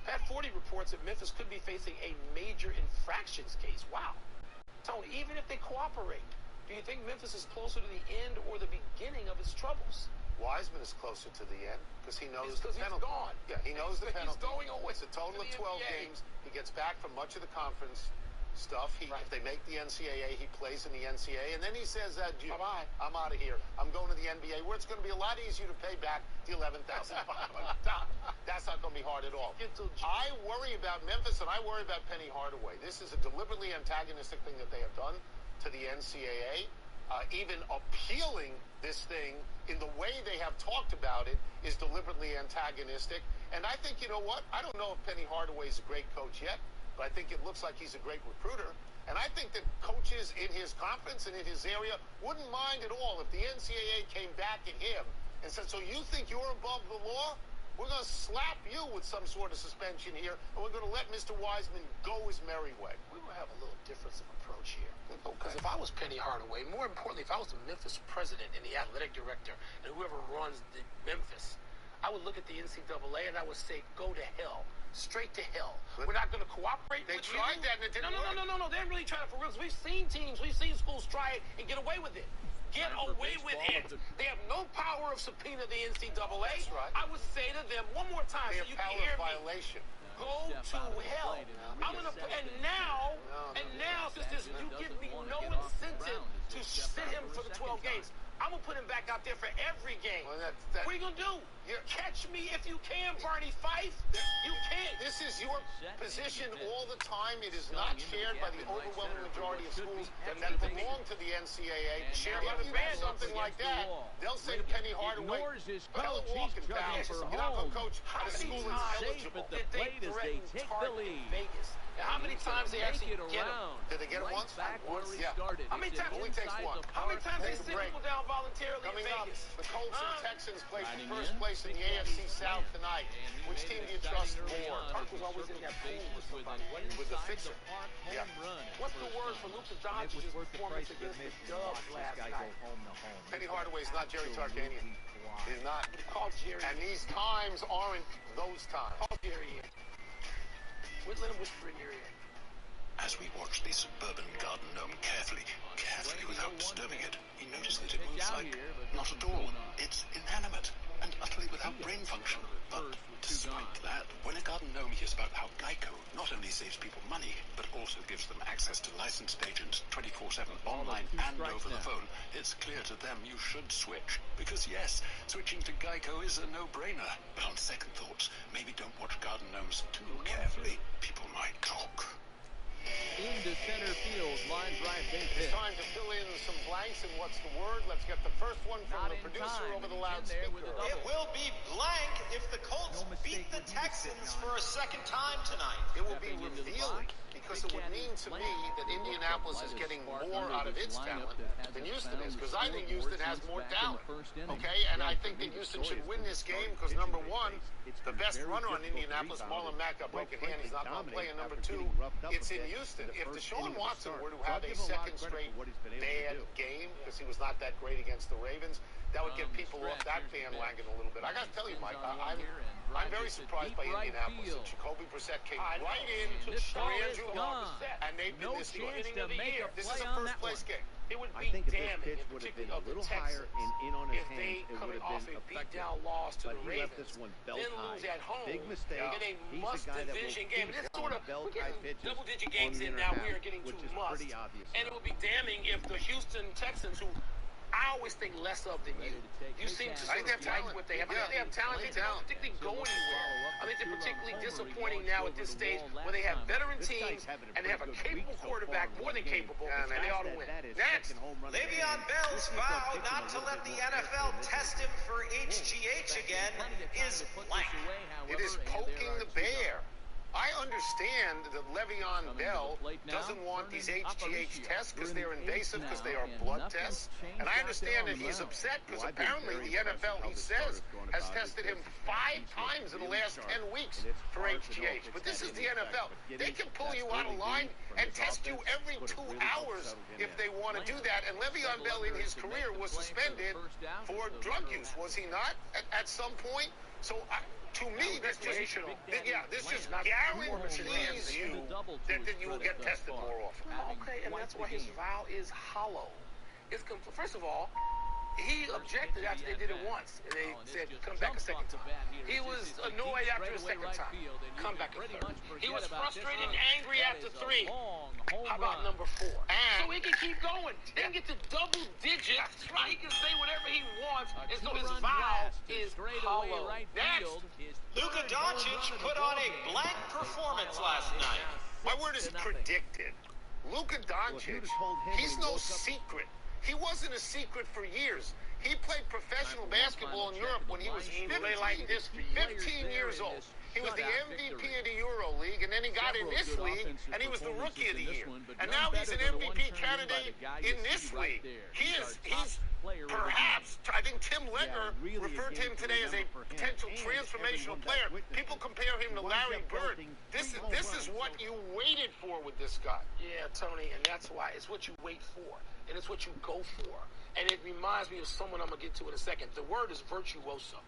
Pat 40 reports that Memphis could be facing a major infractions case. Wow. Tony, even if they cooperate, do you think Memphis is closer to the end or the beginning of its troubles? Wiseman is closer to the end because he knows the He's penalty. gone. Yeah, he knows the penalty. He's going away. It's a total of to the 12 NBA. games. He gets back from much of the conference stuff. If they make the NCAA, he plays in the NCAA, and then he says, "Bye-bye, I'm out of here. I'm going to the NBA, where it's going to be a lot easier to pay back the $11,500. That's not going to be hard at all." I worry about Memphis, and I worry about Penny Hardaway. This is a deliberately antagonistic thing that they have done to the NCAA. Even appealing this thing in the way they have talked about it is deliberately antagonistic. And I think, you know what? I don't know if Penny Hardaway is a great coach yet, but I think it looks like he's a great recruiter. And I think that coaches in his conference and in his area wouldn't mind at all if the NCAA came back at him and said, "So you think you're above the law? We're going to slap you with some sort of suspension here, and we're going to let Mr. Wiseman go his merry way." We will have a little difference of approach here. Because if I was Penny Hardaway, more importantly, if I was the Memphis president and the athletic director and whoever runs the Memphis, I would look at the NCAA and I would say, "Go to hell. Straight to hell. We're not going to cooperate with you." They tried that and it didn't work. No. They're really trying for real. We've seen teams, we've seen schools try it and get away with it. Get away with it. They have no power of subpoena the NCAA. That's right. I would say to them one more time They so have you can power hear of me. violation. Go to hell. I'm gonna and now, since this, you give me no incentive to sit him for the 12 games. I'm gonna put him back out there for every game. Well, what are you gonna do? Catch me if you can, Barney Fife. You can't. This is your position all the time. It is not shared by the overwhelming majority of schools that belong to the NCAA. If you do something like that, they'll say to Penny Hardaway, "Hell, walking fast. You're not going to coach at a school that's eligible." The plate as they take the lead. Vegas. And how many times they actually get him? Did they get it once? Back where he Yeah. started. How many times? Only takes one. How many times they Take a send break. people down voluntarily Coming in up, Vegas? the Colts and Texans play for Riding first in. place in the AFC South tonight. Which team do you trust more? Tark was always in that pool with somebody. With the fixer. Yeah. What's the word for Luka Doncic's performance against the Dubs last night? Penny Hardaway's not Jerry Tarkanian. He's not. Call Jerry. And these times aren't those times. Call Jerry in. Let him whisper in your ear. As we watched the suburban garden gnome carefully without disturbing it, he noticed that it moves like not at all. It's inanimate and utterly without brain function. But despite that, when a garden gnome hears about how Geico not only saves people money, but also gives them access to licensed agents 24/7 online and over the phone, it's clear to them you should switch. Because yes, switching to Geico is a no-brainer. But on second thoughts, maybe don't watch garden gnomes too carefully. People might talk. Into center field, line drive base hit. It's time to fill in some blanks in What's the Word. Let's get the first one from the producer over the loudspeaker. It will be blank if the Colts beat the Texans for a second time tonight. It will be revealing. because it would mean to me that Indianapolis is getting more out of its talent than Houston is, because I think Houston has more talent. Okay, and I think that Houston should win this game because, number one, the best runner on Indianapolis, Marlon Mack, got broken hand. He's not going to play. And number two, it's in Houston. If Deshaun Watson were to have a second straight bad game because he was not that great against the Ravens, that would get people off that bandwagon a little bit. I got to tell you, Mike, I'm very surprised by Indianapolis. And Jacoby Brissett came right in to Andrew Luck, and they've been this good. This is a first-place game. It would be damning, in particular of the Texans, if they, coming off a beat-down loss to the Ravens, then lose at home in a must-division game. This sort of, we're getting double-digit games in now. We are getting to must. And it would be damning if the Houston Texans, who I always think less of than you. You seem to sort of like what they have. I think they have talent. They don't particularly go anywhere. I think they're particularly disappointing now at this stage where they have veteran teams and they have a capable quarterback, more than capable, and they ought to win. Next, Le'Veon Bell's vow not to let the NFL test him for HGH again is blank. It is poking the bear. I understand that Le'Veon Bell doesn't want these HGH tests because they're invasive, because they are blood tests. And I understand that he's upset because apparently the NFL, he says, has tested him 5 times in the last 10 weeks for HGH. But this is the NFL. They can pull you out of line and test you every 2 hours if they want to do that. And Le'Veon Bell in his career was suspended for drug use, was he not, at some point? So to me, this just guarantees you that you will get tested more often. Okay, and that's why his vow is hollow. It's first of all, he objected after they did it once, and they said, come back a second time. He was annoyed after a second time. Come back a third. He was frustrated and angry after 3. How about number 4? So he can keep going. They can get to double digits. He can say whatever he wants, and so his vow is hollow. Next, Luka Doncic put on a blank performance last night. My word is predicted. Luka Doncic, he's no secret. He wasn't a secret for years. He played professional basketball in Europe when he was 15 years old. He was the MVP of the Euro League, and then he got in this league, and he was the Rookie of the Year. And now he's an MVP candidate in this league. He's perhaps, I think Tim Legger referred to him today as a potential transformational player. People compare him to Larry Bird. This is what you waited for with this guy. Yeah, Tony, and that's why. It's what you wait for, and it's what you go for. And it reminds me of someone I'm going to get to in a second. The word is virtuoso.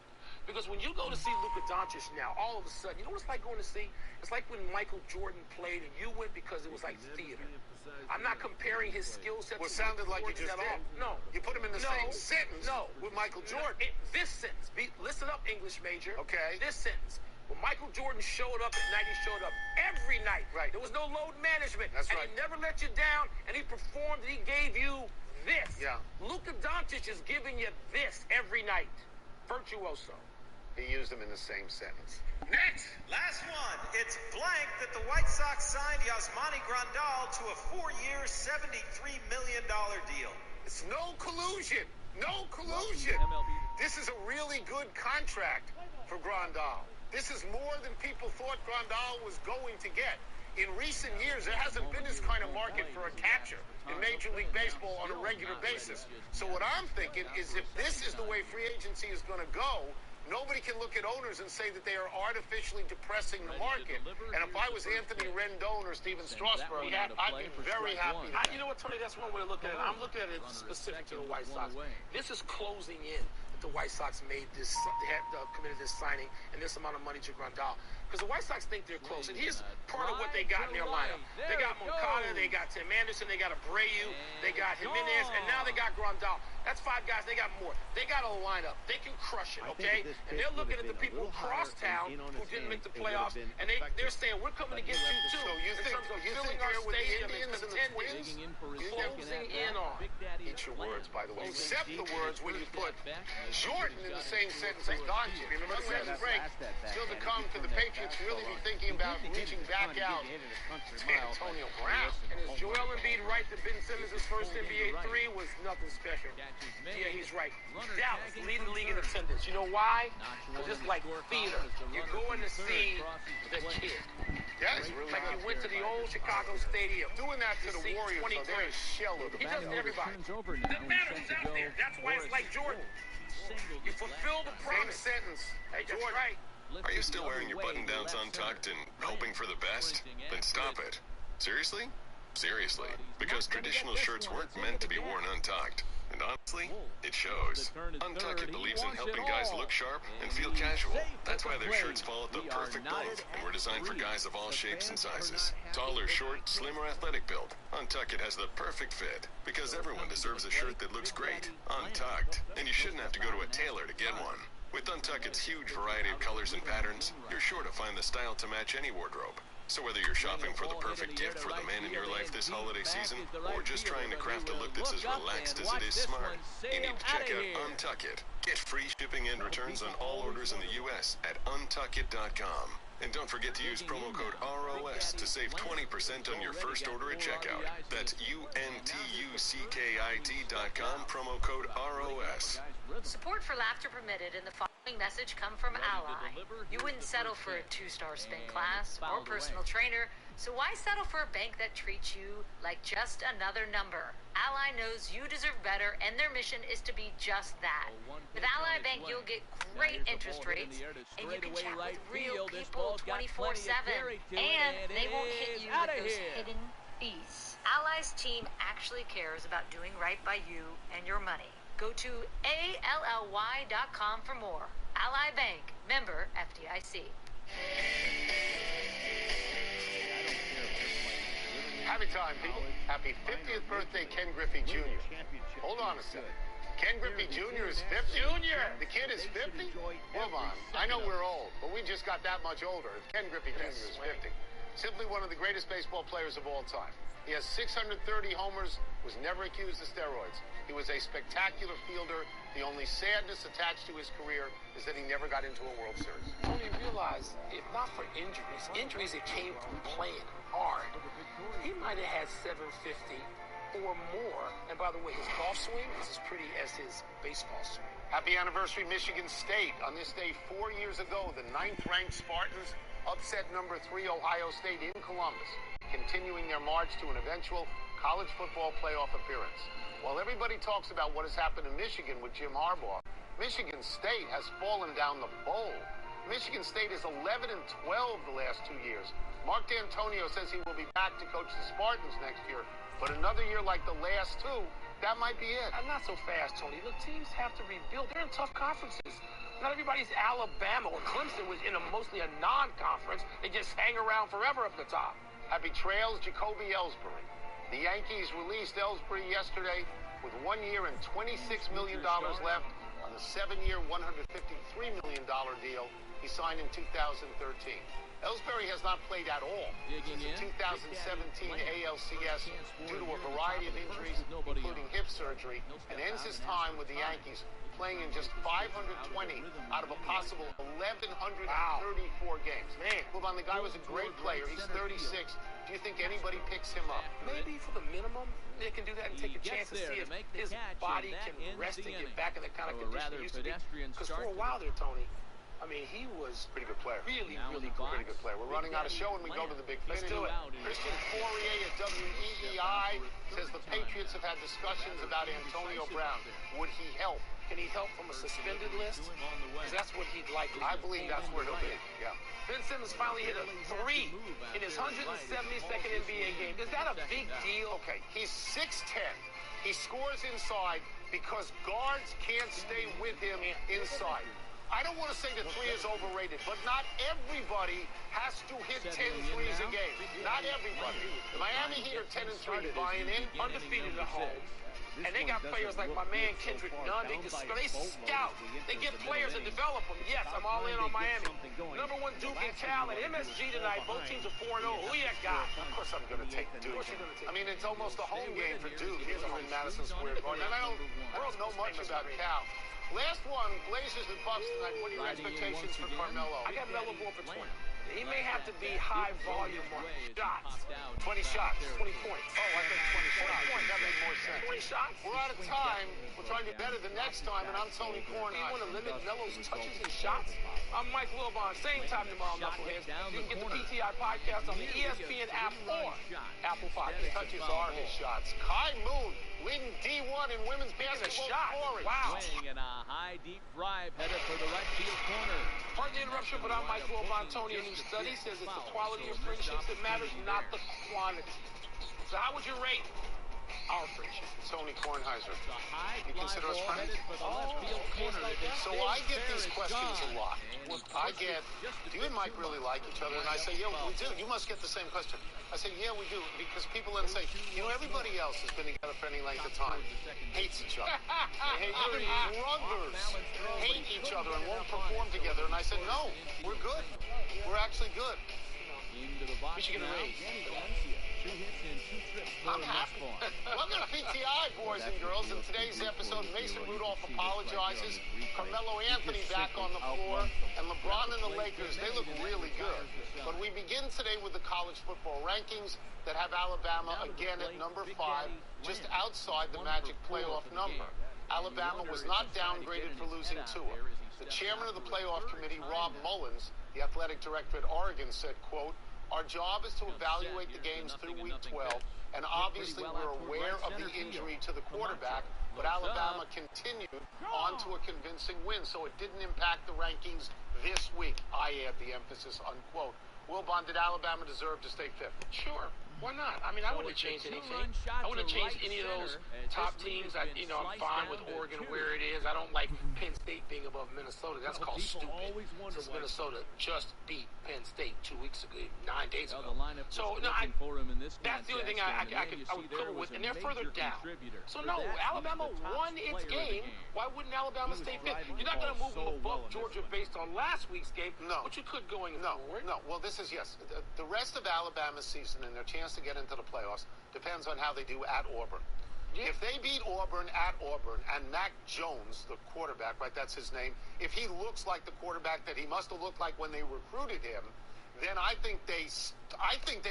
Because when you go to see Luka Doncic now, all of a sudden, you know what it's like going to see? It's like when Michael Jordan played and you went because it was like theater. I'm not comparing his skill set to sounded like you just did. No. You put him in the same sentence with Michael Jordan. This sentence. Listen up, English major. Okay. This sentence. When Michael Jordan showed up at night, he showed up every night. Right. There was no load management. That's right. And he never let you down, and he performed, and he gave you this. Yeah. Luka Doncic is giving you this every night. Virtuoso. He used them in the same sentence. Next, last one. It's blank that the White Sox signed Yasmani Grandal to a 4-year, $73 million deal. It's no collusion. No collusion. This is a really good contract for Grandal. This is more than people thought Grandal was going to get. In recent years, there hasn't been this kind of market for a catcher in Major League Baseball on a regular basis. So what I'm thinking is if this is the way free agency is going to go, nobody can look at owners and say that they are artificially depressing the market. And if I was Anthony Rendon or Steven Strasburg, I'd be very happy. You know what, Tony? That's one way to look at it. I'm looking at it specific to the White Sox. This is closing in that the White Sox made this, committed this signing and this amount of money to Grandal. Because the White Sox think they're close. And here's part of what they got in their lineup. They got Moncada, they got Tim Anderson, they got Abreu, they got Jimenez, and now they got Grandal. That's 5 guys. They got more. They got a lineup. They can crush it, okay? And they're looking at the people across town who didn't make the playoffs, and they're saying, we're coming to get you, too. So you think filling our stadium and Indians and the Twins? Closing in on. Eat your words, by the way. Except the words when you put Jordan in the same sentence as Doncic. Remember, the break. Still to come to the Patriots. Patriots really be thinking about reaching back out to Antonio Brown? And is Joel Embiid right that Ben Simmons' first NBA three was nothing special? Yeah, he's right. Dallas leading the league in attendance. You know why? Because it's like theater. You're going to see the kid. Yeah, it's really like you went to the old Chicago Stadium. Doing that to the Warriors, so they're a shell of the He does it to everybody. The veterans out there. That's why it's like Jordan. You fulfill the promise. Same sentence. Hey, that's right. Are you still wearing your button-downs untucked and hoping for the best? Then stop it. Seriously? Seriously. Because traditional shirts weren't meant to be worn untucked. And honestly, it shows. Untuck It believes in helping guys look sharp and feel casual. That's why their shirts fall at the perfect length and were designed for guys of all shapes and sizes. Tall or short, slim or athletic build. Untuck It has the perfect fit because everyone deserves a shirt that looks great, untucked. And you shouldn't have to go to a tailor to get one. With Untuck It's huge variety of colors and patterns, you're sure to find the style to match any wardrobe. So whether you're shopping for the perfect gift for the man in your life this holiday season, or just trying to craft a look that's as relaxed as it is smart, you need to check out Untuck It. Get free shipping and returns on all orders in the U.S. at untuckit.com. And don't forget to use promo code ROS to save 20% on your first order at checkout. That's UNTUCKIT.com, promo code ROS. Support for Laughter Permitted and the following message come from Ally. You wouldn't settle for a 2-star spin class or personal trainer, so why settle for a bank that treats you like just another number? Ally knows you deserve better, and their mission is to be just that. With Ally Bank, you'll get great interest rates, and you can chat with real people 24/7, and they won't hit you with those hidden fees. Ally's team actually cares about doing right by you and your money. Go to ALLY.com for more. Ally Bank, member FDIC. Happy time, people. Happy 50th birthday, Ken Griffey Jr. Hold on a second. Ken Griffey Jr. is 50. Junior! The kid is 50? Hold on. I know we're old, but we just got that much older. Ken Griffey Jr. is 50. Simply one of the greatest baseball players of all time. He has 630 homers, was never accused of steroids. He was a spectacular fielder. The only sadness attached to his career is that he never got into a World Series. Only realize, if not for injuries that came from playing hard, he might have had 750 or more. And by the way, his golf swing is as pretty as his baseball swing. Happy anniversary, Michigan State. On this day 4 years ago, the 9th-ranked Spartans upset number 3 Ohio State in Columbus, continuing their march to an eventual college football playoff appearance. While everybody talks about what has happened in Michigan with Jim Harbaugh, Michigan State has fallen down the bowl. Michigan State is 11-12 the last 2 years. Mark D'Antonio says he will be back to coach the Spartans next year, but another year like the last two, that might be it. Not so fast, Tony. Look, teams have to rebuild. They're in tough conferences. Not everybody's Alabama or Clemson was in mostly a non-conference. They just hang around forever up the top. Happy trails, Jacoby Ellsbury. The Yankees released Ellsbury yesterday with 1 year and $26 million left on the 7-year, $153 million deal he signed in 2013. Ellsbury has not played at all since the 2017 ALCS due to a variety of injuries, including hip surgery, and ends his time with the Yankees playing in just 520 out of a possible 1,134 games. Man, Hold on, the guy was a great player. He's 36. Do you think anybody picks him up? Maybe for the minimum, they can do that and take a chance to see if his body can rest and get back in the kind of condition he used to be. Because for a while there, Tony, I mean, he was pretty good player. Really good. Pretty good player. We're running out of show and we go to the big finish. Let's do it. Christian Fourier at WEEI says the Patriots have had discussions about Antonio Brown. Would he help? Can he help from a suspended list? Because that's what he'd like. I believe that's where he'll be. Yeah. Ben Simmons finally hit a 3 in his 172nd NBA game. Is that a big deal? Okay, he's 6'10". He scores inside because guards can't stay with him inside. I don't want to say the 3 is overrated, but not everybody has to hit 10 threes a game. Not everybody. The Miami Heat are 10-3, buying in. Undefeated at home. And they got players like my man Kendrick Nunn. They scout. They get players and develop them. Yes, I'm all in on Miami. Number 1 Duke and Cal at MSG tonight. Both teams are 4-0. Who you got? Of course I'm going to take Duke. I mean, it's almost a home game for Duke. He's on Madison Square Garden. And I don't know much about Cal. Last one, Blazers and Bucks tonight. What are your expectations for Carmelo? I got Melo going for 20. He may have to be high volume on shots. 20 shots, 20 points. Oh, I think 20 shots. That makes more sense. 20 shots. We're out of time. We're trying to do better the next time, and I'm Tony Kornheiser. You want to limit Melo's touches and shots? I'm Mike Wilbon. Same time tomorrow, Knuckleheads. You can get the PTI podcast on the ESPN app or Apple Podcast. Touches are his shots. Kai Moon leading D1 in women's basketball scoring. Wow. Swing and a high, deep drive headed for the right field corner. Pardon the interruption, but I'm Mike Wilbon. Tony, a new study says it's the quality of friendships that matters, not the quantity. So how would you rate our friendship? Tony Kornheiser. You consider us friends? So I get these questions a lot. I get, do you and Mike really like each other? And I say, yeah, we do. You must get the same question. I say, yeah, we do. Because people then say, everybody else has been together for any length of time. Hates each other. Even brothers hate each other and won't perform together. And I said, no, we're good. We're actually good. We should get a raise. I'm happy. Welcome to PTI, boys and girls. In today's episode, Mason Rudolph apologizes. Carmelo Anthony back on the floor. And LeBron and the Lakers, they look really good. But we begin today with the college football rankings that have Alabama again at number 5, just outside the Magic playoff number. Alabama was not downgraded for losing Tua. The chairman of the playoff committee, Rob Mullins, the athletic director at Oregon, said, quote, "Our job is to evaluate the games through week 12, and obviously we're aware of the injury to the quarterback, but Alabama continued on to a convincing win, so it didn't impact the rankings this week." I add the emphasis, unquote. Wilbon, did Alabama deserve to stay 5th? Sure. Why not? I mean, I wouldn't change anything. I wouldn't change any of those top teams. I'm fine with Oregon where it is. I don't like Penn State being above Minnesota. That's called stupid. Since Minnesota just beat Penn State 2 weeks ago, 9 days ago. So, no, that's the only thing I would quibble with, and they're further down. So, no, Alabama won its game. Why wouldn't Alabama stay 5th? You're not going to move them above Georgia based on last week's game, but you could going forward. No, well, this is, yes. The rest of Alabama's season and their chance to get into the playoffs depends on how they do at Auburn. Yeah. If they beat Auburn at Auburn and Mac Jones, the quarterback, right, that's his name, if he looks like the quarterback that he must have looked like when they recruited him, then I think they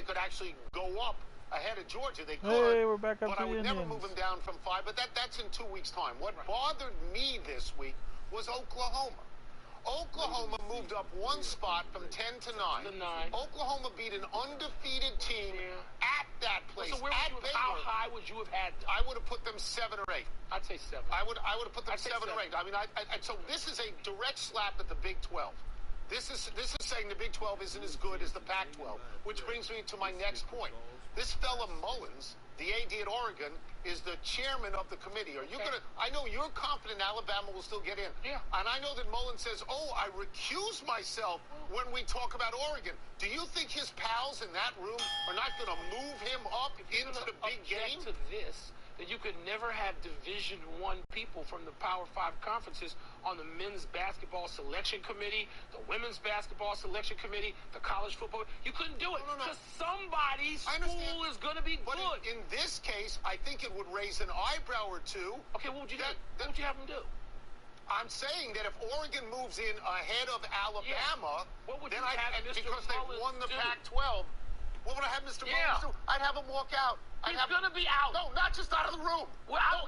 could actually go up ahead of Georgia. They could, we're back up but I would never move them down from 5. But that's in 2 weeks' time. What bothered me this week was Oklahoma. Oklahoma moved up 1 spot from 10 to 9. Oklahoma beat an undefeated team at that place. So how high would you have had them? I would have put them 7 or 8. I'd say 7. I would have put them 7 or 8. I mean, so this is a direct slap at the Big 12. This is saying the Big 12 isn't as good as the Pac-12, which brings me to my next point. This fella Mullins, the AD at Oregon, is the chairman of the committee. Are you gonna? I know you're confident Alabama will still get in. Yeah. And I know that Mullins says, "Oh, I recuse myself when we talk about Oregon." Do you think his pals in that room are not going to move him up into the big game? To this, that you could never have Division I people from the Power 5 conferences on the men's basketball selection committee, the women's basketball selection committee, the college football. You couldn't do it because somebody's school is going to be good. But in this case, I think it would raise an eyebrow or two. Okay, what would you what would you have them do? I'm saying that if Oregon moves in ahead of Alabama, what would then you have Mr. because they won the Pac-12, what would I have Mr. Mullins do? I'd have him walk out. He's going to be out. No, not just out of the room. Well, out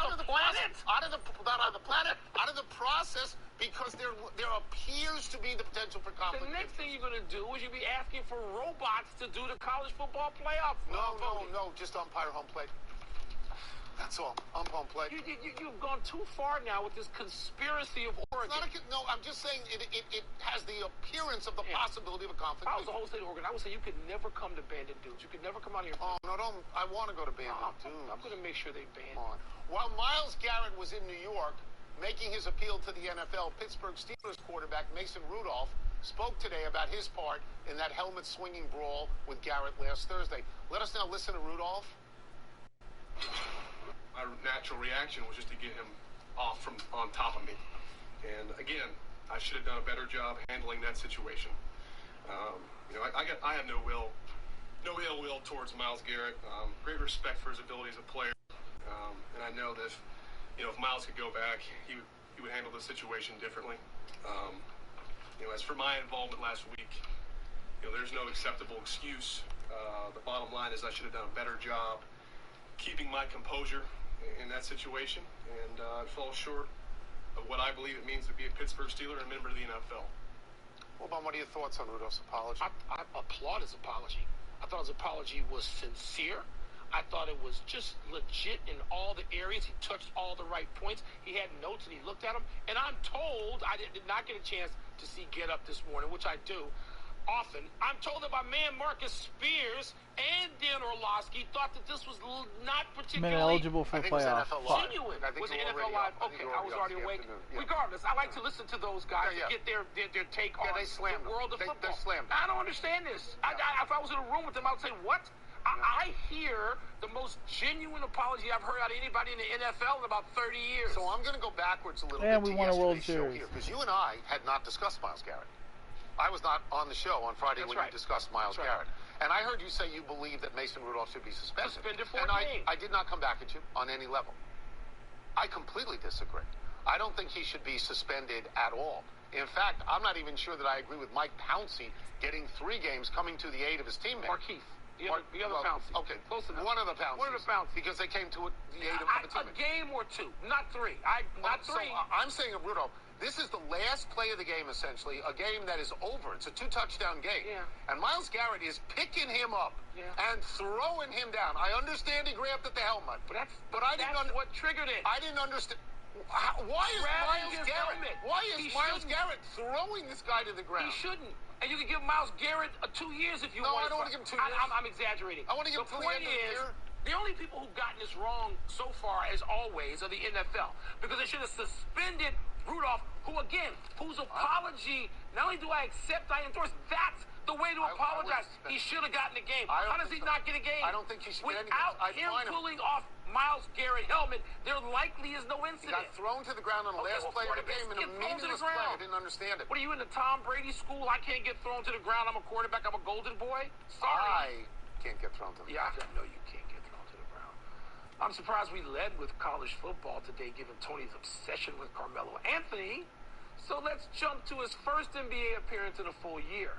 of the planet. Not out of the planet. Out of the process, because there appears to be the potential for conflict. The next thing you're going to do is you'll be asking for robots to do the college football playoff. No, just umpire home plate. That's all. Home plate. You've gone too far now with this conspiracy of Oregon. No, I'm just saying it has the appearance of the possibility of a conflict. If I was the whole state of Oregon, I would say you could never come to Bandit Dudes. You could never come out here. Oh, no, don't. I want to go to Bandit Dudes. I'm going to make sure they ban it. While Myles Garrett was in New York making his appeal to the NFL, Pittsburgh Steelers quarterback Mason Rudolph spoke today about his part in that helmet-swinging brawl with Garrett last Thursday. Let us now listen to Rudolph. My natural reaction was just to get him off from on top of me. And again, I should have done a better job handling that situation. I have no ill will towards Myles Garrett. Great respect for his ability as a player. And I know that if Myles could go back, he would handle the situation differently. As for my involvement last week, there's no acceptable excuse. The bottom line is I should have done a better job keeping my composure in that situation, and it falls short of what I believe it means to be a Pittsburgh Steeler and a member of the NFL. Well, Bob, what are your thoughts on Rudolph's apology? I applaud his apology. I thought his apology was sincere. I thought it was just legit in all the areas. He touched all the right points. He had notes and he looked at them. And I'm told, I did not get a chance to see Get Up this morning, which I do often. I'm told that my man Marcus Spears and Dan Orlovsky thought that this was not particularly eligible for playoff. genuine. Was it NFL Live? Okay, I was already awake. Yeah. Regardless, I like to listen to those guys to get their take on the world of football. They slammed I don't understand this. If I was in a room with them, I would say, what? I hear the most genuine apology I've heard out of anybody in the NFL in about 30 years. So I'm going to go backwards a little bit to yesterday's show here, because you and I had not discussed Myles Garrett. I was not on the show on Friday when you discussed Myles Garrett. And I heard you say you believe that Mason Rudolph should be suspended. Suspended for a game. I did not come back at you on any level. I completely disagree. I don't think he should be suspended at all. In fact, I'm not even sure that I agree with Mike Pouncey getting 3 games coming to the aid of his teammate. Markeith. The other Pouncey. Okay, close enough. One of the Pouncey. Because they came to the aid of a teammate. A game or 2, not 3. Not 3. So I'm saying, Rudolph, this is the last play of the game, essentially, a game that is over. It's a 2-touchdown game. Yeah. And Myles Garrett is picking him up and throwing him down. I understand he grabbed at the helmet. But that's what triggered it. I didn't understand. Why is Myles Garrett throwing this guy to the ground? He shouldn't. And you can give Myles Garrett 2 years if you want. No, I don't want to give him 2 years. I'm exaggerating. I want to give him till the end of the year. The only people who've gotten this wrong so far, as always, are the NFL. Because they should have suspended Rudolph, whose apology, not only do I accept, I endorse, that's the way to apologize. He should have gotten a game. How does he not get a game? I don't think he should get anything. Without him pulling off Myles Garrett helmet, there likely is no incident. He got thrown to the ground on the last play of the game in a meaningless play. I didn't understand it. What are you, in the Tom Brady school? I can't get thrown to the ground. I'm a quarterback. I'm a golden boy. Sorry. I can't get thrown to the ground. Yeah, I know you can't get thrown to the ground. I'm surprised we led with college football today, given Tony's obsession with Carmelo Anthony. So let's jump to his first NBA appearance in a full year.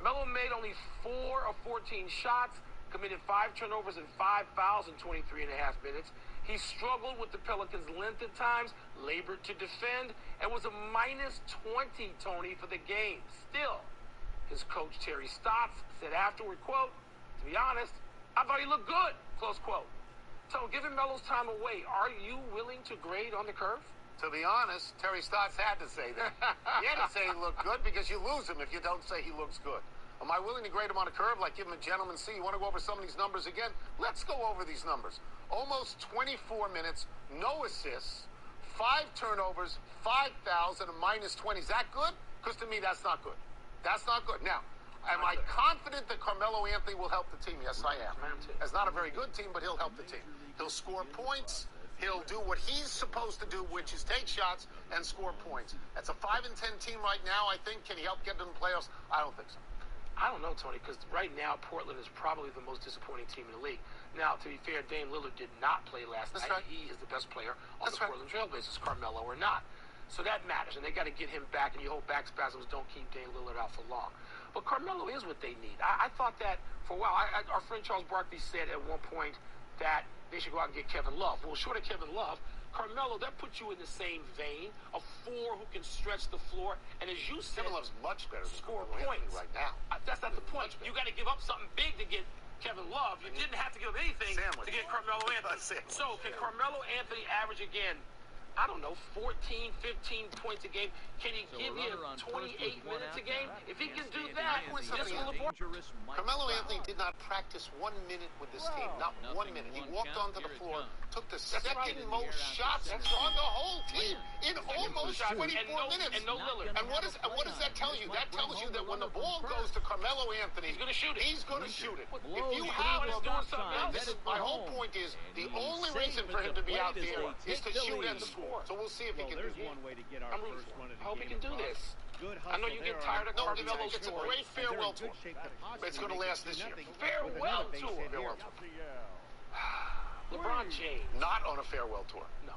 Melo made only 4 of 14 shots, committed 5 turnovers and 5 fouls in 23.5 minutes. He struggled with the Pelicans' length at times, labored to defend, and was a -20, Tony, for the game. Still, his coach, Terry Stotts, said afterward, quote, "To be honest, I thought he looked good," close quote. So, given Melo's time away, are you willing to grade on the curve? To be honest, Terry Stotts had to say that. He had to say he looked good because you lose him if you don't say he looks good. Am I willing to grade him on a curve, like give him a gentleman's C? You want to go over some of these numbers again? Let's go over these numbers. Almost 24 minutes, no assists, 5 turnovers, 5 fouls, and a -20. Is that good? Because to me, that's not good. That's not good. Now, am I confident that Carmelo Anthony will help the team? Yes, I am. It's not a very good team, but he'll help the team. He'll score points. He'll do what he's supposed to do, which is take shots and score points. That's a 5-10 team right now, I think. Can he help get them in the playoffs? I don't think so. I don't know, Tony, because right now Portland is probably the most disappointing team in the league. Now, to be fair, Dame Lillard did not play last night. Right. He is the best player on the Portland Trailblazers, Carmelo or not. So that matters, and they got to get him back, and you hope back spasms don't keep Dame Lillard out for long. But Carmelo is what they need. I thought that for a while. Our friend Charles Barkley said at one point that they should go out and get Kevin Love. Well, short of Kevin Love, Carmelo, that puts you in the same vein of 4 who can stretch the floor. And as you said, Kevin Love's much better than score points right now. That's not the point. You got to give up something big to get Kevin Love. You didn't have to give up anything to get Carmelo Anthony. So can Carmelo Anthony average again, I don't know, 14, 15 points a game? Can he give you 28 minutes a game? If he can do that, Carmelo Anthony did not practice 1 minute with this team. Not 1 minute. He walked onto the floor, took the second most shots on the whole team in almost 24 minutes. And no Lillard. And what does that tell you? That tells you that when the ball goes to Carmelo Anthony, he's going to shoot it. He's going to shoot it. If you have my whole point is the only reason for him to be out there is to shoot and score. So we'll see if he can do it. I hope he can do this. I know you get tired of Carmelo's It's a great farewell tour. It's going to last this year. Farewell tour. LeBron James. Not on a farewell tour. No.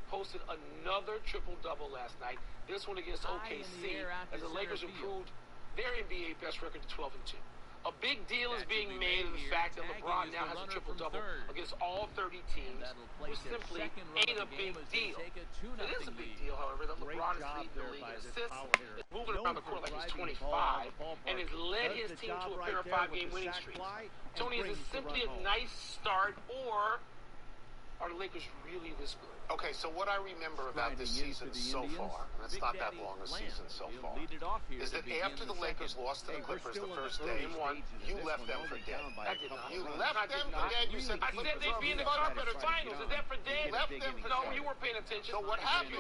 Posted another triple-double last night. This one against OKC as the Lakers improved their NBA best record to 12-2. A big deal is being made of the fact that LeBron now has a triple-double against all 30 teams, which simply ain't a big deal. It is a big deal, however, that LeBron is leading the league in assists, is moving around the court like he's 25, and has led his team to a pair of 5-game winning streaks. Tony, is it simply a nice start, or are the Lakers really this good? Okay, so what I remember about this season so far, and it's not that long a season so far, is that after the Lakers lost to the Clippers the first day, you left them for dead. You left them for dead. You said I said they'd be in the conference finals. Is that for dead? Left them for dead. No, you weren't paying attention. So what happened?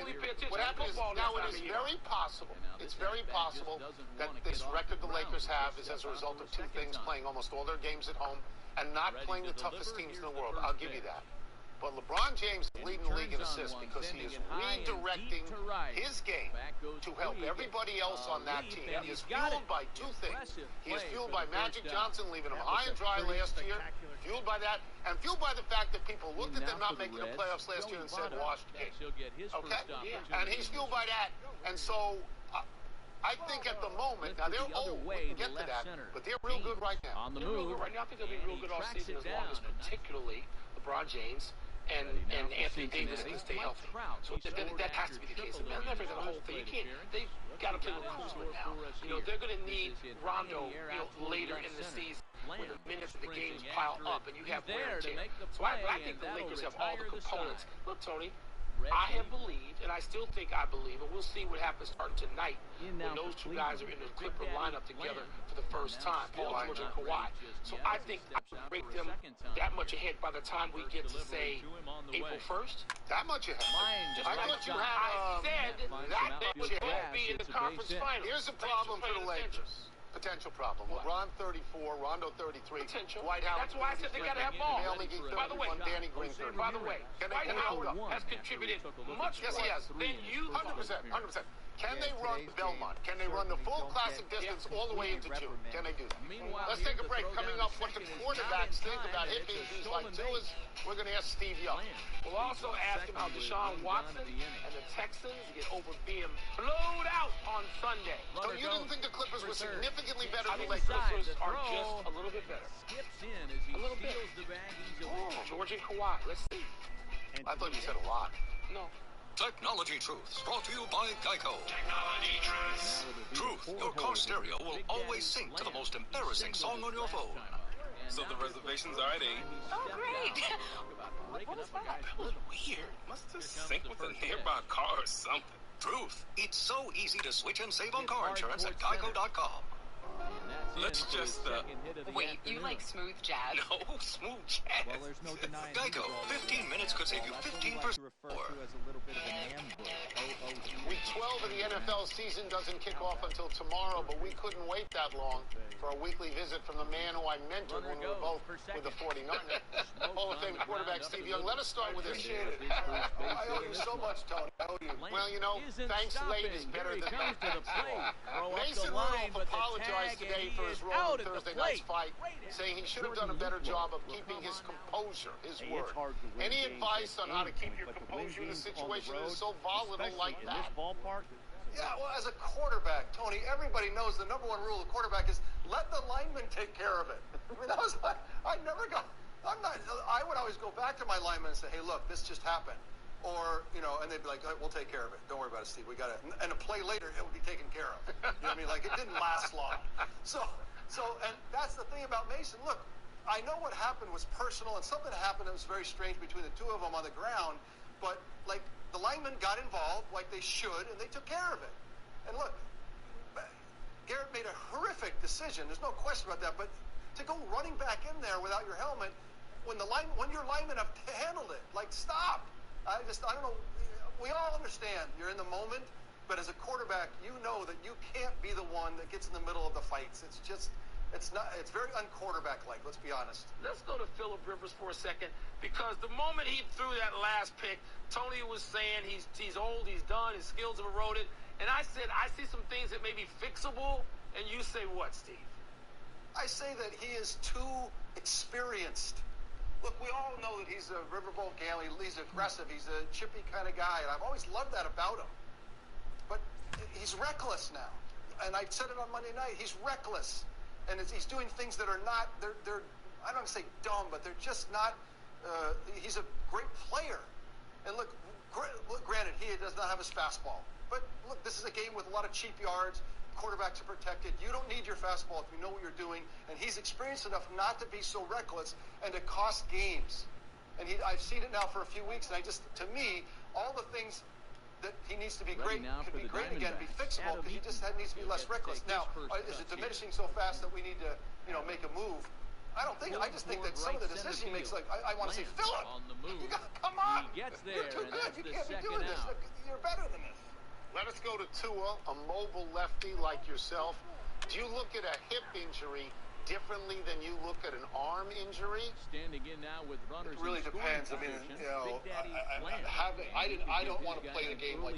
What happened is now it is very possible. It's very possible that this record the Lakers have is as a result of two things: playing almost all their games at home and not playing the toughest teams in the world. I'll give you that. But LeBron James is leading the league in assists because he is redirecting his game to help everybody else on that team. He is fueled by two things. He is fueled by Magic Johnson leaving him high and dry last year, fueled by that, and fueled by the fact that people looked at them not making the playoffs last year and said, washed game. Okay? And he's fueled by that. And so I think at the moment, now they're old, we can get to that, but they're real good right now. They're real good right now. I think they'll be real good all season as long as particularly LeBron James and Anthony Davis can stay healthy. So that has to be the case. And they're never going to hold thing. You can't. They've got to play with Kuzma now. You know, they're going to need Rondo, later in the season when the minutes of the games pile up and you have wear and tear. So I think the Lakers have all the components. Look, Tony, I have believed, and I still think I believe, and we'll see what happens starting tonight when those two guys are in the Clipper lineup together for the first time, Paul George and Kawhi. So I think I would rate them that much ahead by the time we get to, say, April 1st. That much ahead? I thought you had, I said that they would both be in the conference finals. Here's a problem for the Lakers. Potential problem. LeBron 34, Rondo 33. Dwight Howard. That's why I said they got to have ball. By the way, Danny Green 30. By the way, Dwight Howard has contributed much more than you. 100%. Can they run Belmont? Can they run the full classic distance all the way into June? Can they do that? Let's take a break. Coming up, what the quarterbacks think about hitting these like Tillis. We're going to ask Steve Young. We'll also ask him how Deshaun Watson and the Texans get over being blowed out on Sunday. So you didn't think the Clippers were significantly better than the Lakers? The Clippers are just a little bit better. A little bit. George and Kawhi. Let's see. I thought you said a lot. No. Technology Truths, brought to you by Geico. Technology Truths. Truth, your car stereo will always sync to the most embarrassing song on your phone. So the reservation's already. Oh, great. What was that? That was weird. Must have synced with a nearby car or something. Truth, it's so easy to switch and save on car insurance at Geico.com. Let's just, Wait, you like smooth jazz? No, smooth jazz. Well, there's no denying Geico, 15 minutes could save you 15% more. Week 12 of the NFL season doesn't kick off until tomorrow, but we couldn't wait that long for a weekly visit from the man who I mentored when we were both with the 49ers. Hall of Fame quarterback Steve Young. Let us start with this. I owe you so much, Tony. I owe you. Well, you know, thanks late is better than never. Mason Rudolph apologized today for his role in Thursday night's fight, saying he should have done a better job of keeping his composure, his word. Any advice on how to keep your composure in a situation that is so volatile like that? Yeah, well, as a quarterback, Tony, everybody knows the number one rule of quarterback is let the lineman take care of it. I mean, I was like, I would always go back to my lineman and say, hey, look, this just happened. Or, you know, and they'd be like, we'll take care of it. Don't worry about it, Steve. We got it. And a play later, it would be taken care of. You know what I mean? Like, it didn't last long. So, and that's the thing about Mason. Look, I know what happened was personal, and something happened that was very strange between the two of them on the ground. But, like, the linemen got involved like they should, and they took care of it. And look, Garrett made a horrific decision. There's no question about that. But to go running back in there without your helmet, when your linemen have handled it, like, stop. I don't know. We all understand you're in the moment, but as a quarterback, you know that you can't be the one that gets in the middle of the fights. It's very un-quarterback-like, let's be honest. Let's go to Phillip Rivers for a second, because the moment he threw that last pick, Tony was saying he's old, he's done, his skills have eroded, and I said, I see some things that may be fixable, and you say what, Steve? I say that he is too experienced. Look, we all know that he's a riverboat gambler. He's aggressive. He's a chippy kind of guy, and I've always loved that about him. But he's reckless now. and I said it on Monday night, he's reckless. And he's doing things that are not, they're I don't want to say dumb, but they're just not, he's a great player. And look, granted, he does not have his fastball. But look, this is a game with a lot of cheap yards. Quarterbacks are protected. You don't need your fastball if you know what you're doing. And he's experienced enough not to be so reckless and to cost games. And I've seen it now for a few weeks. And to me, all the things that he needs to be great could be great again, be fixable, because he just needs to be less reckless. Now, is it diminishing so fast that we need to, make a move? I don't think. I just think that some of the decisions he makes, like I want to say, Phillip, you got come on, you're too good. You can't be doing this. You're better than this. Let us go to Tua, a mobile lefty like yourself. Do you look at a hip injury differently than you look at an arm injury? Standing in now with runners. It really depends. I mean, I don't want to play the game like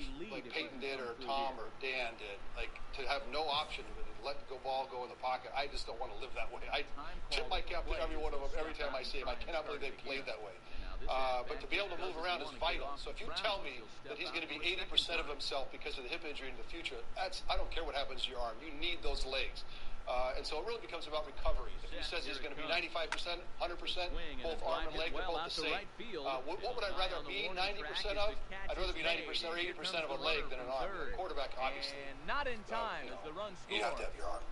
Peyton did or Tom or Dan did, like to have no option to let the ball go in the pocket. I just don't want to live that way. I tip my cap to every one of them every time I see him. I cannot believe they played that way. But to be able to move around is vital. So if you tell me that he's going to be 80% of himself because of the hip injury in the future, I don't care what happens to your arm. You need those legs. And so it really becomes about recovery. If he says he's going to be 95%, 100%, both arm and leg, they're both the same. What would I rather be 90% of? I'd rather be 90% or 80% of a leg than an arm. A quarterback, obviously. And not in time as the run score. You have to have your arm.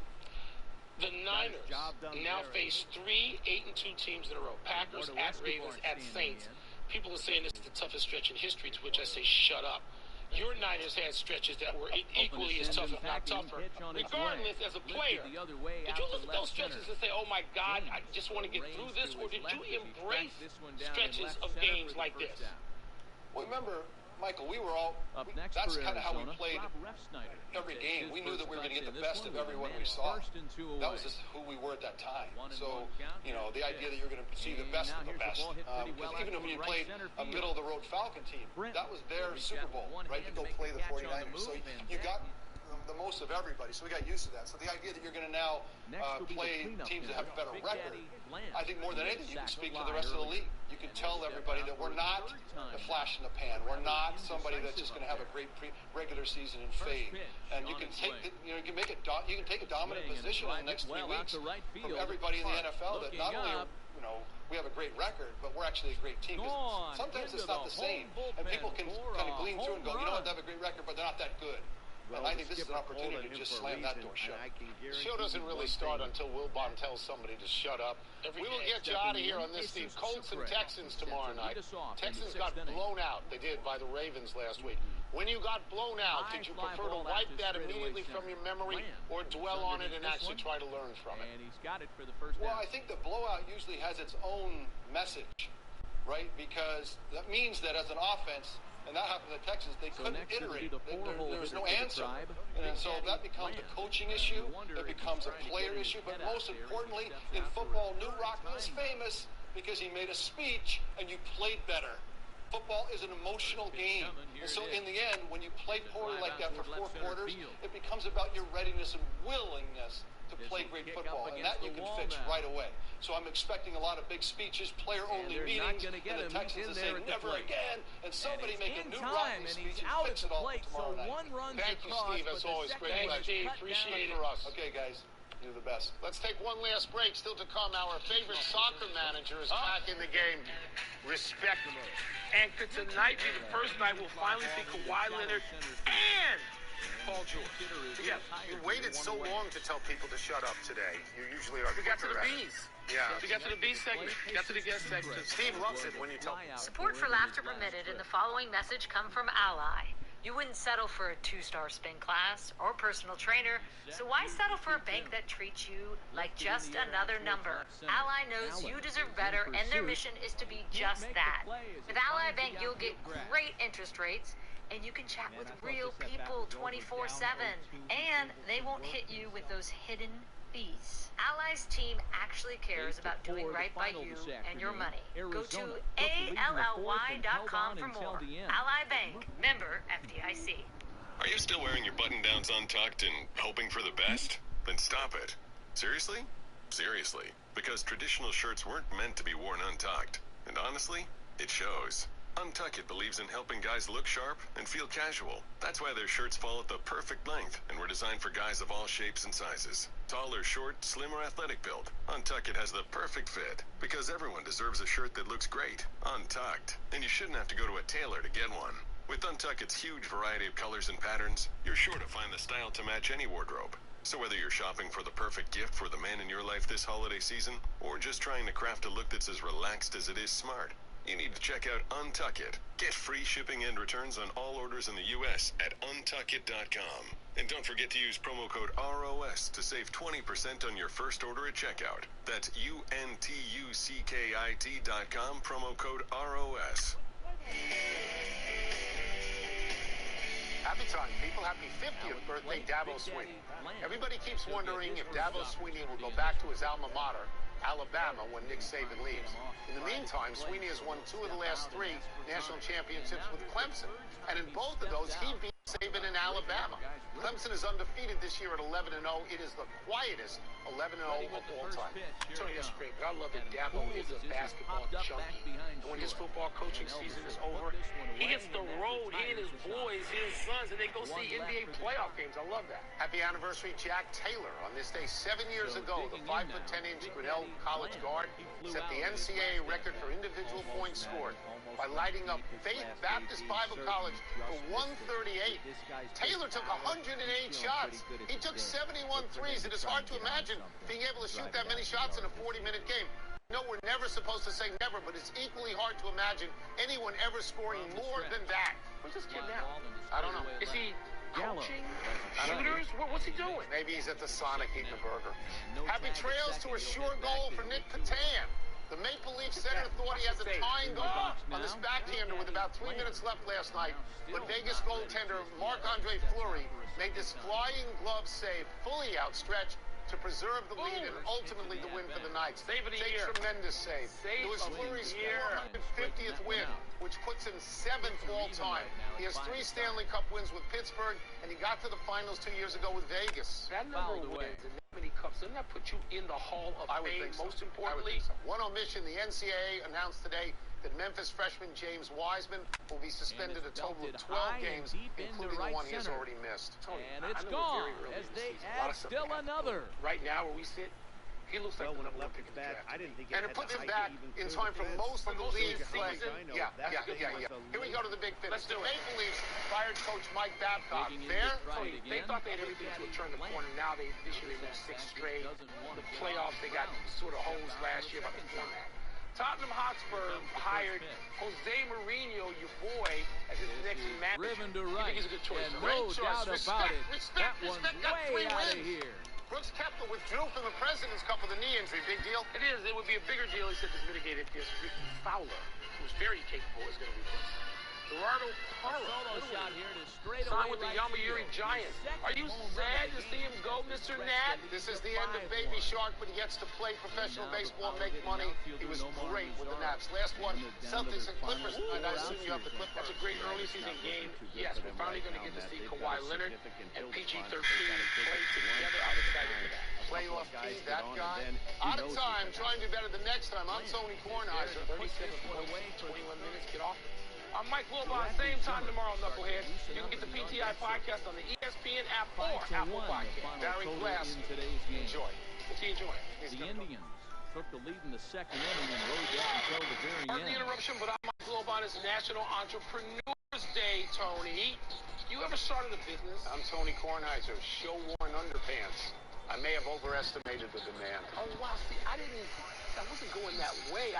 The Niners now face 3 8-2 teams in a row. Packers, at Ravens, at Saints. People are saying this is the toughest stretch in history, to which I say, shut up. Your Niners had stretches that were equally as tough, if not tougher. Regardless, as a player, did you look at those stretches and say, oh my God, I just want to get through this? Or did you embrace stretches of games like this? Well, remember, Michael, that's kind of how we played every game. We knew that we were going to get the best of everyone we saw. That was just who we were at that time. So, the idea that you're going to see the best of the best. Because even when you played a middle-of-the-road Falcon team, that was their Super Bowl, right, to go play the 49ers. So you got the most of everybody, so we got used to that. So the idea that you're going to now play teams that have a better record, I think more than anything, you can speak for the rest of the league. You can tell everybody that we're not a flash in the pan. We're not somebody that's just going to have a great regular season and fade. And you can take, you can take a dominant position in the next 3 weeks from everybody in the NFL that not only are, we have a great record, but we're actually a great team. Because sometimes it's not the same, and people can kind of glean through and go, you know what, they have a great record, but they're not that good. And I think this is an opportunity to just slam that door shut. The show doesn't really start until Wilbon tells somebody to shut up. We will get you out of here on this, Steve. Colts and Texans tomorrow night. Texans got blown out. They did by the Ravens last week. When you got blown out, did you prefer to wipe that immediately from your memory or dwell on it and actually try to learn from it? And he's got it for the first down. Well, I think the blowout usually has its own message, right? Because that means that as an offense, and that happened to the Texans, they couldn't iterate. There was no answer. And so that becomes a coaching issue. It becomes a player issue. But most importantly, in football, New Rockne is famous because he made a speech and you played better. Football is an emotional game. And so in the end, when you play poorly like that for 4 quarters, it becomes about your readiness and willingness to play great football. And that you can fix right away. So I'm expecting a lot of big speeches, player-only meetings, and the Texans to say never again, and somebody make a New Rockne speech and fix it all tomorrow night. Thank you, Steve. As always, great pleasure. Appreciate it for us. Okay, guys. You're the best. Let's take one last break. Still to come, our favorite soccer manager is back in the game. Respect. And could tonight be the first night we'll finally see Kawhi Leonard and Paul George? Yeah, you waited so long to tell people to shut up today. You usually are. We got to the B's. Yeah. We got to the B segment. We got to the guest segment. Steve loves it when you tell people. Support for Laughter Permitted and the following message come from Ally. You wouldn't settle for a 2-star spin class or personal trainer, so why settle for a bank that treats you like just another number? Ally knows you deserve better, and their mission is to be just that. With Ally Bank, you'll get great interest rates, and you can chat with real people 24/7, and they won't hit you with those hidden fees. Ally's team actually cares about doing right by you and your money. Go to ALLY.com for more. Ally Bank, member FDIC. Are you still wearing your button-downs untucked and hoping for the best? Then stop it. Seriously? Seriously. Because traditional shirts weren't meant to be worn untucked. And honestly, it shows. Untuck It believes in helping guys look sharp and feel casual. That's why their shirts fall at the perfect length and were designed for guys of all shapes and sizes. Tall or short, slim or athletic build, Untuck It has the perfect fit because everyone deserves a shirt that looks great, untucked, and you shouldn't have to go to a tailor to get one. With Untuck It's huge variety of colors and patterns, you're sure to find the style to match any wardrobe. So whether you're shopping for the perfect gift for the man in your life this holiday season, or just trying to craft a look that's as relaxed as it is smart, you need to check out Untuck It. Get free shipping and returns on all orders in the U.S. at untuckit.com. And don't forget to use promo code ROS to save 20% on your first order at checkout. That's untuckit.com, promo code ROS. Happy time, people. Happy 50th birthday, Dabo Swinney. Everybody keeps wondering if Dabo Swinney will go back to his alma mater, Alabama, when Nick Saban leaves. In the meantime, Swinney has won 2 of the last 3 national championships with Clemson. And in both of those, he beat Saban in Alabama. Clemson is undefeated this year at 11-0. It is the quietest 11-0 of all time. Tony, that's great, but I love that Dabo is a basketball junkie. And when his football coaching season is over, he hits the road, he and his boys, his sons, and they go see NBA playoff games. I love that. Happy anniversary, Jack Taylor. On this day 7 years ago, the 5'10" Grinnell College guard set the NCAA record for individual points scored by lighting up Faith Baptist Bible College for 138. Taylor took 108 shots. He took 71 threes. It is hard to imagine being able to shoot that many shots in a 40-minute game. No, we're never supposed to say never, but it's equally hard to imagine anyone ever scoring more than that. Where's this kid now? I don't know. Is he coaching shooters? What's he doing? Maybe he's at the Sonic eating a burger. Happy trails to a sure goal for Nick Patan. The Maple Leaf center thought he had the tying goal on this backhander with about 3 minutes left last night, but Vegas goaltender Marc-Andre Fleury made this flying glove save, fully outstretched, to preserve the lead and ultimately the win for the Knights. Save of the year. Tremendous save. It was Fleury's 450th win, which puts him 7th all-time. He has 3 Stanley Cup wins with Pittsburgh, and he got to the finals 2 years ago with Vegas. That number of wins and that many cups, doesn't that put you in the Hall of Fame, most importantly? One omission, the NCAA announced today that Memphis freshman James Wiseman will be suspended a total of 12 games, including the one he has already missed. And it's gone as they add still another. Right now, where we sit, he looks like when it left its back, I didn't think and it puts him back in time for most of the league play. Yeah. Here we go to the big finish. Let's do it. Maple Leafs fired coach Mike Babcock. Fair? They thought they had everything to turn the corner. Now this year they lose 6 straight. The playoffs, they got sort of hosed last year by the format. Tottenham Hotspur hired Jose Mourinho, your boy, as his next manager. Driven to right, he's a good choice. and no doubt about it, that one's way out of here. Brooks Koepka withdrew from the President's Cup with a knee injury. Big deal? It is. It would be a bigger deal, he said, to mitigate it. This Ricky Fowler, who's very capable, is going to replace him. Gerardo Parra Shot here to straight signed away with the Yomiuri Giants. Are you sad to see him go, Mr. Nat? This is the end of Baby Shark, but he gets to play professional baseball and make money. He was great with the Nats. Last one, Celtics and Clippers. And I assume you have the Clippers. That's a great early season game. Yes, we're finally going to get to see Kawhi Leonard and PG-13 play together. I'm excited for that. Playoff team, that guy. Out of time, trying to do better the next time. I'm Tony Kornheiser. 36 away, 21 minutes. Get off. I'm Mike Wilbon, same time tomorrow, Knucklehead. You can get the PTI podcast on the ESPN app or Apple Podcast. Barry Glass, enjoy. What's he enjoying? The Indians took the lead in the second inning and rode that until the very end. Pardon the interruption, but I'm Mike Wilbon. It's National Entrepreneurs Day, Tony. You ever started a business? I'm Tony Kornheiser, show-worn underpants. I may have overestimated the demand. Oh, wow. See, I wasn't going that way.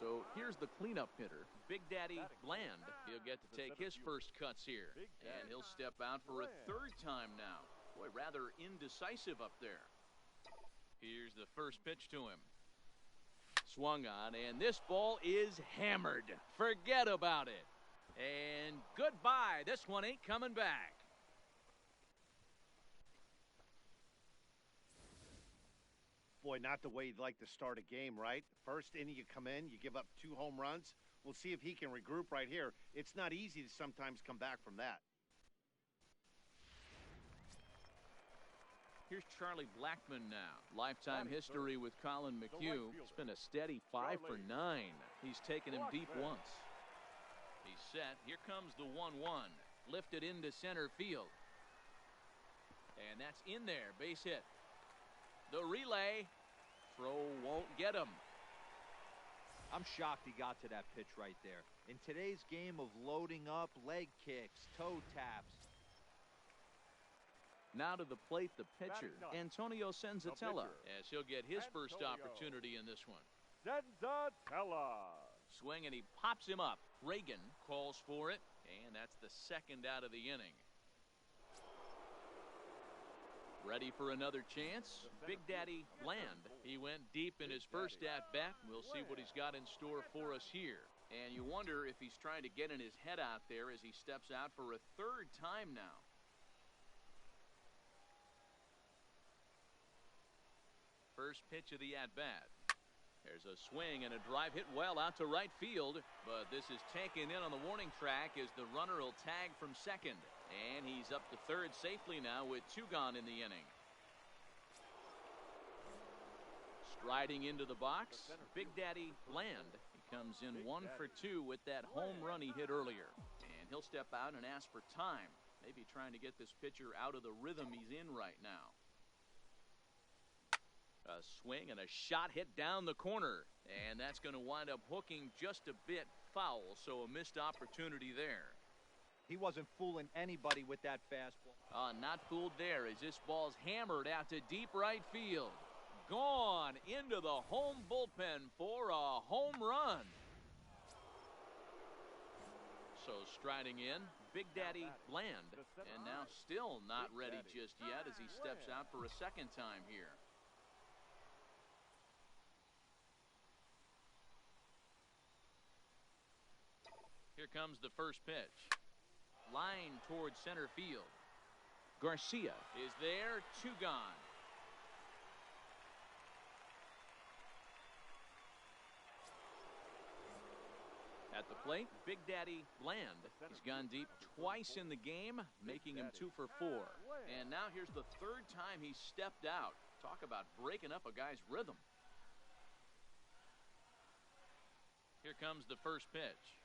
So here's the cleanup hitter, Big Daddy Bland. He'll get to take his first cuts here. And he'll step out for a third time now. Boy, rather indecisive up there. Here's the first pitch to him. Swung on, and this ball is hammered. Forget about it. And goodbye. This one ain't coming back. Boy, not the way you'd like to start a game, right? First inning, you come in, you give up 2 home runs. We'll see if he can regroup right here. It's not easy to sometimes come back from that. Here's Charlie Blackmon now. Lifetime history with Colin McHugh. It's been a steady 5 for 9. He's taken him deep once. He's set. Here comes the 1-1. Lifted into center field. And that's in there. Base hit. The relay. Throw won't get him. I'm shocked he got to that pitch right there. In today's game of loading up, leg kicks, toe taps. Now to the plate, the pitcher, Antonio Senzatella, as he'll get his first opportunity in this one. Senzatella. Swing, and he pops him up. Reagan calls for it, and that's the second out of the inning. Ready for another chance? Big Daddy Bland. He went deep in his first at-bat. We'll see what he's got in store for us here. And you wonder if he's trying to get in his head out there as he steps out for a third time now. First pitch of the at-bat. There's a swing and a drive hit well out to right field, but this is taken in on the warning track as the runner will tag from second. And he's up to third safely now with 2 gone in the inning. Striding into the box, Big Daddy Bland. He comes in 1 for 2 with that home run he hit earlier. And he'll step out and ask for time. Maybe trying to get this pitcher out of the rhythm he's in right now. A swing and a shot hit down the corner. And that's going to wind up hooking just a bit foul, so a missed opportunity there. He wasn't fooling anybody with that fastball. Not fooled there as this ball's hammered out to deep right field. Gone into the home bullpen for a home run. So striding in, Big Daddy Bland. And now still not ready just yet as he steps out for a second time here. Here comes the first pitch. Line towards center field. Garcia is there, 2 gone. At the plate, Big Daddy Bland. He's gone deep twice in the game, making him 2 for 4. And now here's the third time he's stepped out. Talk about breaking up a guy's rhythm. Here comes the first pitch.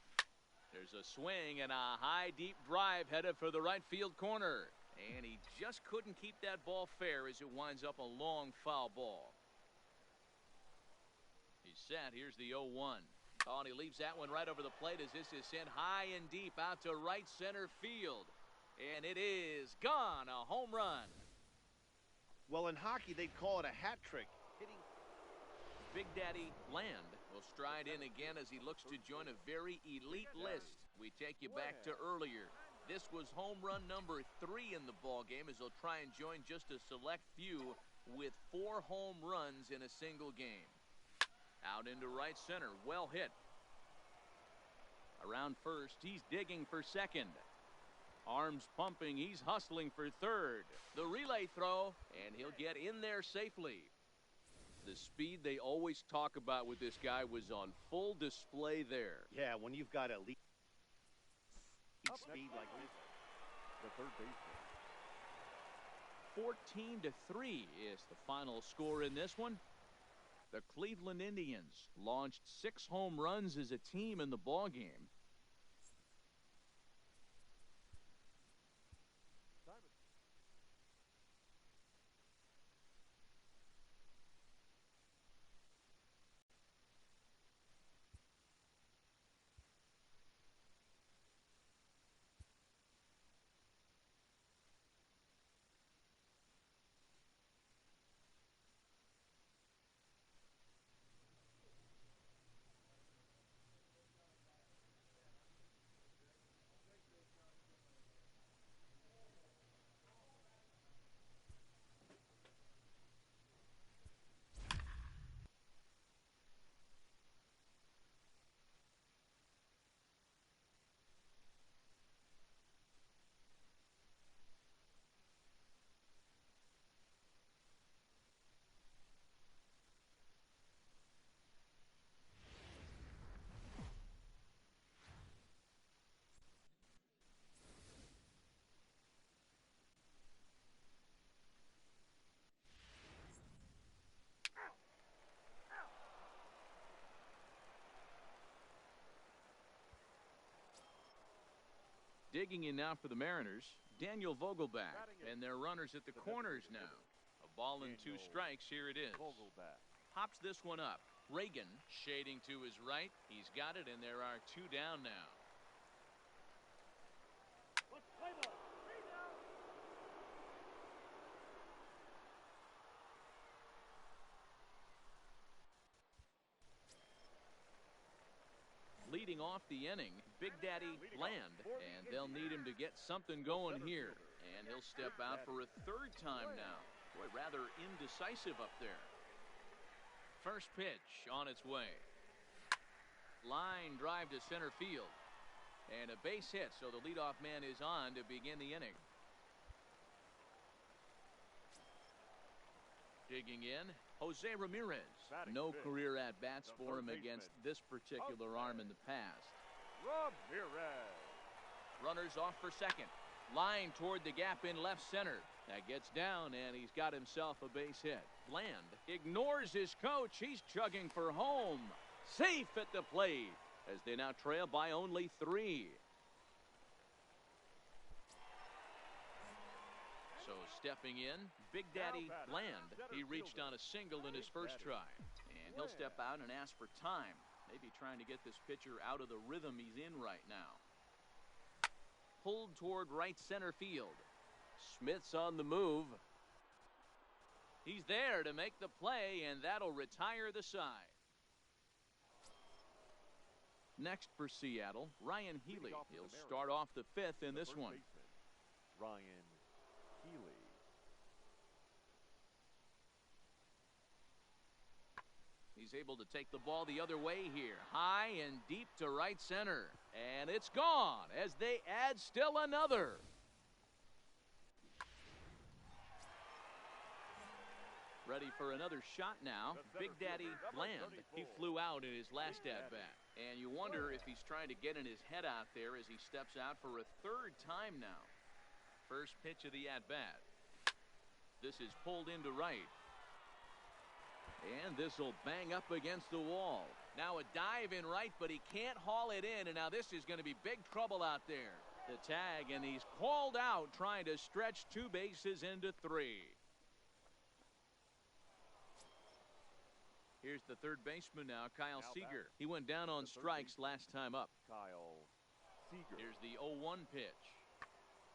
There's a swing and a high, deep drive headed for the right field corner. And he just couldn't keep that ball fair as it winds up a long foul ball. He's set. Here's the 0-1. Oh, and he leaves that one right over the plate as this is sent high and deep out to right center field. And it is gone. A home run. Well, in hockey, they'd call it a hat trick. Hitting. Big Daddy Bland will stride in again as he looks to join a very elite list. We take you back to earlier. This was home run number 3 in the ball game as he'll try and join just a select few with 4 home runs in a single game. Out into right center, well hit. Around first, he's digging for second. Arms pumping, he's hustling for third. The relay throw, and he'll get in there safely. The speed they always talk about with this guy was on full display there. Yeah, when you've got elite speed like this. The third baseman. 14-3 is the final score in this one. The Cleveland Indians launched 6 home runs as a team in the ballgame. Digging in now for the Mariners, Daniel Vogelback, and their runners at the corners now. A ball and 2 strikes, here it is. Pops this one up. Reagan shading to his right. He's got it, and there are 2 down now. Leading off the inning, Big Daddy Bland, and they'll need him to get something going here. And he'll step out for a 3rd time now. Boy, rather indecisive up there. First pitch on its way. Line drive to center field. And a base hit, so the leadoff man is on to begin the inning. Digging in, Jose Ramirez. No career at-bats for him against this particular arm in the past. Ramirez. Runners off for second. Line toward the gap in left center. That gets down, and he's got himself a base hit. Bland ignores his coach. He's chugging for home. Safe at the plate as they now trail by only 3. So stepping in, Big Daddy Bland. He reached on a single in his first try. And he'll step out and ask for time. Maybe trying to get this pitcher out of the rhythm he's in right now. Pulled toward right center field. Smith's on the move. He's there to make the play, and that'll retire the side. Next for Seattle, Ryan Healy. He'll start off the 5th in this one. Ryan Healy. He's able to take the ball the other way here. High and deep to right center. And it's gone as they add still another. Ready for another shot now. Big Daddy Bland. He flew out in his last at-bat. And you wonder if he's trying to get in his head out there as he steps out for a 3rd time now. First pitch of the at-bat. This is pulled into right. And this will bang up against the wall. Now a dive in right, but he can't haul it in. And now this is going to be big trouble out there. The tag, and he's called out trying to stretch 2 bases into 3. Here's the third baseman now, Kyle Seager. He went down on strikes last time up. Kyle Seager. Here's the 0-1 pitch.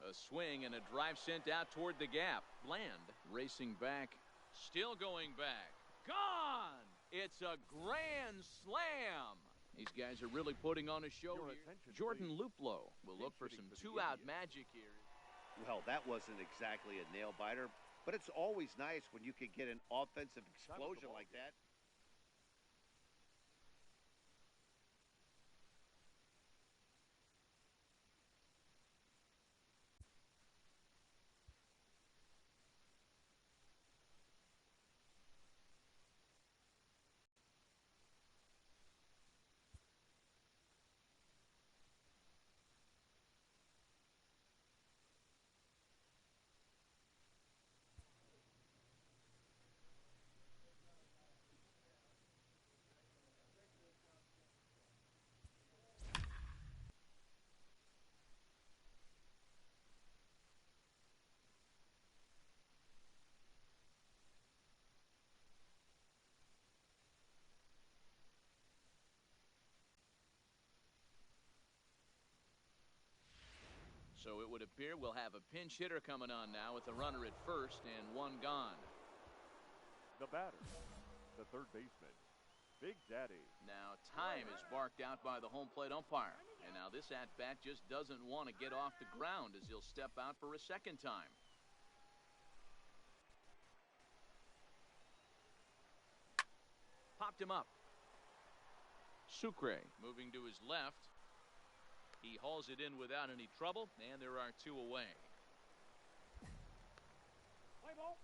A swing and a drive sent out toward the gap. Bland racing back. Still going back. Gone! It's a grand slam. These guys are really putting on a show here. Jordan Luplow will look for some 2-out magic here. Well, that wasn't exactly a nail-biter, but it's always nice when you can get an offensive explosion like that. So it would appear we'll have a pinch hitter coming on now with a runner at first and 1 gone. The batter, the 3rd baseman, Big Daddy. Now time is barked out by the home plate umpire. And now this at-bat just doesn't want to get off the ground as he'll step out for a 2nd time. Popped him up. Sucre moving to his left. He hauls it in without any trouble, and there are 2 away. Play ball.